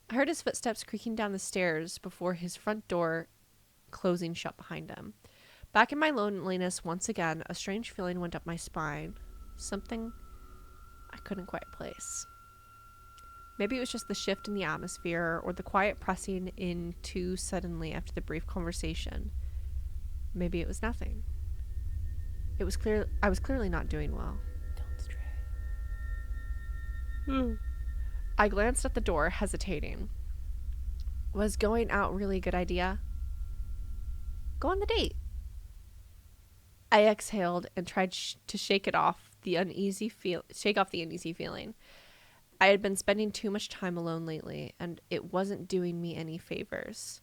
I heard his footsteps creaking down the stairs before his front door closing shut behind him. Back in my loneliness once again, a strange feeling went up my spine. Something I couldn't quite place. Maybe it was just the shift in the atmosphere or the quiet pressing in too suddenly after the brief conversation. Maybe it was nothing. It was clear I was clearly not doing well. Don't stray. I glanced at the door, hesitating. Was going out really a good idea? Go on the date. I exhaled and tried to shake off the uneasy feeling. I had been spending too much time alone lately, and it wasn't doing me any favors.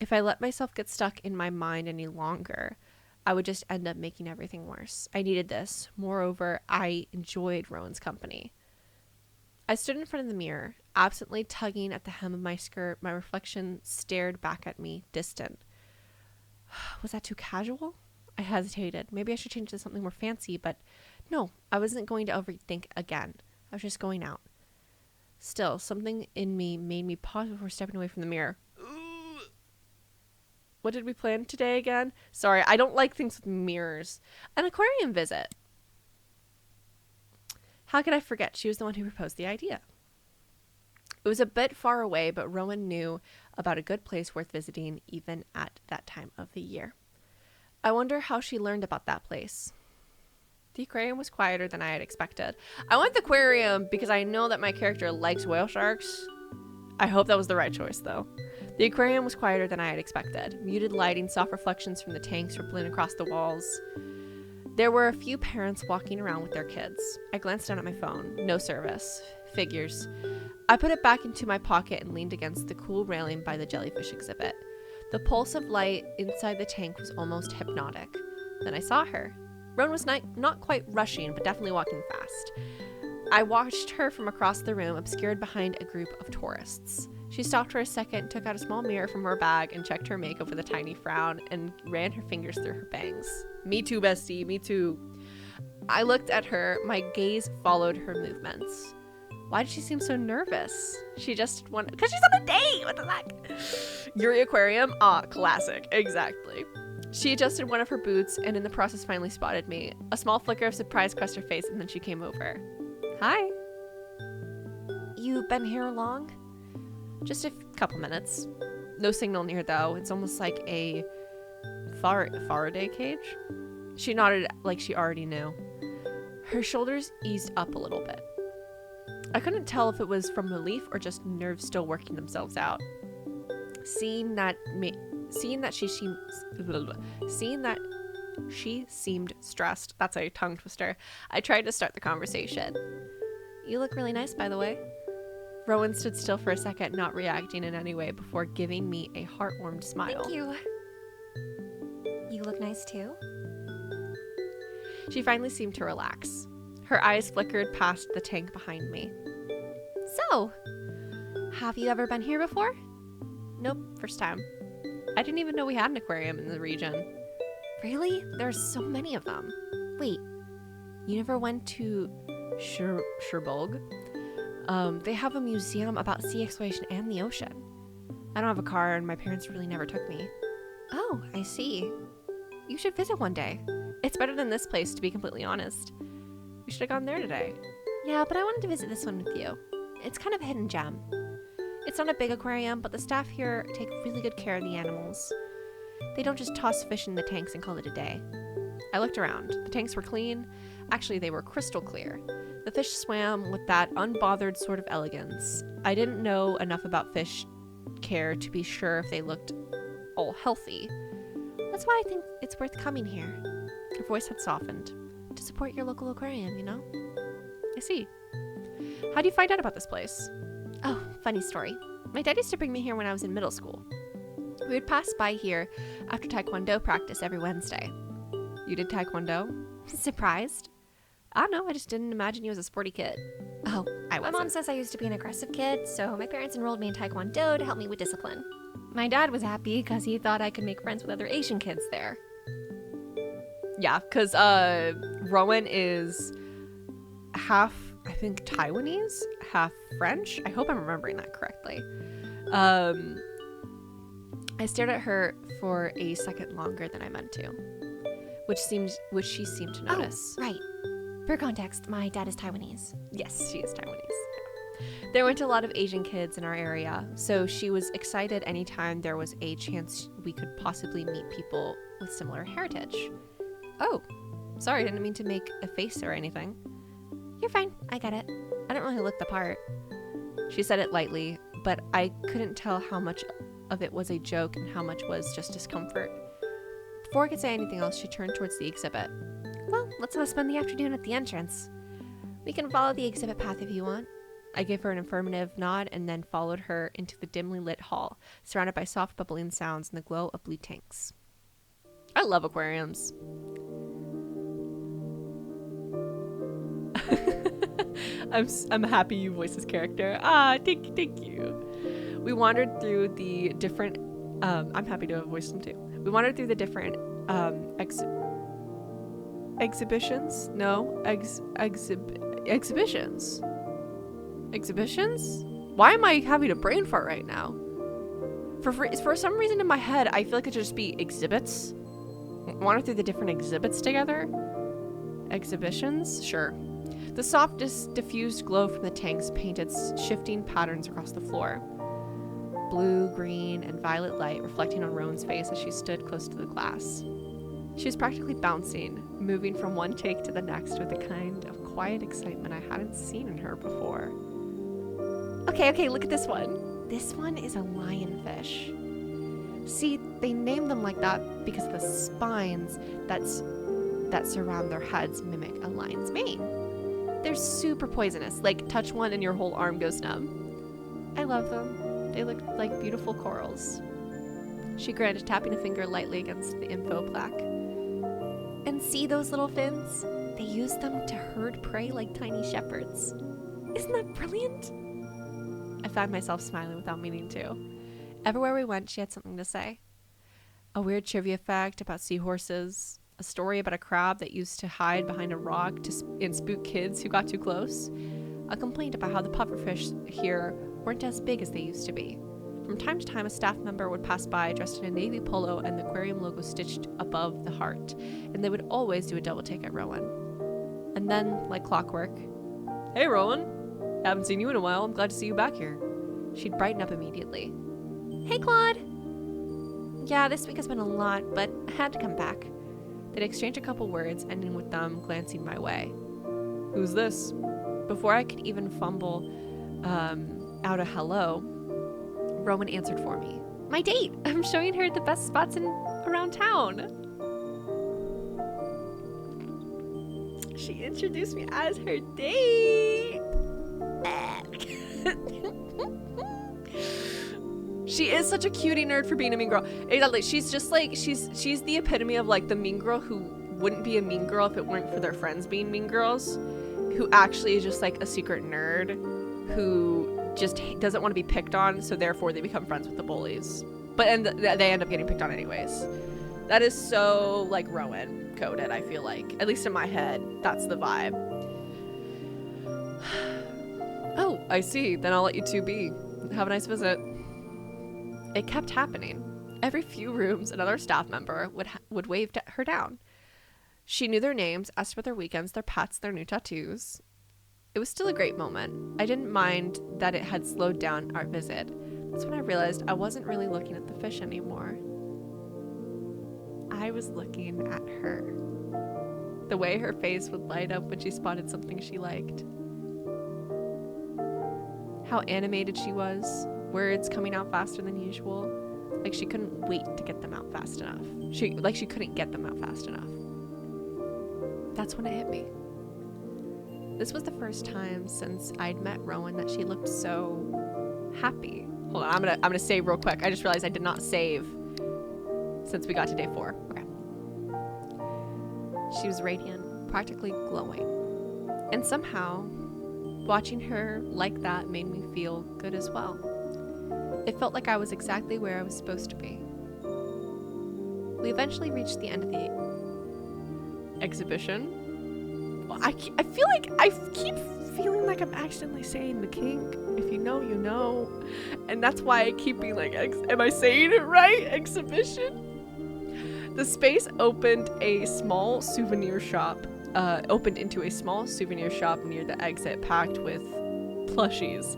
If I let myself get stuck in my mind any longer, I would just end up making everything worse. I needed this. Moreover, I enjoyed Rowan's company. I stood in front of the mirror, absently tugging at the hem of my skirt. My reflection stared back at me, distant. Was that too casual? I hesitated. Maybe I should change to something more fancy, but no, I wasn't going to overthink again. I was just going out. Still, something in me made me pause before stepping away from the mirror. What did we plan today again? Sorry, I don't like things with mirrors. An aquarium visit. How could I forget? She was the one who proposed the idea. It was a bit far away, but Rowan knew about a good place worth visiting even at that time of the year. I wonder how she learned about that place. The aquarium was quieter than I had expected. I went to the aquarium because I know that my character likes whale sharks. I hope that was the right choice, though. The aquarium was quieter than I had expected. Muted lighting, soft reflections from the tanks rippling across the walls. There were a few parents walking around with their kids. I glanced down at my phone. No service. Figures. I put it back into my pocket and leaned against the cool railing by the jellyfish exhibit. The pulse of light inside the tank was almost hypnotic. Then I saw her. Rowan was not quite rushing, but definitely walking fast. I watched her from across the room, obscured behind a group of tourists. She stopped for a second, took out a small mirror from her bag, and checked her makeup with a tiny frown, and ran her fingers through her bangs. Me too, bestie, me too. I looked at her, my gaze followed her movements. Why did she seem so nervous? She just wanted, because she's on a date. What the heck? Yuri Aquarium? Ah, classic. Exactly. She adjusted one of her boots and in the process finally spotted me. A small flicker of surprise crossed her face and then she came over. Hi. You been here long? Just a couple minutes. No signal near though. It's almost like a Faraday cage. She nodded like she already knew. Her shoulders eased up a little bit. I couldn't tell if it was from relief or just nerves still working themselves out. Seeing that she seemed stressed. That's a tongue twister. I tried to start the conversation. You look really nice, by the way. Rowan stood still for a second, not reacting in any way, before giving me a heartwarmed smile. Thank you. You look nice too. She finally seemed to relax. Her eyes flickered past the tank behind me. So, have you ever been here before? Nope, first time. I didn't even know we had an aquarium in the region. Really? There's so many of them. Wait, you never went to Cherbourg? They have a museum about sea exploration and the ocean. I don't have a car and my parents really never took me. Oh, I see. You should visit one day. It's better than this place, to be completely honest. We should have gone there today. Yeah, but I wanted to visit this one with you. It's kind of a hidden gem. It's not a big aquarium, but the staff here take really good care of the animals. They don't just toss fish in the tanks and call it a day. I looked around. The tanks were clean. Actually, they were crystal clear. The fish swam with that unbothered sort of elegance. I didn't know enough about fish care to be sure if they looked all healthy. That's why I think it's worth coming here. Her voice had softened. To support your local aquarium, you know? I see. How do you find out about this place? Oh, funny story. My dad used to bring me here when I was in middle school. We would pass by here after Taekwondo practice every Wednesday. You did Taekwondo? Surprised? I don't know, I just didn't imagine you as a sporty kid. Oh, I wasn't. My mom says I used to be an aggressive kid, so my parents enrolled me in Taekwondo to help me with discipline. My dad was happy because he thought I could make friends with other Asian kids there. Yeah, because Rowan is half, I think, Taiwanese, half French. I hope I'm remembering that correctly. I stared at her for a second longer than I meant to, which she seemed to notice. Oh, right. For context, my dad is Taiwanese. Yes, she is Taiwanese. Yeah. There weren't a lot of Asian kids in our area, so she was excited anytime there was a chance we could possibly meet people with similar heritage. Oh, sorry, I didn't mean to make a face or anything. You're fine, I get it. I don't really look the part. She said it lightly, but I couldn't tell how much of it was a joke and how much was just discomfort. Before I could say anything else, she turned towards the exhibit. Well, let's go spend the afternoon at the entrance. We can follow the exhibit path if you want. I gave her an affirmative nod and then followed her into the dimly lit hall, surrounded by soft bubbling sounds and the glow of blue tanks. I love aquariums. I'm happy you voiced this character. Thank you. We wandered through the different I'm happy to have voiced them too. We wandered through the different exhibitions? No, exhibitions. Exhibitions? Why am I having a brain fart right now? For some reason in my head, I feel like it should just be exhibits. Wander through the different exhibits together. Exhibitions? Sure. The soft, diffused glow from the tanks painted shifting patterns across the floor. Blue, green, and violet light reflecting on Rowan's face as she stood close to the glass. She was practically bouncing, moving from one take to the next with a kind of quiet excitement I hadn't seen in her before. Okay, look at this one. This one is a lionfish. See, they named them like that because the spines that surround their heads mimic a lion's mane. They're super poisonous, like touch one and your whole arm goes numb. I love them. They look like beautiful corals. She grinned, tapping a finger lightly against the info plaque. And see those little fins? They use them to herd prey like tiny shepherds. Isn't that brilliant? I found myself smiling without meaning to. Everywhere we went, she had something to say. A weird trivia fact about seahorses, a story about a crab that used to hide behind a rock and spook kids who got too close. a complaint about how the pufferfish here weren't as big as they used to be. From time to time, a staff member would pass by dressed in a navy polo and the aquarium logo stitched above the heart, and they would always do a double take at Rowan. And then, like clockwork, Hey, Rowan. Haven't seen you in a while. I'm glad to see you back here. she'd brighten up immediately. Hey, Claude! Yeah, this week has been a lot, but I had to come back. They'd exchange a couple words, ending with them glancing my way. Who's this? Before I could even fumble out a hello, Rowan answered for me. My date! I'm showing her the best spots around town. She introduced me as her date. She is such a cutie nerd for being a mean girl. Exactly. She's just like, she's the epitome of like the mean girl who wouldn't be a mean girl if it weren't for their friends being mean girls, who actually is just like a secret nerd who just doesn't want to be picked on, so therefore they become friends with the bullies. But they end up getting picked on anyways. That is so like Rowan coded, I feel like. At least in my head, that's the vibe. Oh, I see. Then I'll let you two be. Have a nice visit. It kept happening. Every few rooms, another staff member would wave her down. She knew their names, asked about their weekends, their pets, their new tattoos. It was still a great moment. I didn't mind that it had slowed down our visit. That's when I realized I wasn't really looking at the fish anymore. I was looking at her. The way her face would light up when she spotted something she liked. How animated she was. Words coming out faster than usual. Like she couldn't wait to get them out fast enough. She couldn't get them out fast enough. That's when it hit me. This was the first time since I'd met Rowan that she looked so happy. Hold on, I'm gonna save real quick. I just realized I did not save since we got to day 4. Okay. She was radiant, practically glowing. And somehow, watching her like that made me feel good as well. It felt like I was exactly where I was supposed to be. We eventually reached the end of the exhibition. I feel like I keep feeling like I'm accidentally saying the kink. If you know, you know. And that's why I keep being like, am I saying it right? Exhibition? The space opened into a small souvenir shop near the exit, packed with plushies.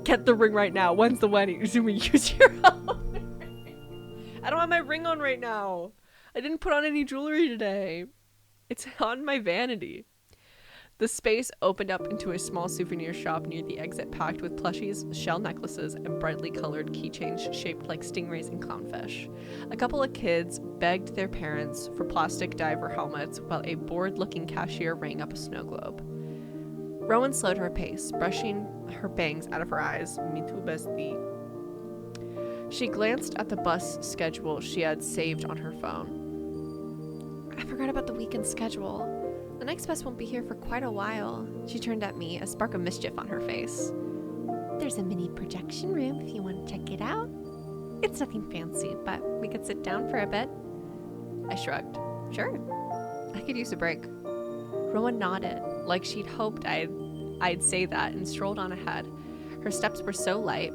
Get the ring right now. When's the wedding? Zumi, use your own ring. I don't have my ring on right now. I didn't put on any jewelry today. It's on my vanity. The space opened up into a small souvenir shop near the exit, packed with plushies, shell necklaces, and brightly colored keychains shaped like stingrays and clownfish. A couple of kids begged their parents for plastic diver helmets, while a bored-looking cashier rang up a snow globe. Rowan slowed her pace, brushing her bangs out of her eyes. Me too, bestie. She glanced at the bus schedule she had saved on her phone. I forgot about the weekend schedule. The next bus won't be here for quite a while. She turned at me, a spark of mischief on her face. There's a mini projection room if you want to check it out. It's nothing fancy, but we could sit down for a bit. I shrugged. Sure. I could use a break. Rowan nodded, like she'd hoped I'd say that, and strolled on ahead. Her steps were so light.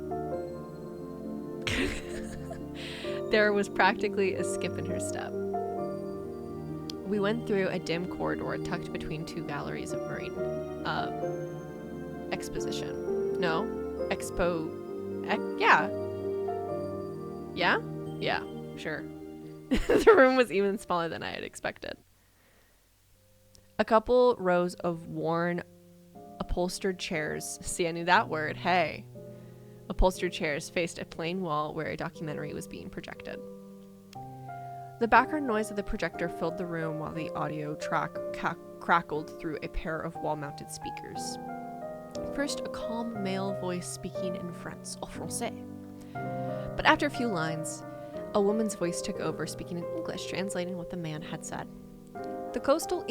There was practically a skip in her step. We went through a dim corridor tucked between two galleries of marine exposition. No, Yeah, sure. The room was even smaller than I had expected. A couple rows of worn upholstered chairs. See, I knew that word. Hey. Upholstered chairs faced a plain wall where a documentary was being projected. The background noise of the projector filled the room while the audio track crackled through a pair of wall-mounted speakers. First, a calm male voice speaking in French, en français. But after a few lines, a woman's voice took over, speaking in English, translating what the man had said. The coastal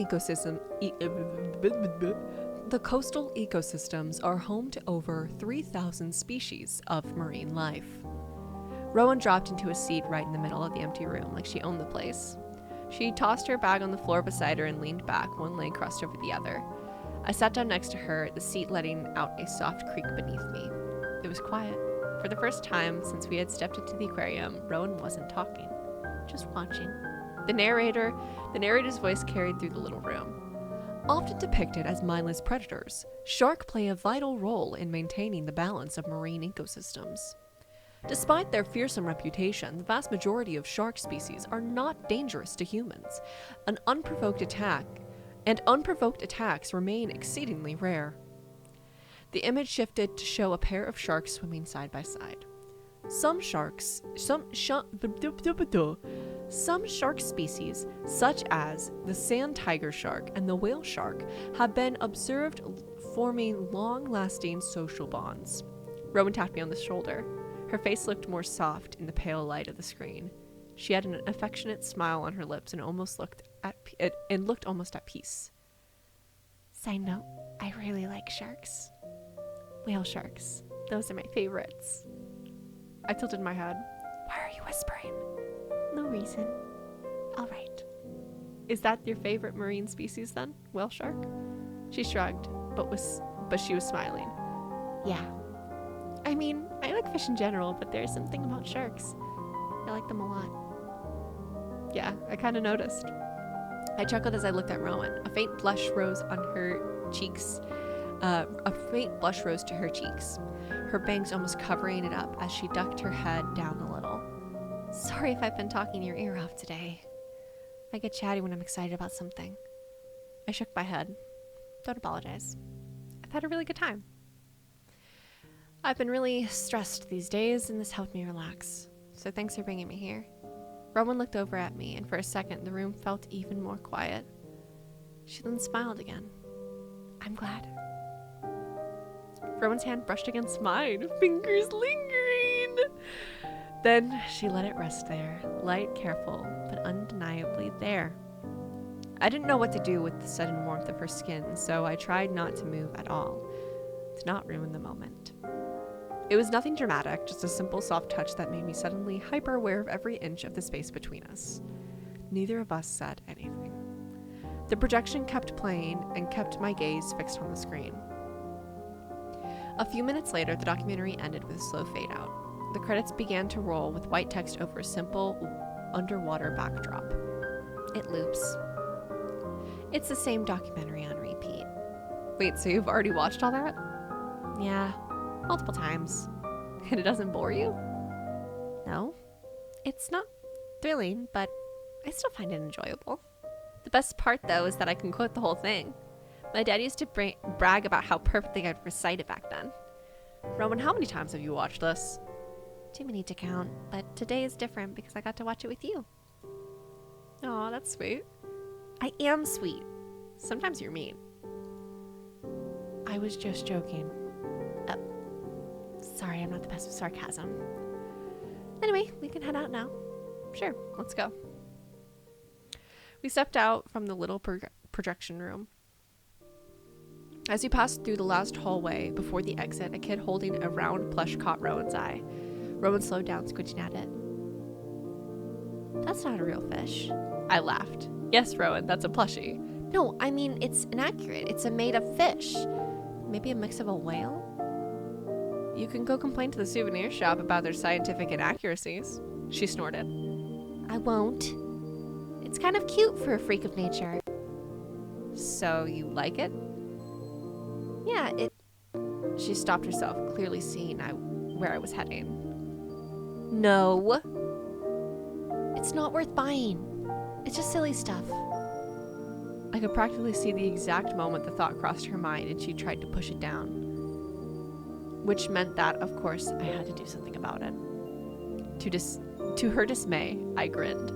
ecosystems are home to over 3,000 species of marine life. Rowan dropped into a seat right in the middle of the empty room, like she owned the place. She tossed her bag on the floor beside her and leaned back, one leg crossed over the other. I sat down next to her, the seat letting out a soft creak beneath me. It was quiet. For the first time since we had stepped into the aquarium, Rowan wasn't talking, just watching. The narrator's voice carried through the little room. Often depicted as mindless predators, sharks play a vital role in maintaining the balance of marine ecosystems. Despite their fearsome reputation, the vast majority of shark species are not dangerous to humans. Unprovoked attacks remain exceedingly rare. The image shifted to show a pair of sharks swimming side by side. Some shark species, such as the sand tiger shark and the whale shark, have been observed forming long-lasting social bonds. Rowan tapped me on the shoulder. Her face looked more soft in the pale light of the screen. She had an affectionate smile on her lips and looked almost at peace. Side note, I really like sharks. Whale sharks. Those are my favorites. I tilted my head. Why are you whispering? No reason. All right. Is that your favorite marine species then? Whale shark? She shrugged, but she was smiling. Yeah. I mean, I like fish in general, but there's something about sharks. I like them a lot. Yeah, I kind of noticed. I chuckled as I looked at Rowan. A faint blush rose on her cheeks. To her cheeks, her bangs almost covering it up as she ducked her head down a little. Sorry if I've been talking your ear off today. I get chatty when I'm excited about something. I shook my head. Don't apologize. I've had a really good time. I've been really stressed these days, and this helped me relax. So thanks for bringing me here. Rowan looked over at me, and for a second, the room felt even more quiet. She then smiled again. I'm glad. Rowan's hand brushed against mine, fingers lingering. Then she let it rest there, light, careful, but undeniably there. I didn't know what to do with the sudden warmth of her skin, so I tried not to move at all, to not ruin the moment. It was nothing dramatic, just a simple soft touch that made me suddenly hyper-aware of every inch of the space between us. Neither of us said anything. The projection kept playing and kept my gaze fixed on the screen. A few minutes later, the documentary ended with a slow fade out. The credits began to roll with white text over a simple underwater backdrop. It loops. It's the same documentary on repeat. Wait, so you've already watched all that? Yeah, multiple times. And it doesn't bore you? No. It's not thrilling, but I still find it enjoyable. The best part, though, is that I can quote the whole thing. My dad used to brag about how perfectly I'd recite it back then. Rowan, how many times have you watched this? Too many to count, but today is different because I got to watch it with you. Aw, that's sweet. I am sweet. Sometimes you're mean. I was just joking. Sorry, I'm not the best with sarcasm. Anyway, we can head out now. Sure, let's go. We stepped out from the little projection room. As we passed through the last hallway before the exit, a kid holding a round plush caught Rowan's eye. Rowan slowed down, squinting at it. That's not a real fish. I laughed. Yes, Rowan, that's a plushie. No, I mean, it's inaccurate. It's a made-up fish. Maybe a mix of a whale? You can go complain to the souvenir shop about their scientific inaccuracies. She snorted. I won't. It's kind of cute for a freak of nature. So you like it? Yeah, it... She stopped herself, clearly seeing where I was heading. No. It's not worth buying. It's just silly stuff. I could practically see the exact moment the thought crossed her mind and she tried to push it down. Which meant that, of course, I had to do something about it. To her dismay, I grinned.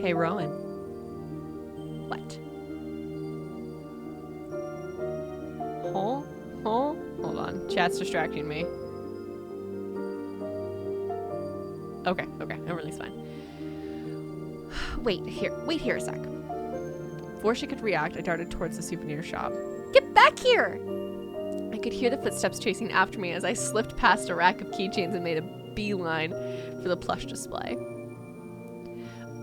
Hey, Rowan. What? Hold on. Chat's distracting me. Okay, everything's fine. Wait here a sec. Before she could react, I darted towards the souvenir shop. Get back here! I could hear the footsteps chasing after me as I slipped past a rack of keychains and made a beeline for the plush display.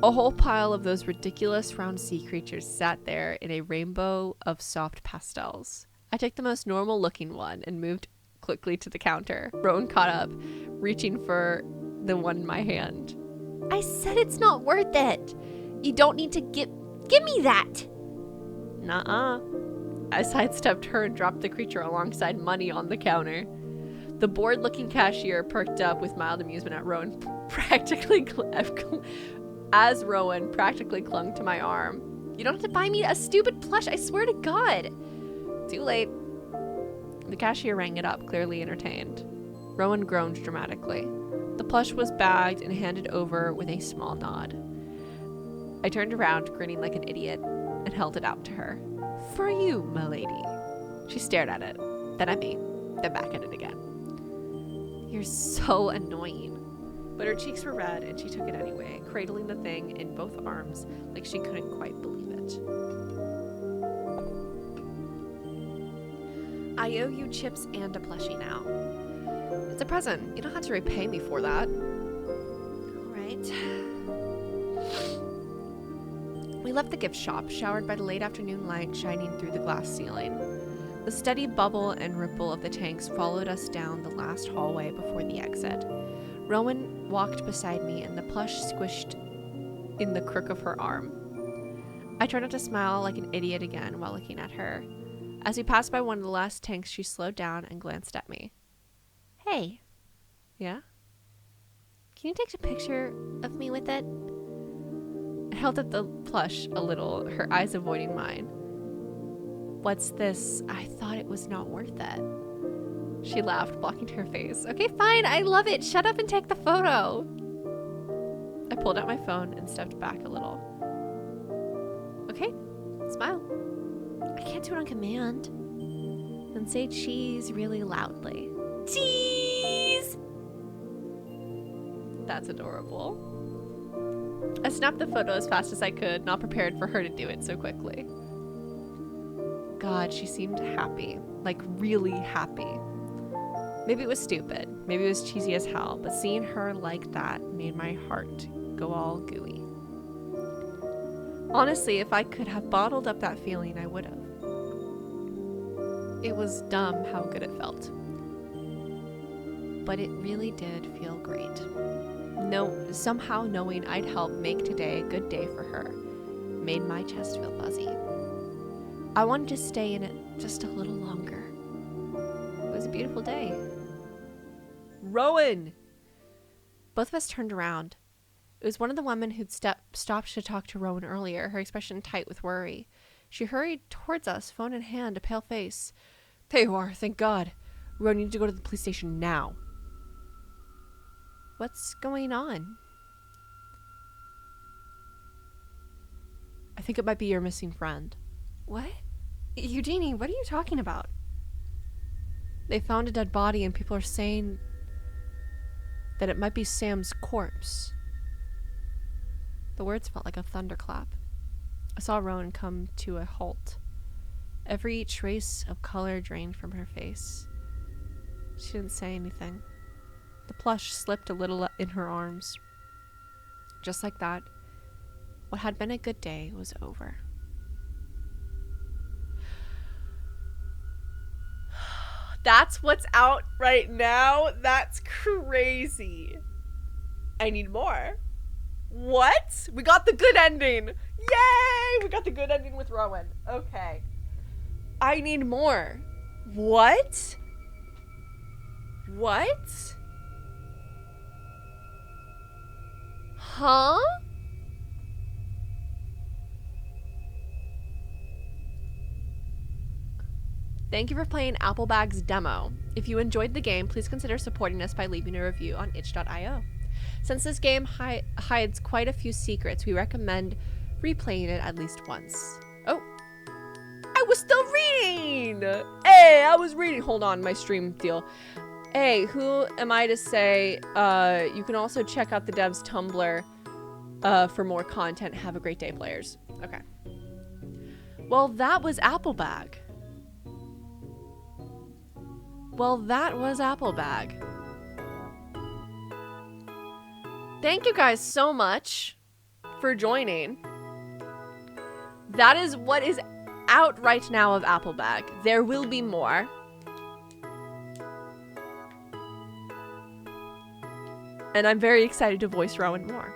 A whole pile of those ridiculous round sea creatures sat there in a rainbow of soft pastels. I took the most normal looking one and moved quickly to the counter. Rowan caught up, reaching for the one in my hand. I said it's not worth it. You don't need to give me that. Nuh-uh. I sidestepped her and dropped the creature alongside money on the counter. The bored-looking cashier perked up with mild amusement at Rowan as Rowan practically clung to my arm. You don't have to buy me a stupid plush, I swear to God. Too late. The cashier rang it up, clearly entertained. Rowan groaned dramatically. The plush was bagged and handed over with a small nod. I turned around, grinning like an idiot, and held it out to her. For you, milady. She stared at it, then at me, then back at it again. You're so annoying. But her cheeks were red, and she took it anyway, cradling the thing in both arms like she couldn't quite believe it. I owe you chips and a plushie now. It's a present. You don't have to repay me for that. All right. We left the gift shop, showered by the late afternoon light shining through the glass ceiling. The steady bubble and ripple of the tanks followed us down the last hallway before the exit. Rowan walked beside me, and the plush squished in the crook of her arm. I tried not to smile like an idiot again while looking at her. As we passed by one of the last tanks, she slowed down and glanced at me. Hey. Yeah? Can you take a picture of me with it? I held at the plush a little, her eyes avoiding mine. What's this? I thought it was not worth it. She laughed, blocking her face. Okay, fine, I love it. Shut up and take the photo. I pulled out my phone and stepped back a little. Okay, smile. I can't do it on command. Then say cheese really loudly. Cheese! That's adorable. I snapped the photo as fast as I could, not prepared for her to do it so quickly. God, she seemed happy. Like, really happy. Maybe it was stupid. Maybe it was cheesy as hell, but seeing her like that made my heart go all gooey. Honestly, if I could have bottled up that feeling, I would have. It was dumb how good it felt. But it really did feel great. Somehow knowing I'd help make today a good day for her made my chest feel fuzzy. I wanted to stay in it just a little longer. It was a beautiful day. Rowan! Both of us turned around. It was one of the women who'd stopped to talk to Rowan earlier, her expression tight with worry. She hurried towards us, phone in hand, a pale face. There you are, thank God. Rowan, you need to go to the police station now. What's going on? I think it might be your missing friend. What? Eugenie, what are you talking about? They found a dead body and people are saying that it might be Sam's corpse. The words felt like a thunderclap. I saw Rowan come to a halt. Every trace of color drained from her face. She didn't say anything. The plush slipped a little in her arms. Just like that, what had been a good day was over. That's what's out right now? That's crazy. I need more. What? We got the good ending. Yay! We got the good ending with Rowan. Okay. I need more. What? What? Huh? Thank you for playing Applebag's demo. If you enjoyed the game, please consider supporting us by leaving a review on itch.io. Since this game hides quite a few secrets, we recommend replaying it at least once. Oh, I was still reading! Hey, I was reading. Hold on, my stream deal. Hey, who am I to say? You can also check out the dev's Tumblr for more content. Have a great day, players. Okay. Well, that was Applebag. Thank you guys so much for joining. That is what is out right now of Applebag. There will be more. And I'm very excited to voice Rowan more.